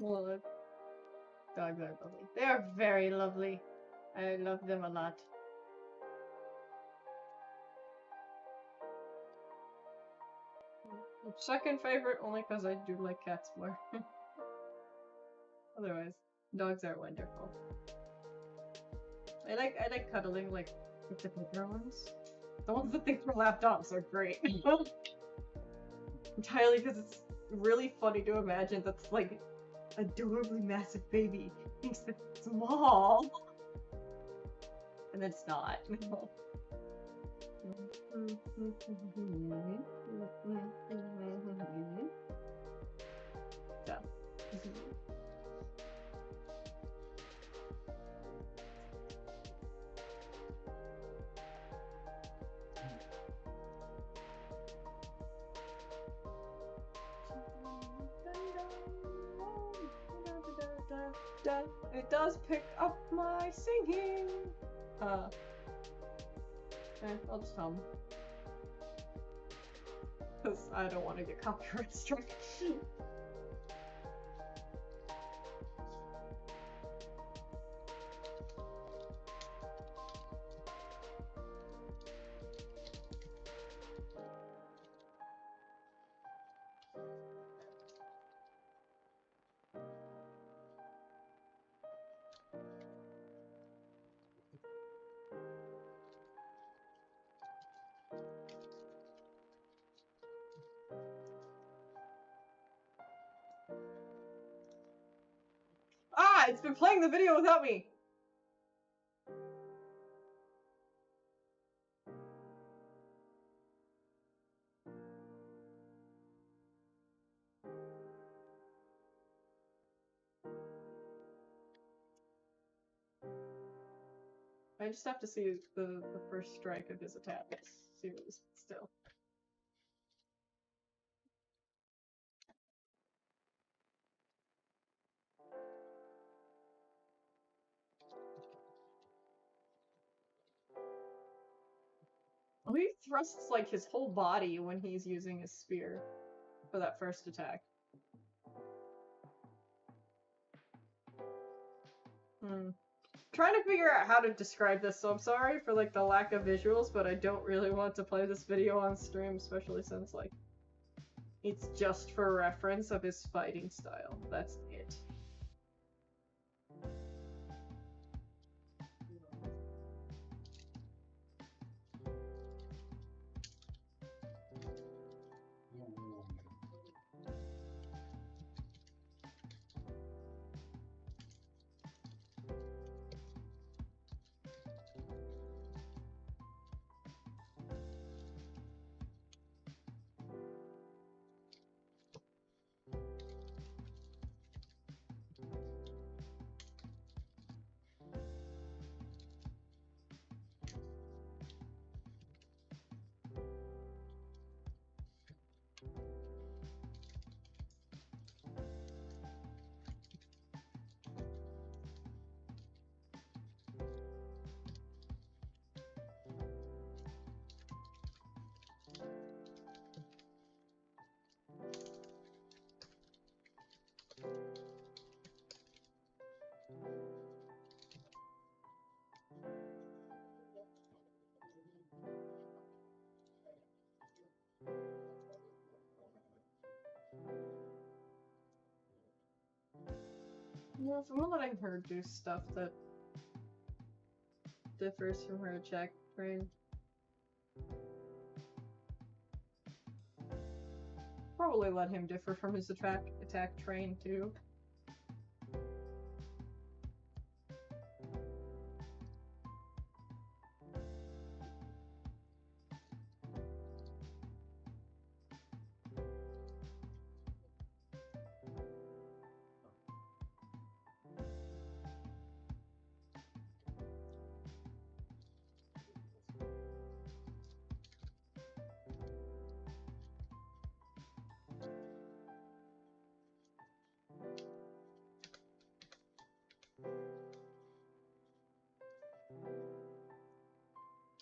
Well, dogs are lovely. They are very lovely. I love them a lot. Second favorite only because I do like cats more. Otherwise, dogs are wonderful. I like cuddling like with the bigger ones. The ones that think they're lapdogs are great. Entirely because it's really funny to imagine that's like adorably massive baby thinks that it's small. And it's not. Yeah. It does pick up my singing. I'll just hum. Because I don't want to get copyright struck. Ah, it's been playing the video without me. I just have to see the first strike of his attack. See what it's still. Oh, he thrusts like his whole body when he's using his spear for that first attack. Trying to figure out how to describe this, so I'm sorry for like the lack of visuals, but I don't really want to play this video on stream, especially since like it's just for reference of his fighting style. That's it. Yeah, so I'm letting her do stuff that differs from her attack train. Probably let him differ from his attack train too.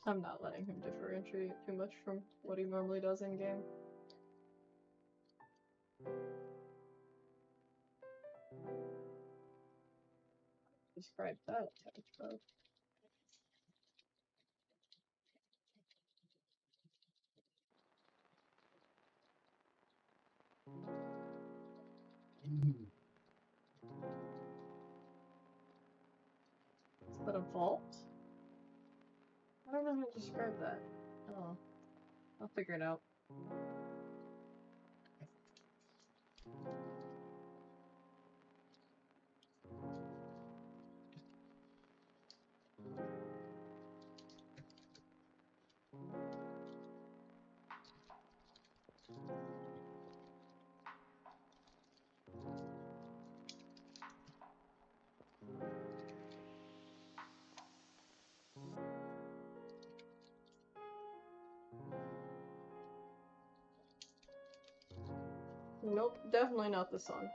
I'm not letting him differentiate too much from what he normally does in game. Describe that type of. Is that a vault? I don't know how to describe that. Oh, I'll figure it out. Nope, definitely not this song.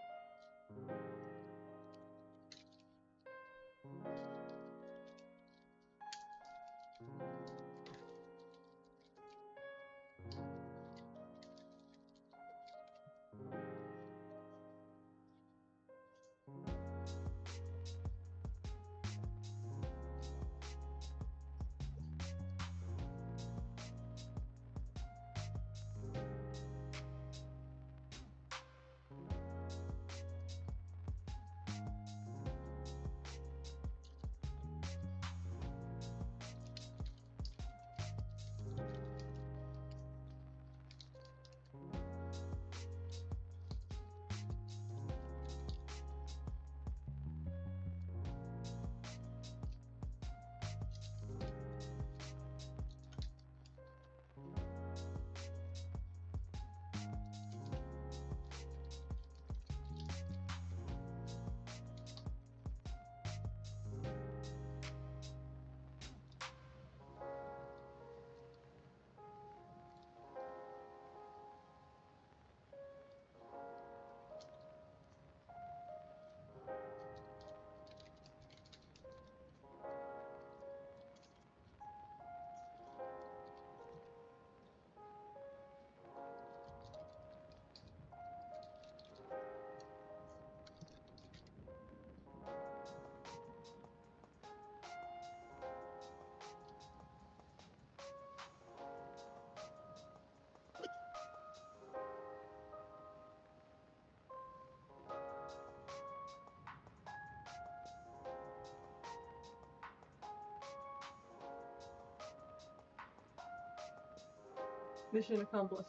Mission accomplished.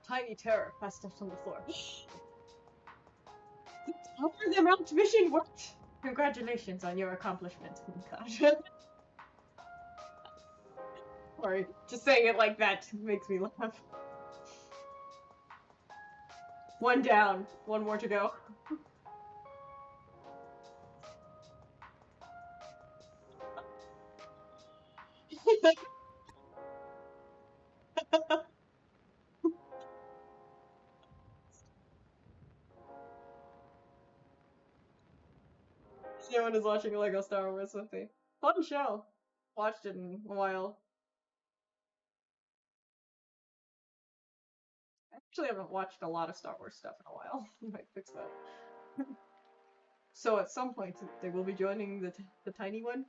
Tiny terror has stepped on the floor. The Tower of the Mount mission worked! Congratulations on your accomplishment. God. Sorry, just saying it like that makes me laugh. One down, one more to go. Anyone is watching Lego Star Wars with me. Fun show. Watched it in a while. I actually haven't watched a lot of Star Wars stuff in a while. Might fix that. So at some point they will be joining the tiny one.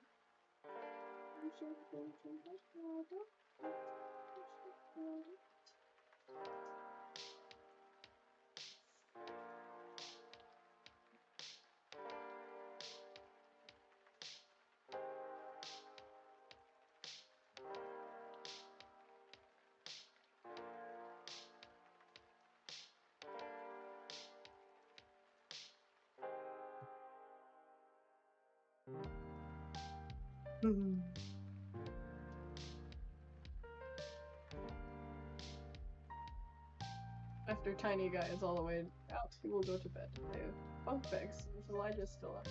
After Tiny Guy is all the way out, he will go to bed. They have bunk beds. Is Elijah still up?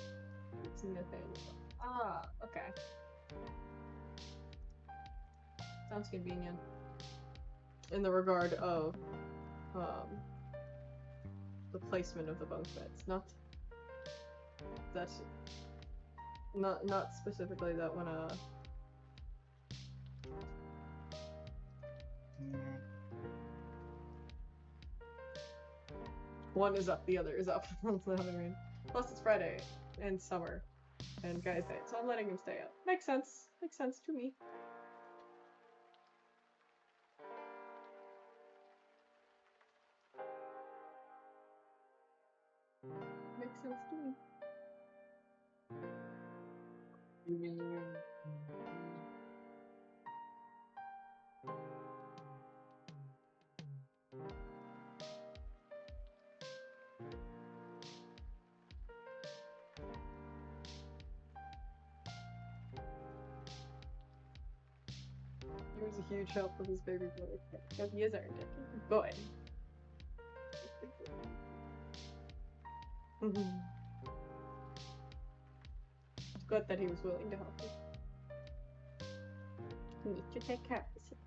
It's Nathaniel. Ah, okay. Sounds convenient. In the regard of the placement of the bunk beds, not specifically that when one is up, the other is up. That's not what I mean. Plus it's Friday and summer and guys' night, so I'm letting him stay up. Makes sense. Makes sense to me. Makes sense to me. He was a huge help with his baby brother because he is our dick. Boy. It's good that he was willing to help you. You need to take care of yourself.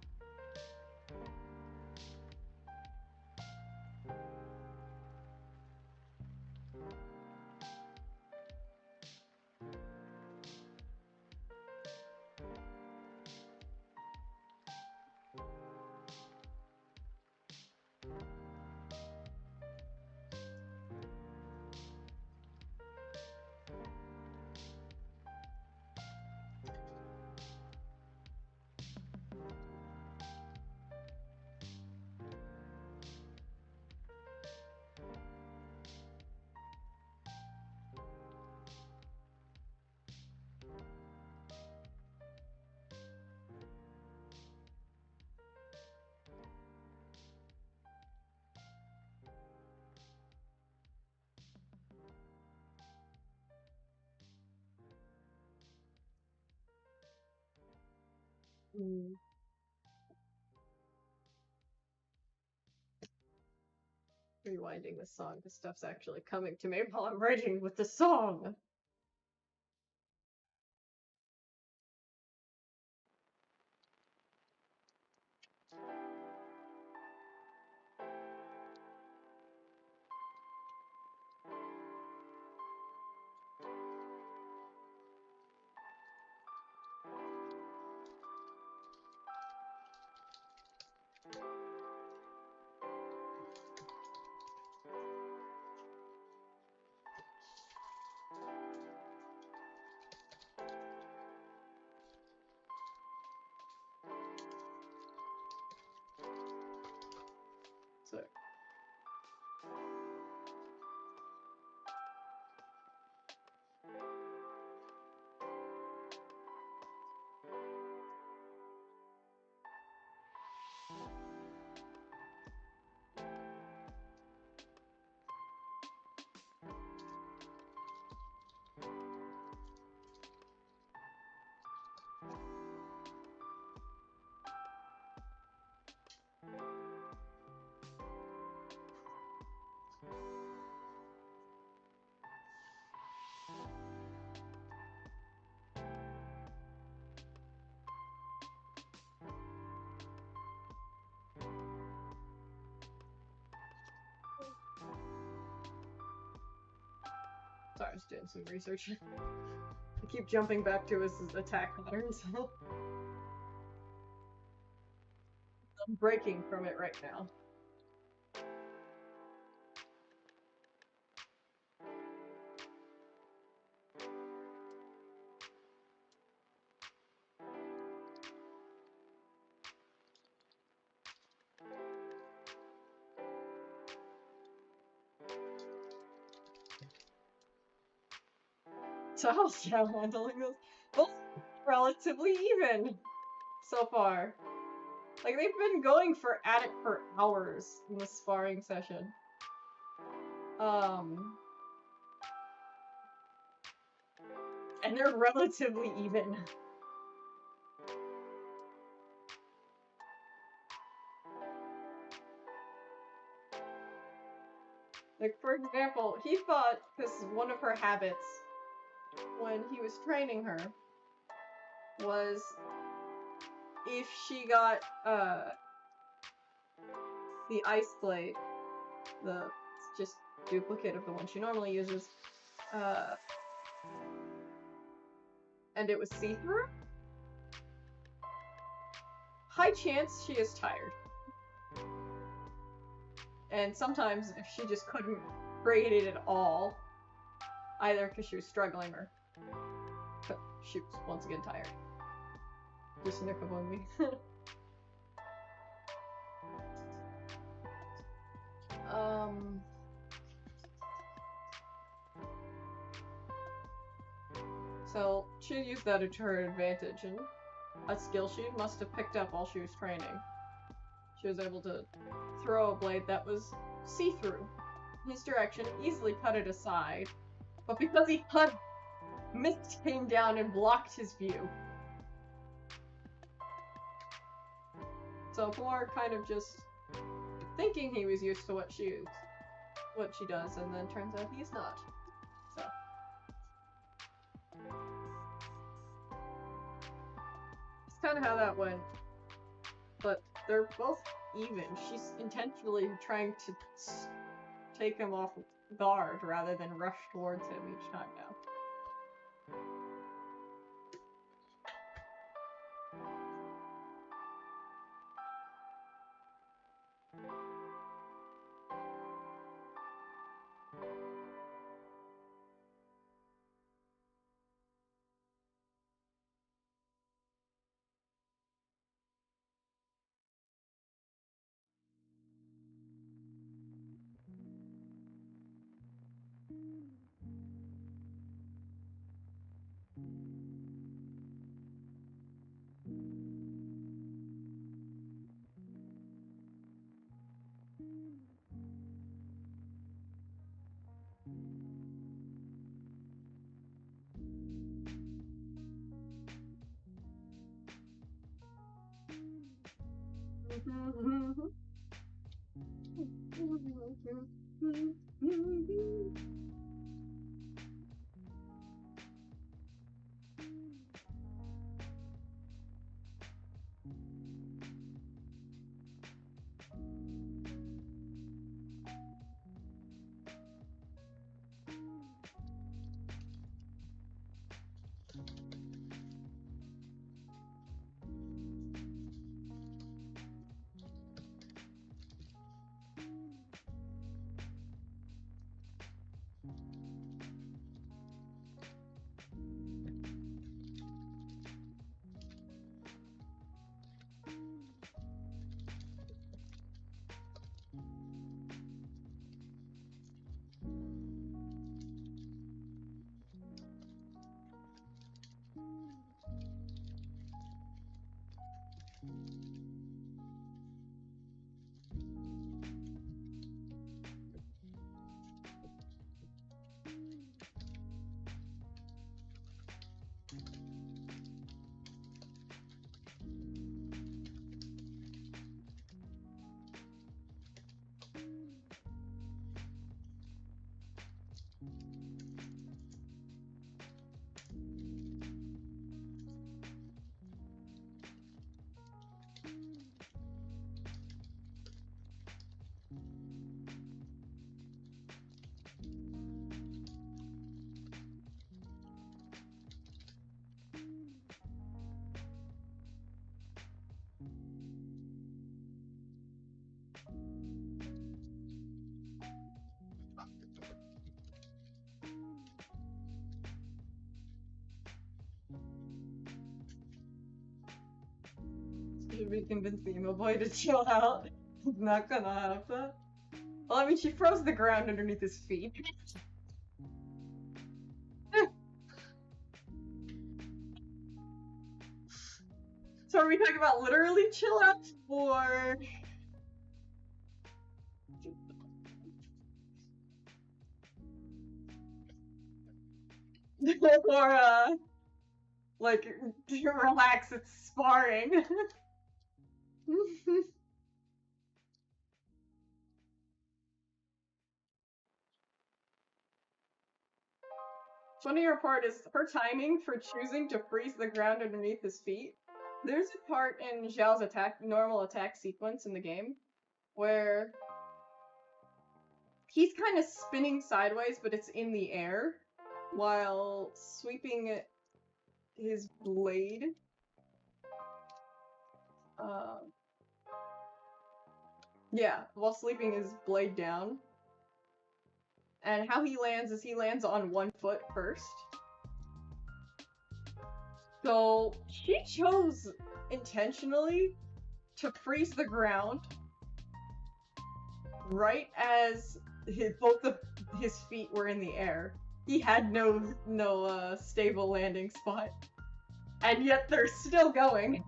Rewinding the song, this stuff's actually coming to me while I'm writing with the song. So sorry, I was doing some research. I keep jumping back to his attack patterns. I'm breaking from it right now. So how's Chow handling this? Both relatively even so far. Like, they've been going at it for hours in the sparring session. And they're relatively even. Like, for example, he thought, because one of her habits when he was training her was if she got the ice blade, it's just duplicate of the one she normally uses, and it was see-through, high chance she is tired. And sometimes if she just couldn't create it at all, Either because she was struggling or she was once again tired. Just snick up on me. So she used that to her advantage, and a skill she must have picked up while she was training. She was able to throw a blade that was see-through in his direction, easily cut it aside, but because he cut, mist came down and blocked his view. So Poor kind of just thinking he was used to what she does, and then turns out he's not. So it's kind of how that went. But they're both even. She's intentionally trying to take him off guard rather than rush towards him each time now. Should we convince the emo boy to chill out? Not gonna happen. Well, I mean, she froze the ground underneath his feet. So are we talking about literally chill out, or... or, like, relax, it's sparring. Funnier part is her timing for choosing to freeze the ground underneath his feet. There's a part in Zhao's normal attack sequence in the game where he's kind of spinning sideways, but it's in the air while sweeping his blade. Yeah, while sweeping his blade down. And how he lands is he lands on one foot first. So she chose intentionally to freeze the ground right as both of his feet were in the air. He had no stable landing spot, and yet they're still going.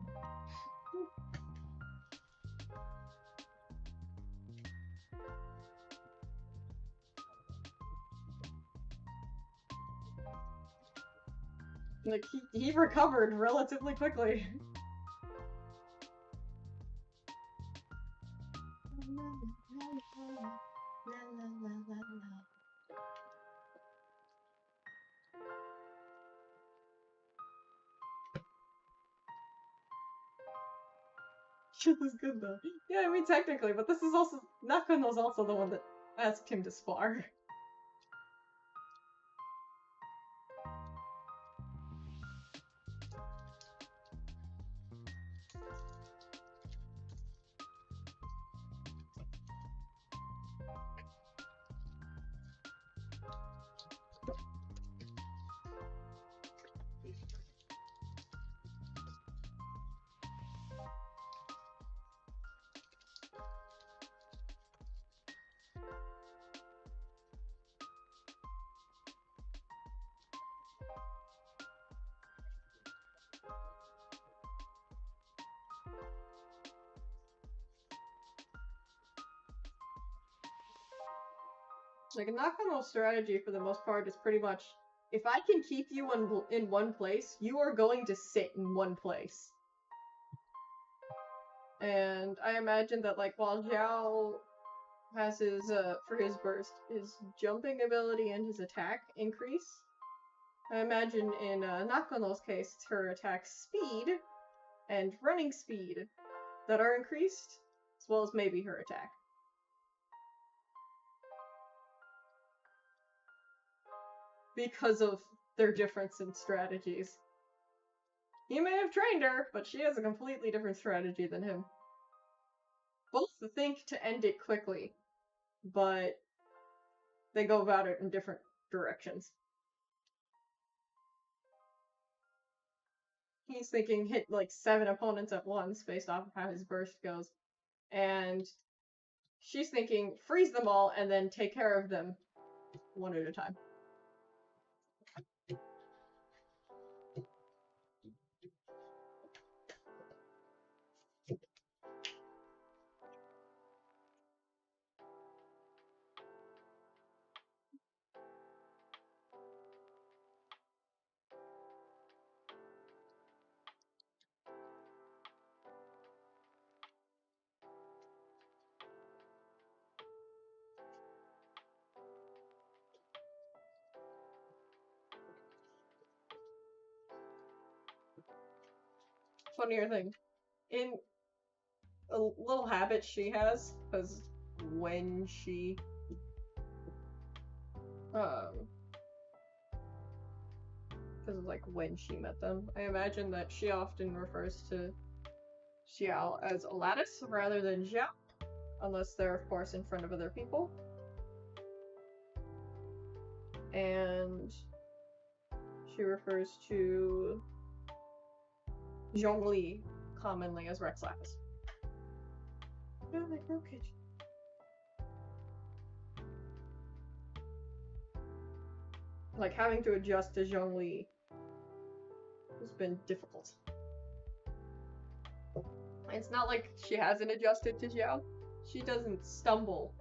Like he recovered relatively quickly. Shit was good though. Yeah, I mean technically, but this is also Nakano's also the one that asked him to spar. Like Nakano's strategy for the most part is pretty much, if I can keep you in one place, you are going to sit in one place. And I imagine that like while Xiao has his for his burst, his jumping ability and his attack increase, I imagine in Nakano's case, it's her attack speed and running speed that are increased, as well as maybe her attack. Because of their difference in strategies. He may have trained her, but she has a completely different strategy than him. Both think to end it quickly, but they go about it in different directions. He's thinking hit like 7 opponents at once based off of how his burst goes. And she's thinking freeze them all and then take care of them one at a time. Funnier thing, in a little habit she has, because when she because of like when she met them, I imagine that she often refers to Xiao as Alatus rather than Xiao, unless they're of course in front of other people. And she refers to Zhongli commonly as Rex Lapis. Oh, my brokerage. Like having to adjust to Zhongli has been difficult. It's not like she hasn't adjusted to Xiao. She doesn't stumble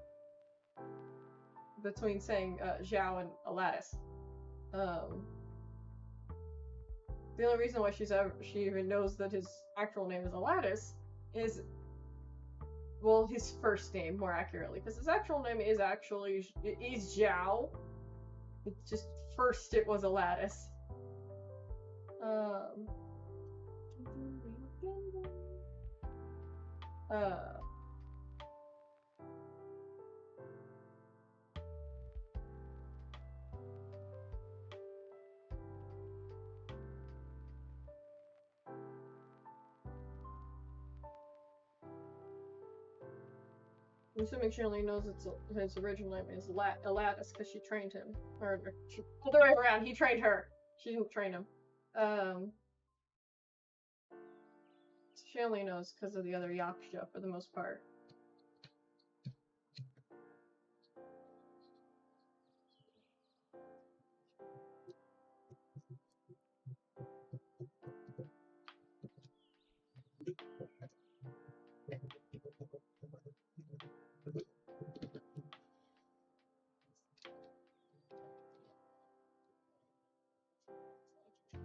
between saying Xiao and Alatus. The only reason why she even knows that his actual name is Alatus is, well, his first name more accurately, because his actual name is Xiao. It's just first it was Alatus. I'm assuming she only knows his original name is Aladdis because she trained him. Or other way around, he trained her. She didn't train him. She only knows because of the other Yaksha for the most part.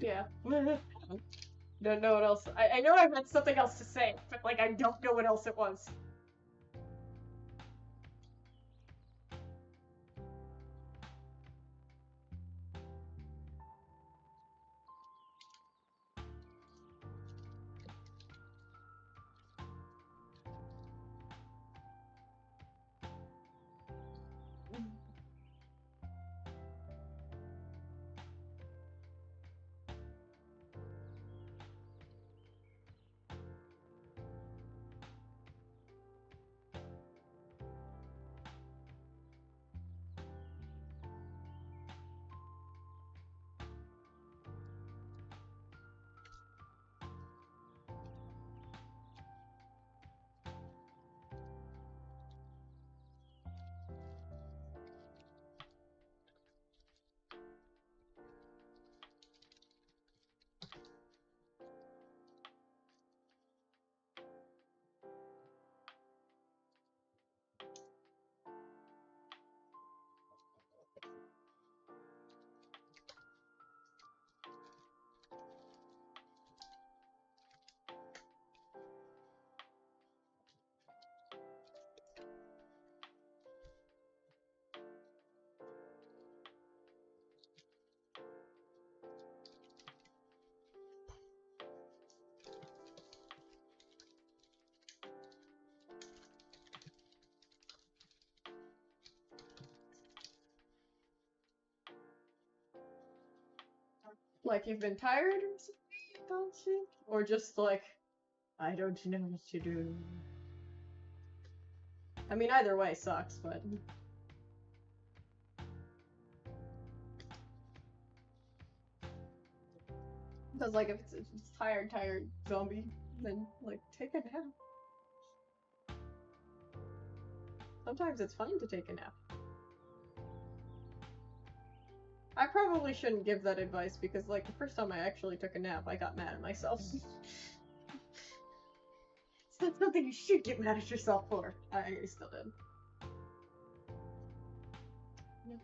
Yeah. Don't know what else. I know I had something else to say, but like I don't know what else it was. Like you've been tired or something, don't you? Or just like, I don't know what to do. I mean, either way sucks, but... Because, like, if it's tired zombie, then, like, take a nap. Sometimes it's fun to take a nap. I probably shouldn't give that advice because, like, the first time I actually took a nap, I got mad at myself. It's not something you should get mad at yourself for. I still did. Yes.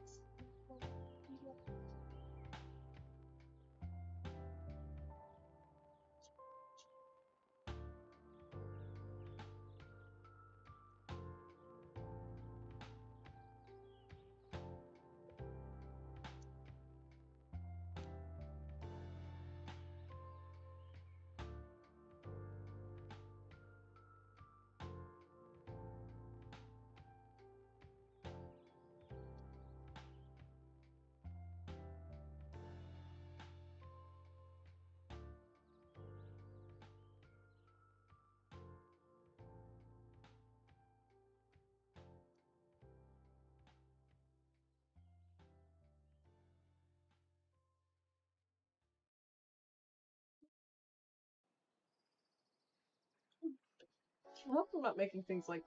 I hope I'm not making things, like,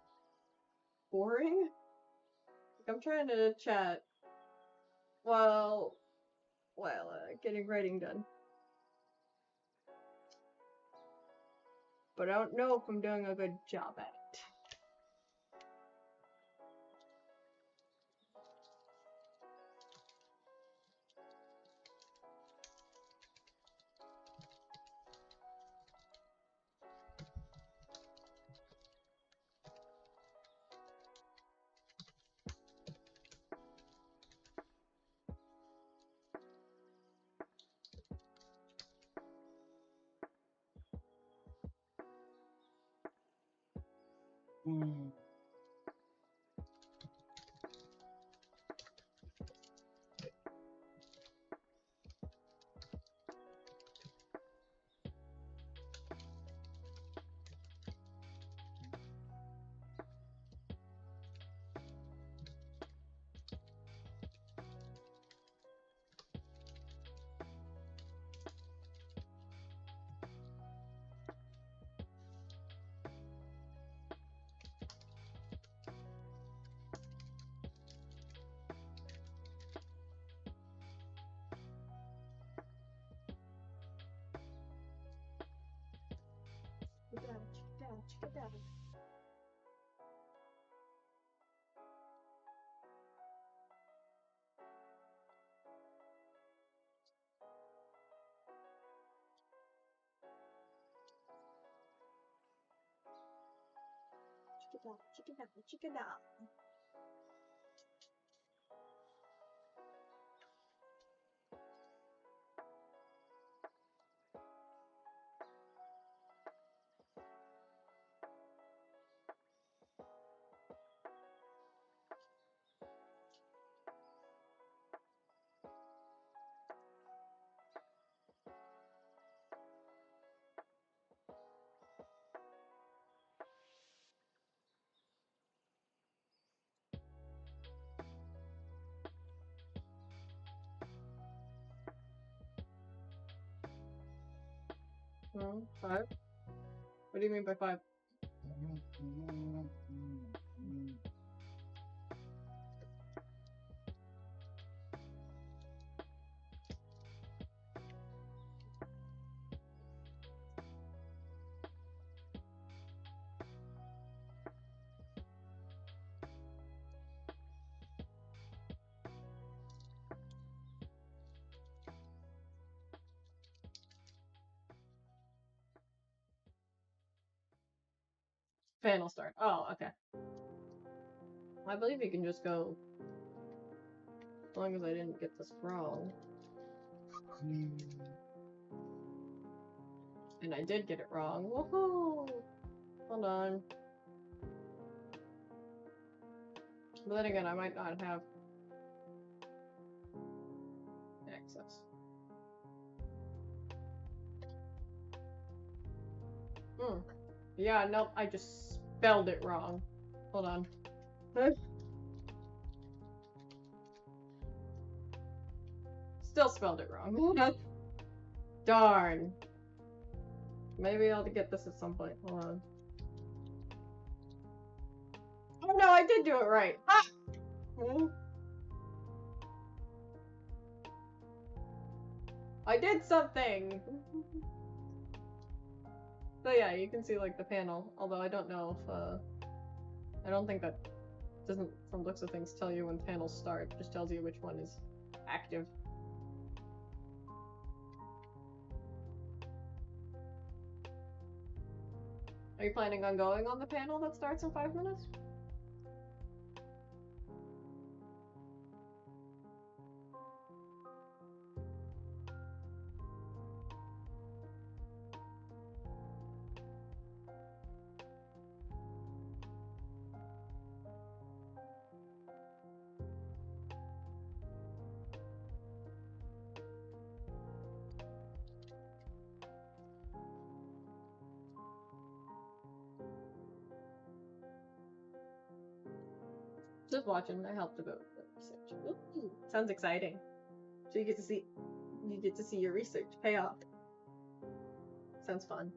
boring. Like, I'm trying to chat while getting writing done. But I don't know if I'm doing a good job at it. 5? What do you mean by 5? Panel start. Oh, okay. I believe you can just go, as long as I didn't get this wrong. And I did get it wrong. Woohoo! Hold on. But then again, I might not have access. Yeah, nope, I just spelled it wrong. Hold on. Still spelled it wrong. Darn. Maybe I'll get this at some point. Hold on. Oh no, I did do it right. Ah! I did something! So yeah, you can see like the panel, although I don't know if, I don't think that doesn't, from looks of things, tell you when panels start. It just tells you which one is active. Are you planning on going on the panel that starts in 5 minutes? Just watching. I helped a bit with the research. Ooh, sounds exciting. So you get to see your research pay off. Sounds fun.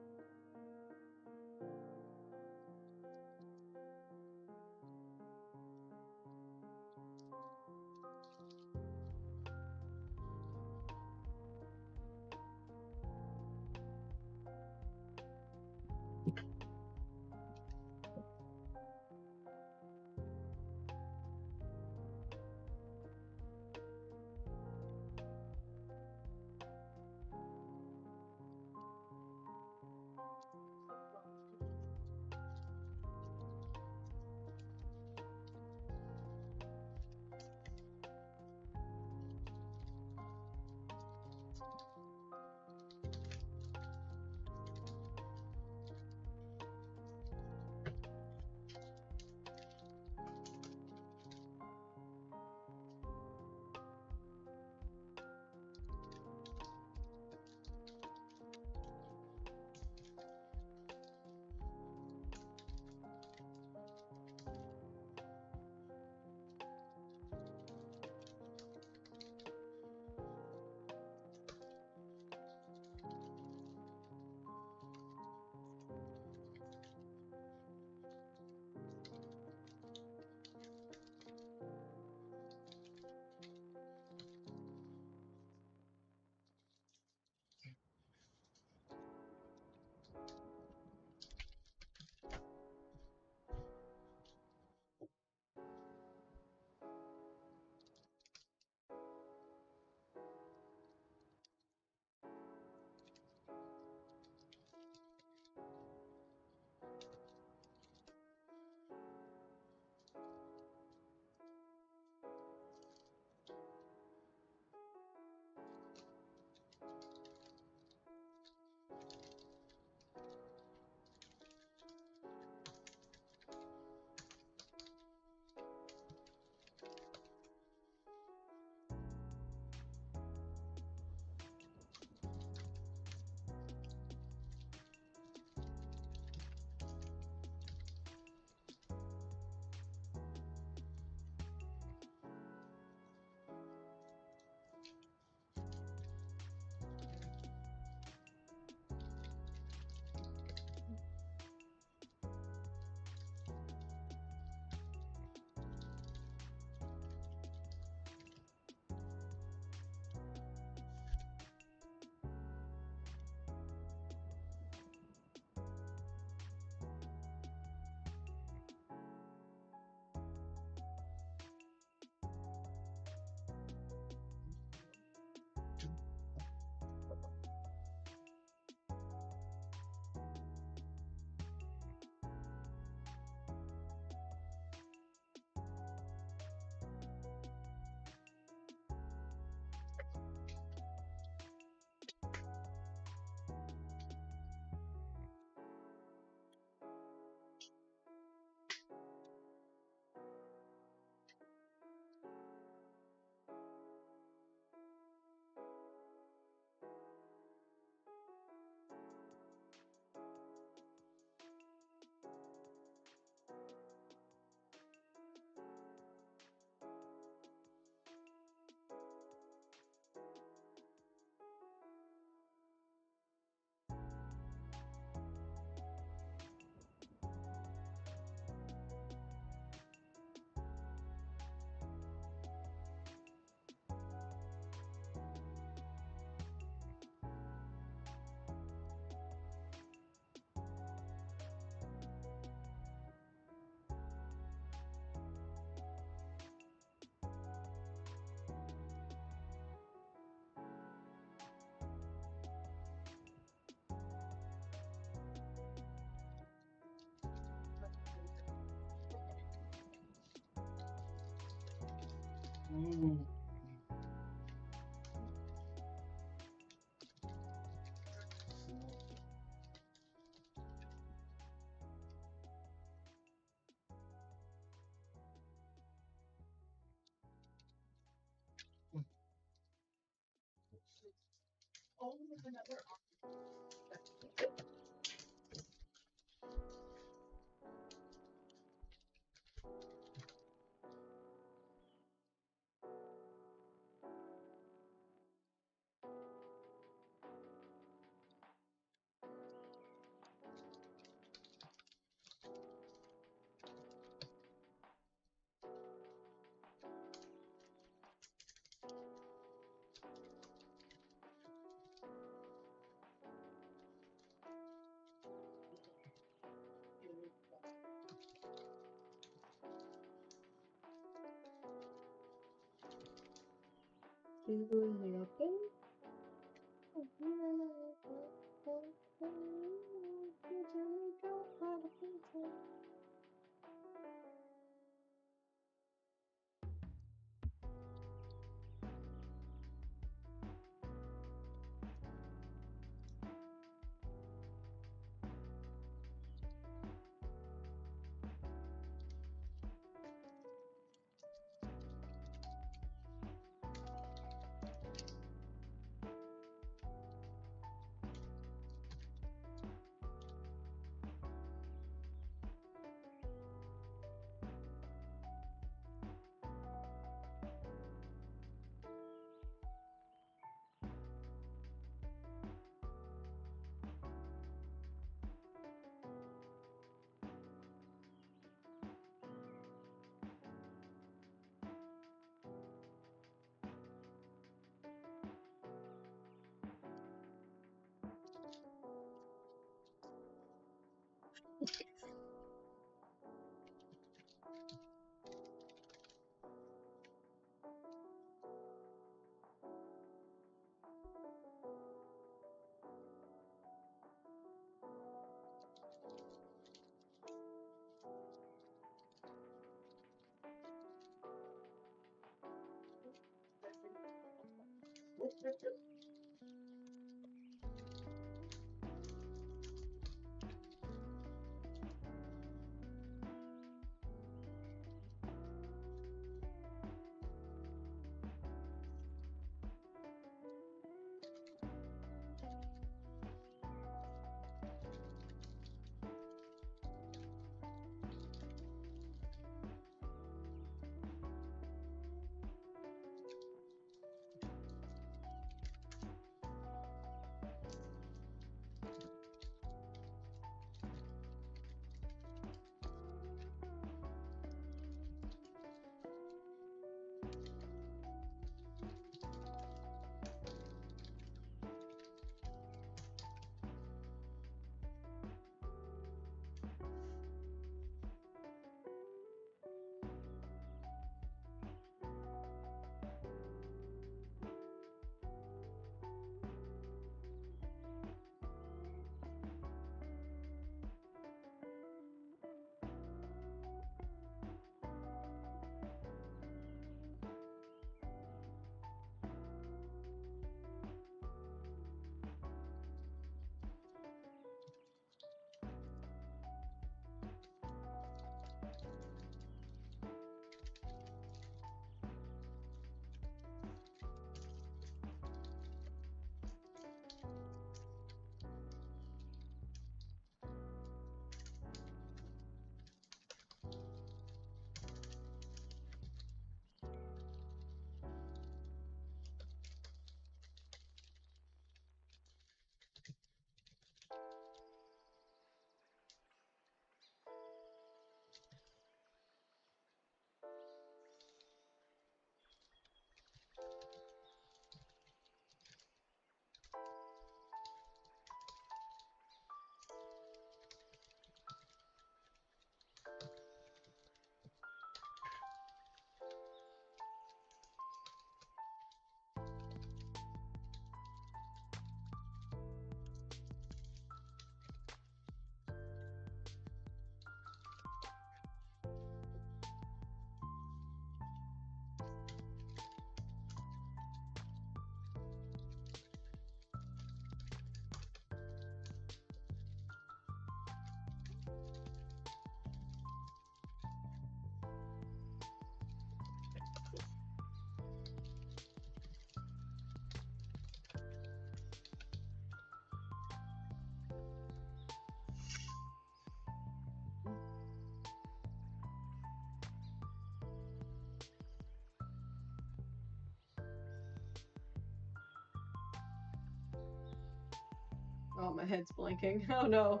Oh, my head's blinking. Oh no. Of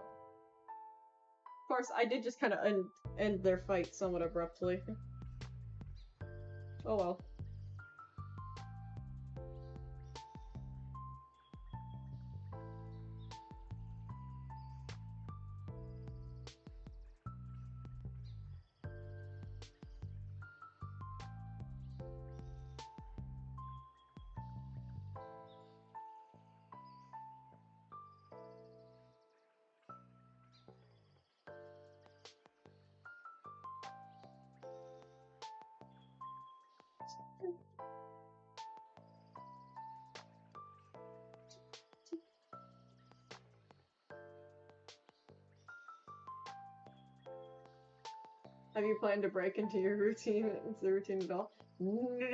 course, I did just kind of end their fight somewhat abruptly. Oh well. Have you planned to break into the routine at all? No.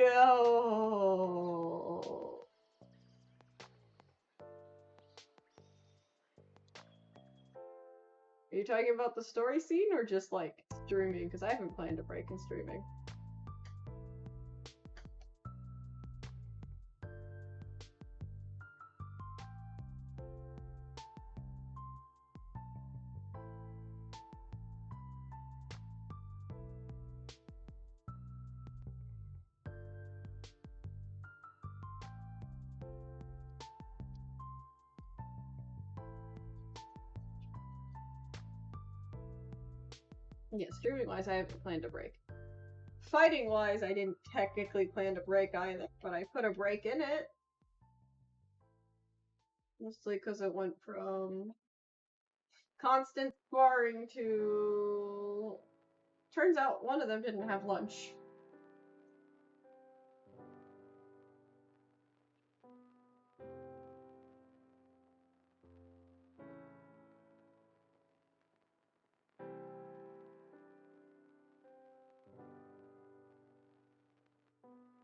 Are you talking about the story scene or just like streaming? Because I haven't planned to break in streaming. Yeah, streaming-wise, I haven't planned to break. Fighting-wise, I didn't technically plan to break either, but I put a break in it. Mostly because it went from constant sparring to... Turns out one of them didn't have lunch.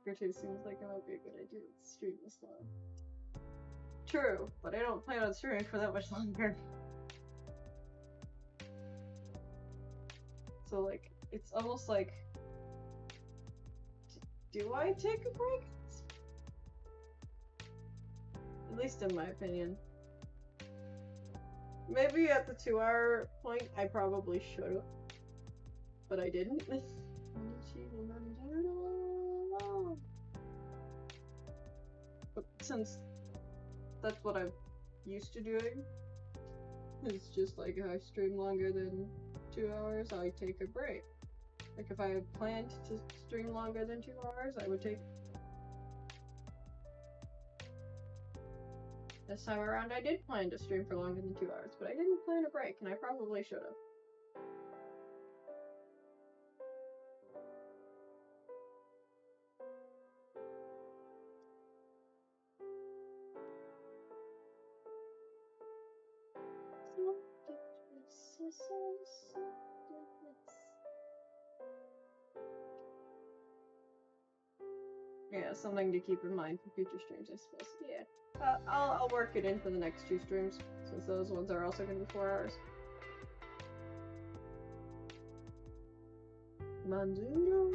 Or two seems like it might be a good idea to stream this long. True, but I don't plan on streaming for that much longer. So, like, it's almost like... Do I take a break? At least in my opinion. Maybe at the 2-hour point, I probably should've. But I didn't. But since that's what I'm used to doing, it's just like if I stream longer than 2 hours, I take a break. Like if I had planned to stream longer than 2 hours, I would take... This time around I did plan to stream for longer than 2 hours, but I didn't plan a break, and I probably should've. Yeah, something to keep in mind for future streams, I suppose. Yeah. I'll work it in for the next 2 streams, since those ones are also going to be 4 hours. Manzuno.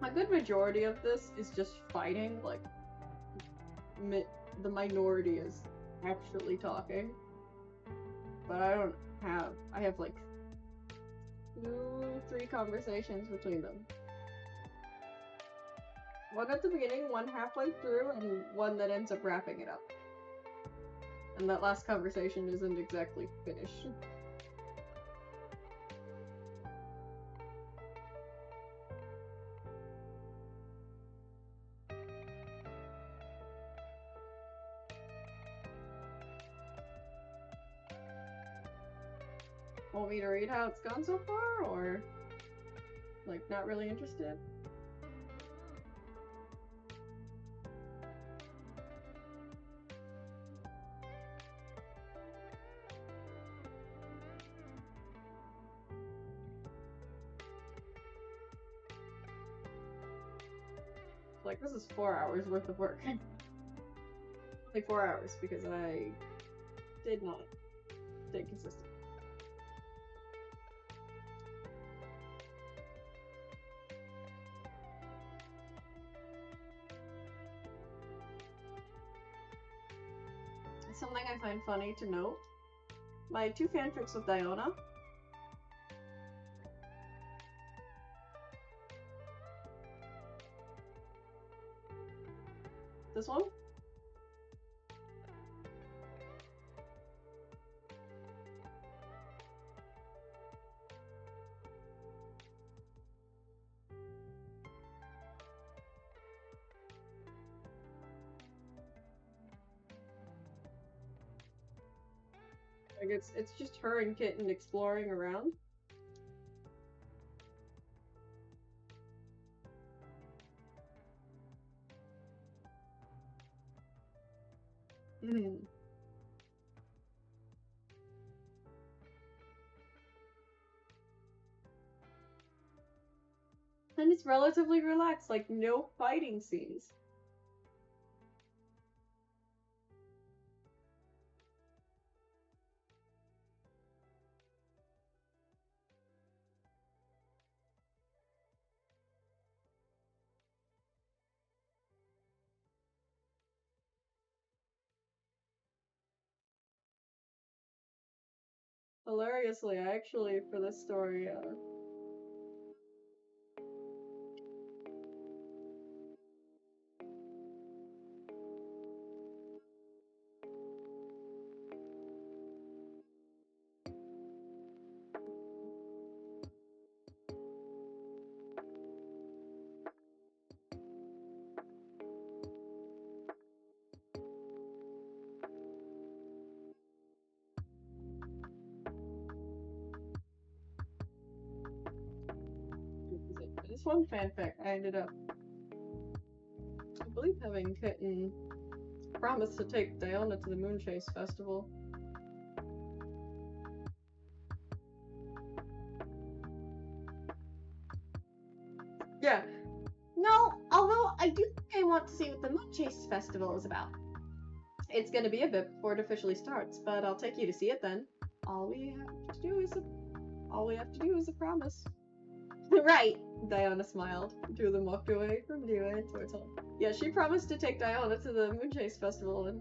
Oh, a good majority of this is just fighting, like, the minority is actually talking. But I have like 2-3 conversations between them. One at the beginning, one halfway through, and one that ends up wrapping it up. And that last conversation isn't exactly finished. Want me to read how it's gone so far, or like not really interested? Like, this is 4 hours worth of work. Like 4 hours, because I did not stay consistent. Something I find funny to note, my 2 fanfics with Diona. This one? Like, it's just her and Kitten exploring around. Mm. And it's relatively relaxed, like no fighting scenes. Hilariously, I actually, for this story, this one fanfic, I ended up, I believe, having Kitten promise to take Diona to the Moonchase Festival. Yeah. No, although I do think I want to see what the Moonchase Festival is about. It's gonna be a bit before it officially starts, but I'll take you to see it then. All we have to do is a promise. Right, Diona smiled. Two of them walked away from Dua towards home. Yeah, she promised to take Diona to the Moonchase Festival, and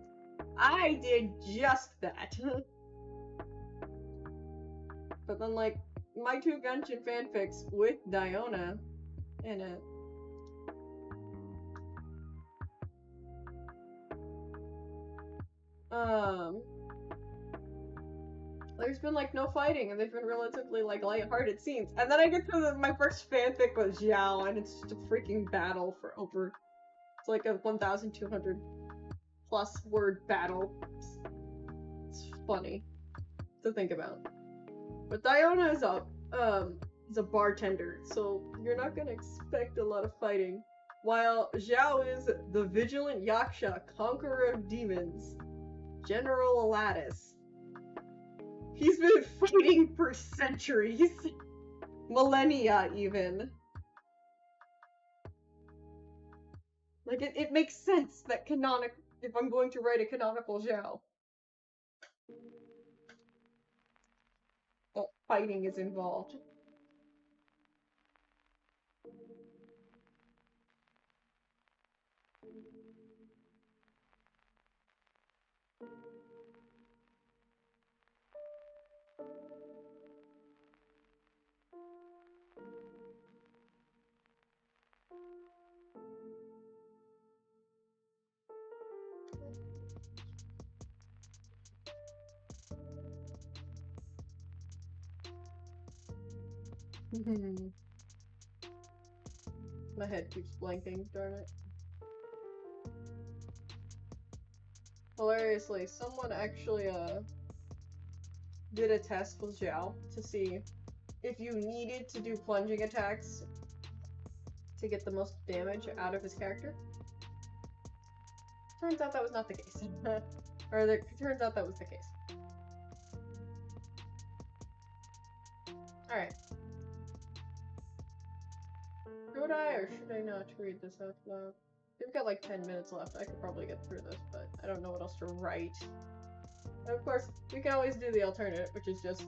I did just that. But then, like, my 2 Genshin fanfics with Diona in it. There's been like no fighting, and they've been relatively like light-hearted scenes. And then I get to my first fanfic with Xiao, and it's just a freaking battle for over. It's like a 1,200 plus word battle. It's funny to think about. But Diona is a bartender, so you're not gonna expect a lot of fighting. While Xiao is the vigilant Yaksha, conqueror of demons, General Alatus. He's been fighting for centuries. Millennia, even. Like, it makes sense that if I'm going to write a canonical Xiao, that fighting is involved. My head keeps blanking, darn it. Hilariously, someone actually, did a test with Xiao to see if you needed to do plunging attacks to get the most damage out of his character. Turns out that was not the case. Turns out that was the case. Alright. Should I or should I not read this out loud? We've got like 10 minutes left. I could probably get through this, but I don't know what else to write. And of course, we can always do the alternate, which is just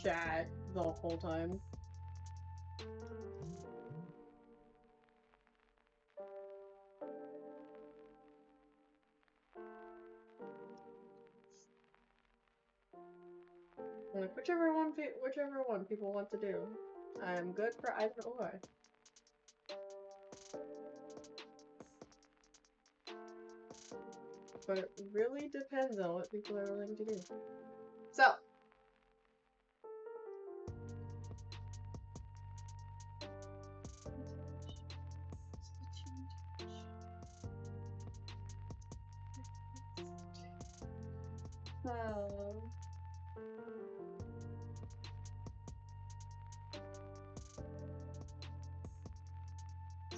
chat the whole time. Like, whichever one people want to do. I'm good for either or. But it really depends on what people are willing to do. So.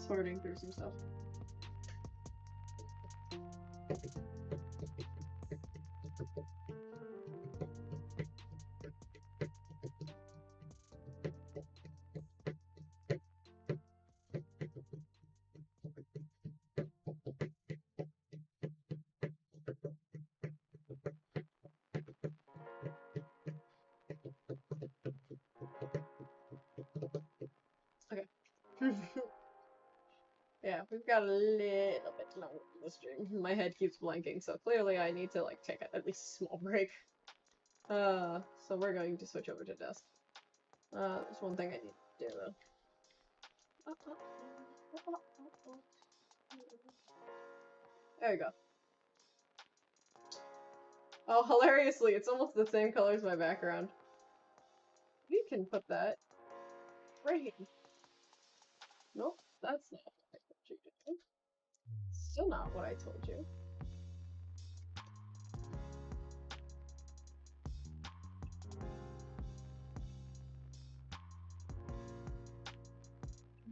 Sorting through some stuff. Okay. Yeah, we've got a little bit longer in the stream. My head keeps blanking, so clearly I need to like take at least a small break. So we're going to switch over to desk. There's one thing I need to do though. There you go. Oh, hilariously, it's almost the same color as my background. You can put that right here. Nope, that's not what I told you to do. Still not what I told you.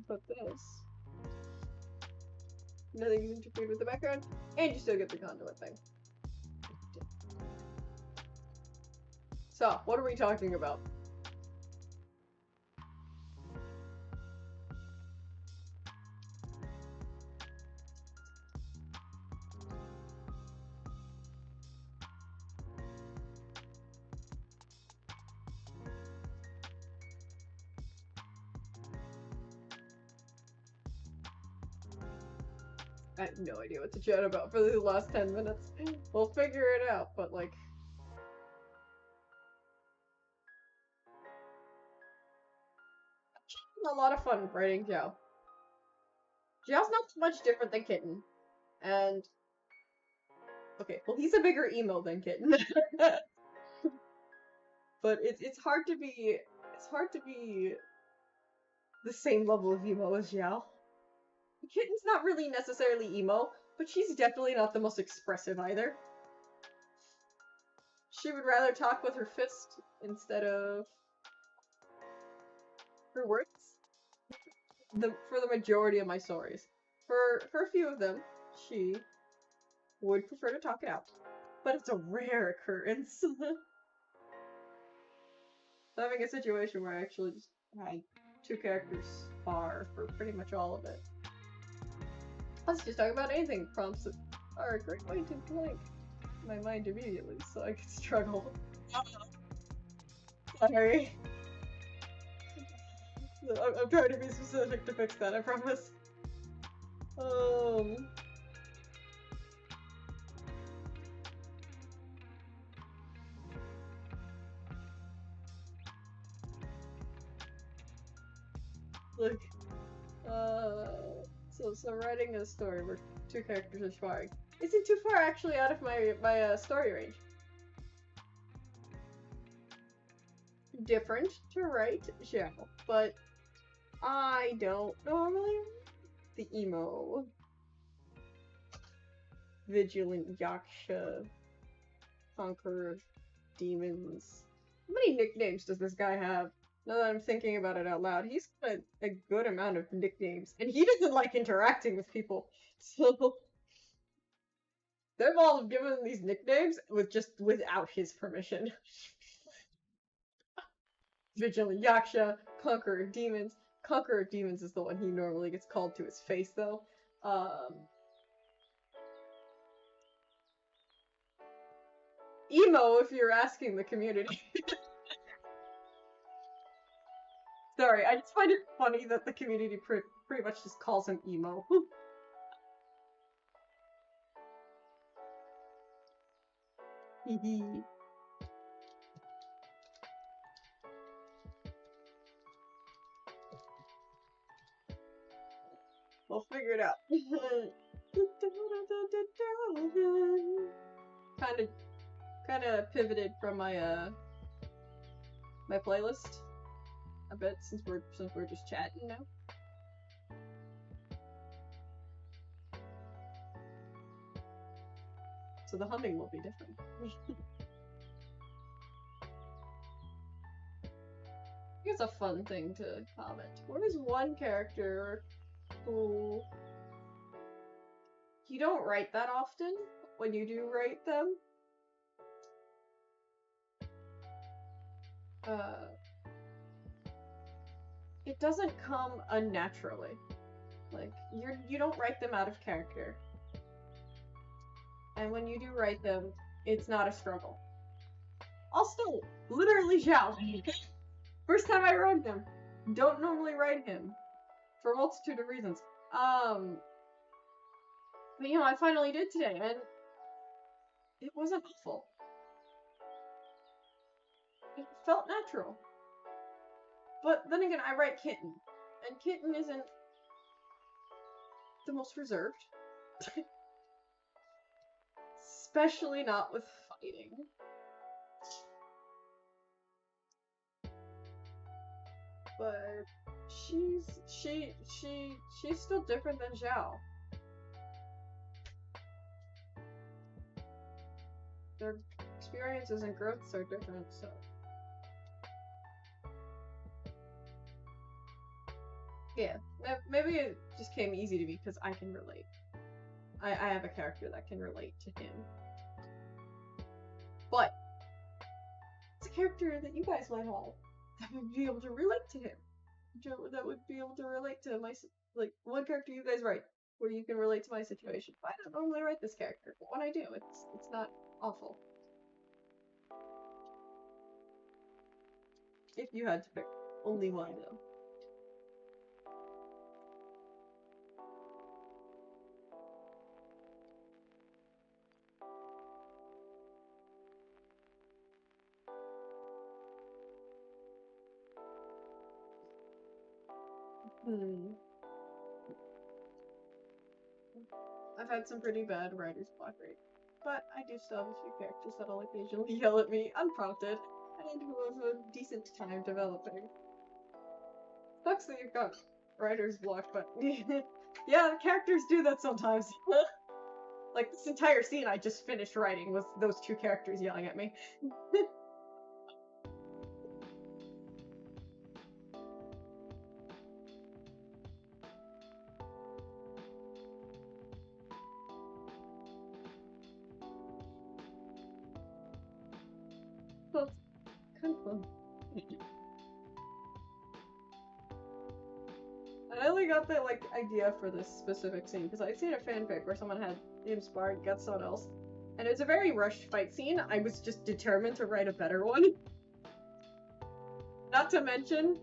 Put this. Nothing's interfered with the background, and you still get the conduit thing. So, what are we talking about? I have no idea what to chat about for the last 10 minutes. We'll figure it out, but like... a lot of fun writing Xiao. Xiao's not much different than Kitten. And... okay, well he's a bigger emo than Kitten. But it's hard to be... it's hard to be... the same level of emo as Xiao. Kitten's not really necessarily emo, but she's definitely not the most expressive either. She would rather talk with her fist instead of her words. For the majority of my stories. For a few of them, she would prefer to talk it out. But it's a rare occurrence. Having a situation where I actually just had 2 characters spar for pretty much all of it. Let's just talk about anything. Prompts are a great way to blank my mind immediately, so I can struggle. Sorry. I'm trying to be specific to fix that, I promise. Look. So writing a story where 2 characters are sparring isn't too far actually out of my story range. Different to write Xiao, but I don't normally the emo vigilant yaksha conqueror demons How many nicknames does this guy have? Now that I'm thinking about it out loud, he's got a good amount of nicknames, and he doesn't like interacting with people, so they've all given him these nicknames without his permission. Vigilant Yaksha, Conqueror of Demons. Conqueror of Demons is the one he normally gets called to his face, though. Emo, if you're asking the community. Sorry, I just find it funny that the community pretty much just calls him Emo. Hehe. We'll figure it out. kind of pivoted from my my playlist a bit since we're just chatting now. So the humming will be different. It's a fun thing to comment. What is one character who you don't write that often? When you do write them, it doesn't come unnaturally. Like you don't write them out of character, and when you do write them, it's not a struggle. Also, literally Xiao. First time I wrote him. Don't normally write him for a multitude of reasons. But you know, I finally did today, and it wasn't awful. It felt natural. But then again, I write Kitten, and Kitten isn't the most reserved. Especially not with fighting. But she's still different than Xiao. Their experiences and growths are different, so. Yeah, maybe it just came easy to me because I can relate. I have a character that can relate to him. But it's a character that you guys might have that would be able to relate to him. That would be able to relate to my, like, one character you guys write where you can relate to my situation. I don't normally write this character, but when I do, it's not awful. If you had to pick only one, though. I've had some pretty bad writer's block rate, but I do still have a few characters that'll occasionally yell at me unprompted, and who have a decent time developing. Sucks that you've got writer's block, but yeah, characters do that sometimes. Like, this entire scene I just finished writing was those two characters yelling at me. Well, kind of fun. I only got the, like, idea for this specific scene because I'd seen a fanfic where someone had inspired got someone else. And it's a very rushed fight scene. I was just determined to write a better one. Not to mention,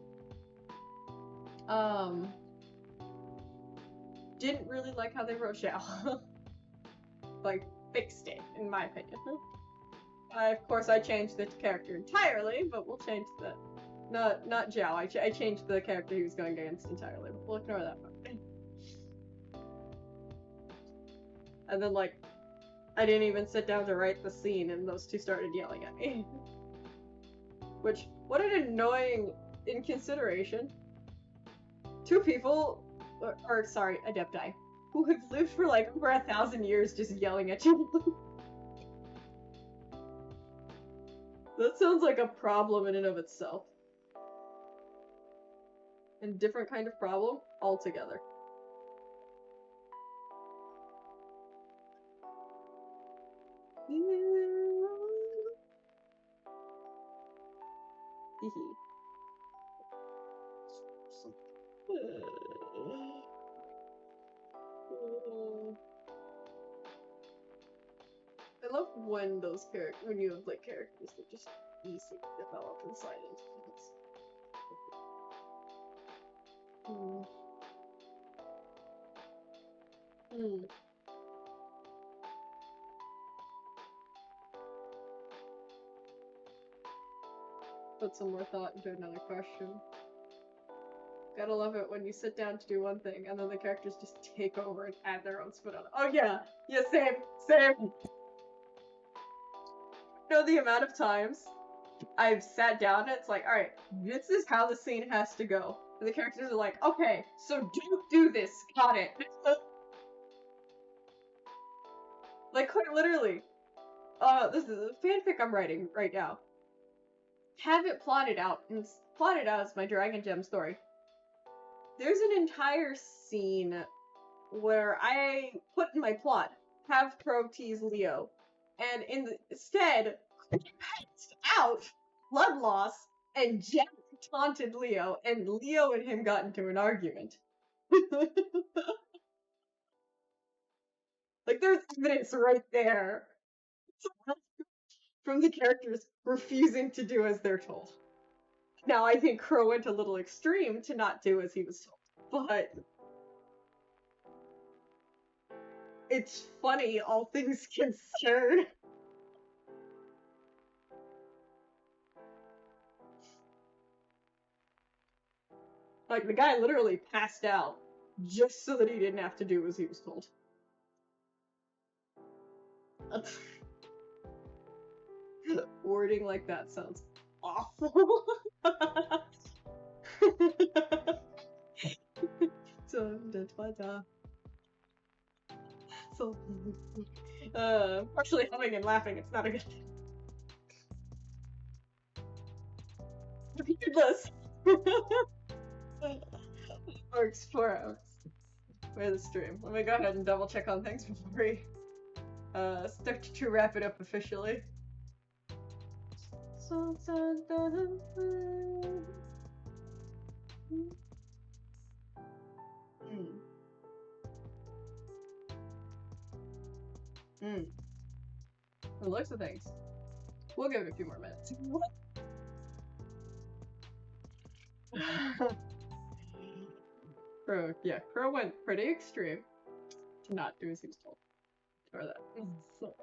didn't really like how they wrote Xiao. Like, fixed it, in my opinion. Of course, I changed the character entirely, but we'll change the... Not Xiao. I changed the character he was going against entirely, but we'll ignore that part. And then, like, I didn't even sit down to write the scene, and those two started yelling at me. Which, what an annoying inconsideration. Two people, or sorry, Adepti, who have lived for like over 1,000 years just yelling at you. That sounds like a problem in and of itself. And different kind of problem altogether. Hehe. I love when those characters, when you have like characters that just easily develop inside into things. Put some more thought into another question. Gotta love it when you sit down to do one thing and then the characters just take over and add their own spin on it. Oh yeah! Yeah, same! Same! You know the amount of times I've sat down and it's like, alright, this is how the scene has to go. And the characters are like, okay, so do this, got it. Like, quite literally. This is a fanfic I'm writing right now. Have it plotted out, and it's plotted out as my Dragon Gem story. There's an entire scene where I put in my plot, have Crow tease Leo, and instead, passed out blood loss, and Jack taunted Leo, and Leo and him got into an argument. Like, there's evidence right there from the characters refusing to do as they're told. Now, I think Crow went a little extreme to not do as he was told, but it's funny, all things considered. Like, the guy literally passed out just so that he didn't have to do as he was told. Wording like that sounds awful. Partially humming and laughing, it's not a good thing. Repeatless. Works 4 hours. Where's the stream? Let me go ahead and double check on things before we start to wrap it up officially. It looks of things. We'll give it a few more minutes. Crow went pretty extreme to not do as he was told. Or that. So.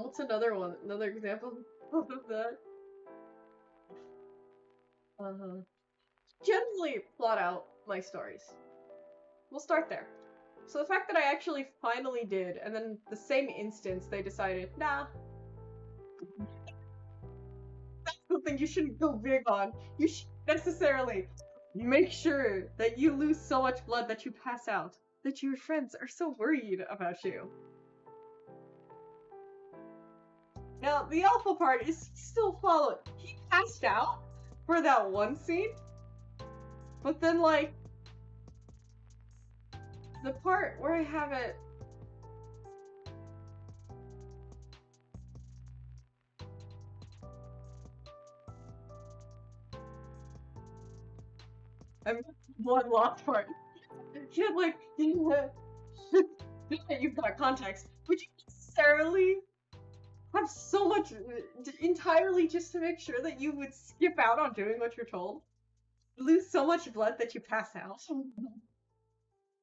What's another one? Another example of that? Generally plot out my stories. We'll start there. So the fact that I actually finally did, and then the same instance they decided, nah. That's something you shouldn't go big on. You should necessarily make sure that you lose so much blood that you pass out. That your friends are so worried about you. Now, the alpha part is still followed. He passed out for that one scene, but then, like, the part where I have it... I'm one lost part. You had, like, you've got context. Would you necessarily have so much entirely just to make sure that you would skip out on doing what you're told? Lose so much blood that you pass out?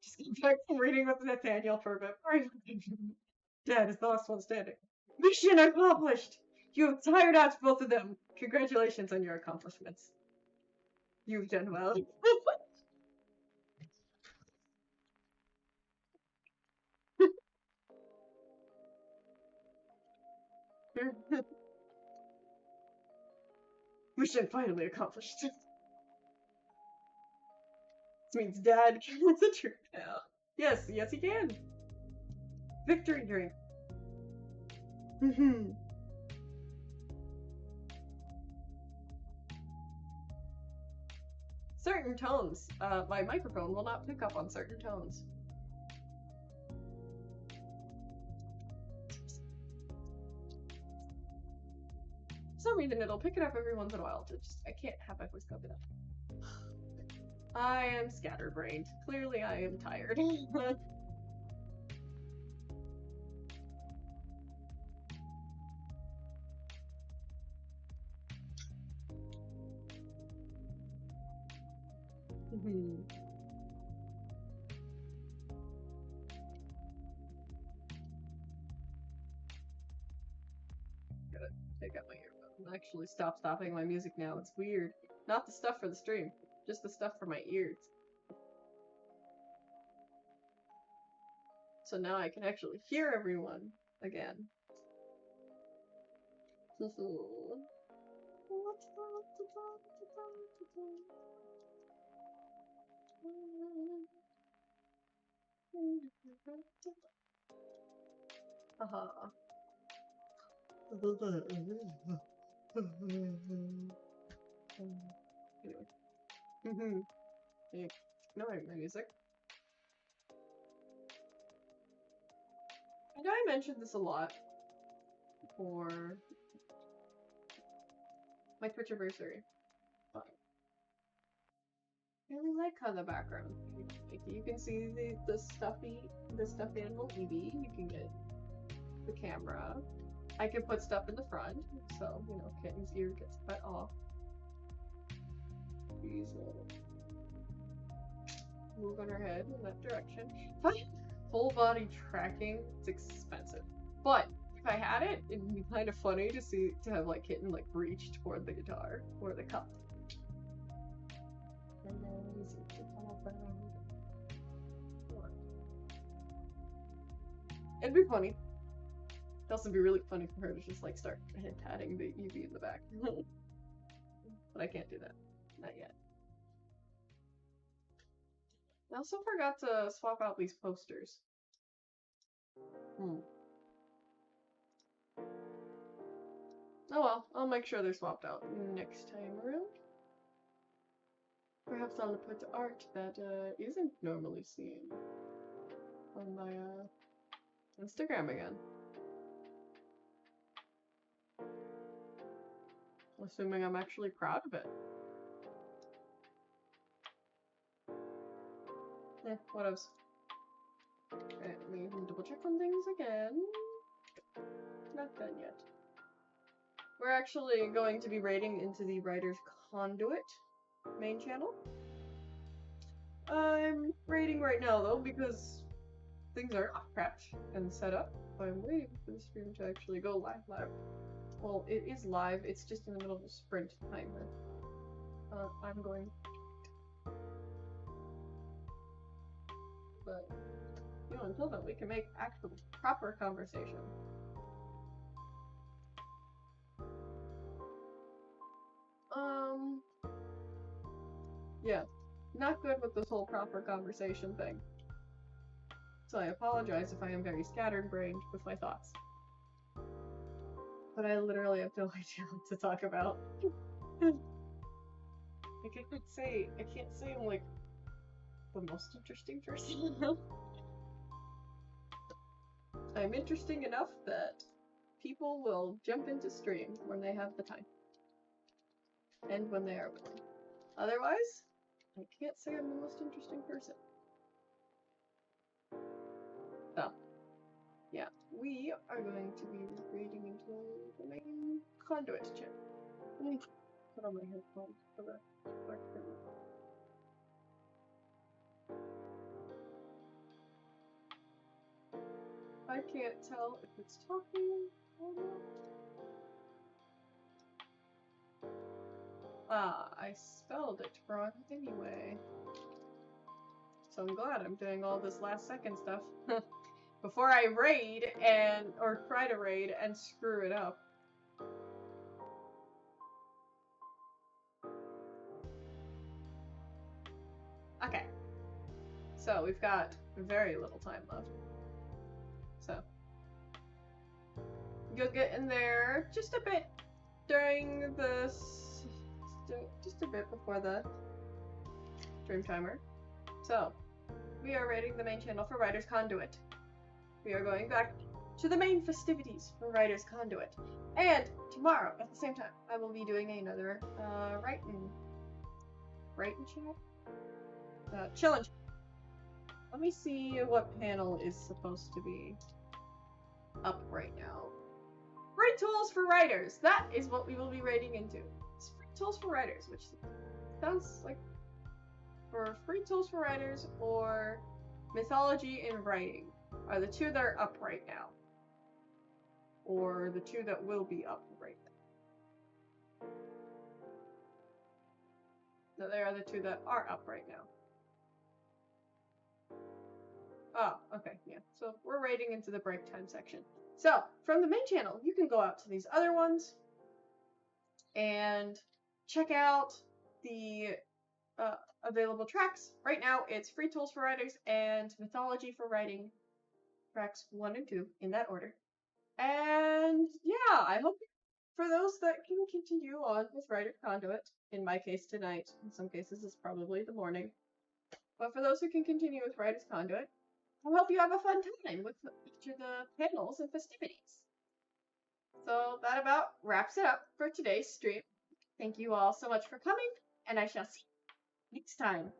Just get back from reading with Nathaniel for a bit. Dad is the last one standing. Mission accomplished! You have tired out both of them. Congratulations on your accomplishments. You've done well. Mission finally accomplished. This means Dad can concentrate now. Yes, he can. Victory drink. Certain tones. My microphone will not pick up on certain tones. For some reason, it'll pick it up every once in a while. I can't have my voice go up enough. I am scatterbrained. Clearly, I am tired. Gotta take out my earphone. Actually, stopping my music now. It's weird. Not the stuff for the stream, just the stuff for my ears. So now I can actually hear everyone again. Haha. Anyway. Ignoring my music. I know I mentioned this a lot for my Twitchiversary, but I really like how the background, like, you can see the stuffed animal Eevee. You can get the camera. I can put stuff in the front, so you know, Kitten's ear gets cut off. She's moving her head in that direction. Full body tracking, it's expensive. But if I had it, it'd be kind of funny to have like Kitten like reach toward the guitar or the cup. And then it'd be funny. It'd also be really funny for her to just like start patting the Eevee in the back. But I can't do that. Not yet. I also forgot to swap out these posters. Oh well, I'll make sure they're swapped out next time around. Perhaps I'll put art that isn't normally seen on my Instagram again. Assuming I'm actually proud of it. What else? Alright, let me double check on things again. Not done yet. We're actually going to be raiding into the Writer's Conduit main channel. I'm raiding right now though because things are prepped and set up. I'm waiting for the stream to actually go live. Well, it is live, it's just in the middle of a sprint timer. I'm going... But, you know, until then we can make actual proper conversation. Yeah, not good with this whole proper conversation thing. So I apologize if I am very scattered-brained with my thoughts. But I literally have no idea what to talk about. Like, I can't say I'm like the most interesting person. I'm interesting enough that people will jump into stream when they have the time. And when they are willing. Otherwise, I can't say I'm the most interesting person. So, yeah, we are going to be reading into the main conduit channel. Let me put on my headphones for the background. I can't tell if it's talking or not. Ah, I spelled it wrong anyway. So I'm glad I'm doing all this last second stuff before I raid or try to raid and screw it up. Okay. So we've got very little time left. So you'll get in there just a bit during just a bit before the stream timer. So we are raiding the main channel for Writer's Conduit. We are going back to the main festivities for Writer's Conduit. And tomorrow, at the same time, I will be doing another Write and Chat? Challenge. Let me see what panel is supposed to be up right now. Free tools for writers. That is what we will be raiding into. It's free tools for writers, which sounds like for free tools for writers or mythology and writing are the two that are up right now. Or the two that will be up right now. No, there are the two that are up right now. Oh, okay, yeah. So we're raiding into the break time section. So, from the main channel, you can go out to these other ones and check out the available tracks. Right now, it's Free Tools for Writers and Mythology for Writing tracks 1 and 2 in that order. And yeah, I hope for those that can continue on with Writer's Conduit, in my case tonight, in some cases it's probably the morning, but for those who can continue with Writer's Conduit, I hope you have a fun time with each of the panels and festivities. So that about wraps it up for today's stream. Thank you all so much for coming, and I shall see you next time.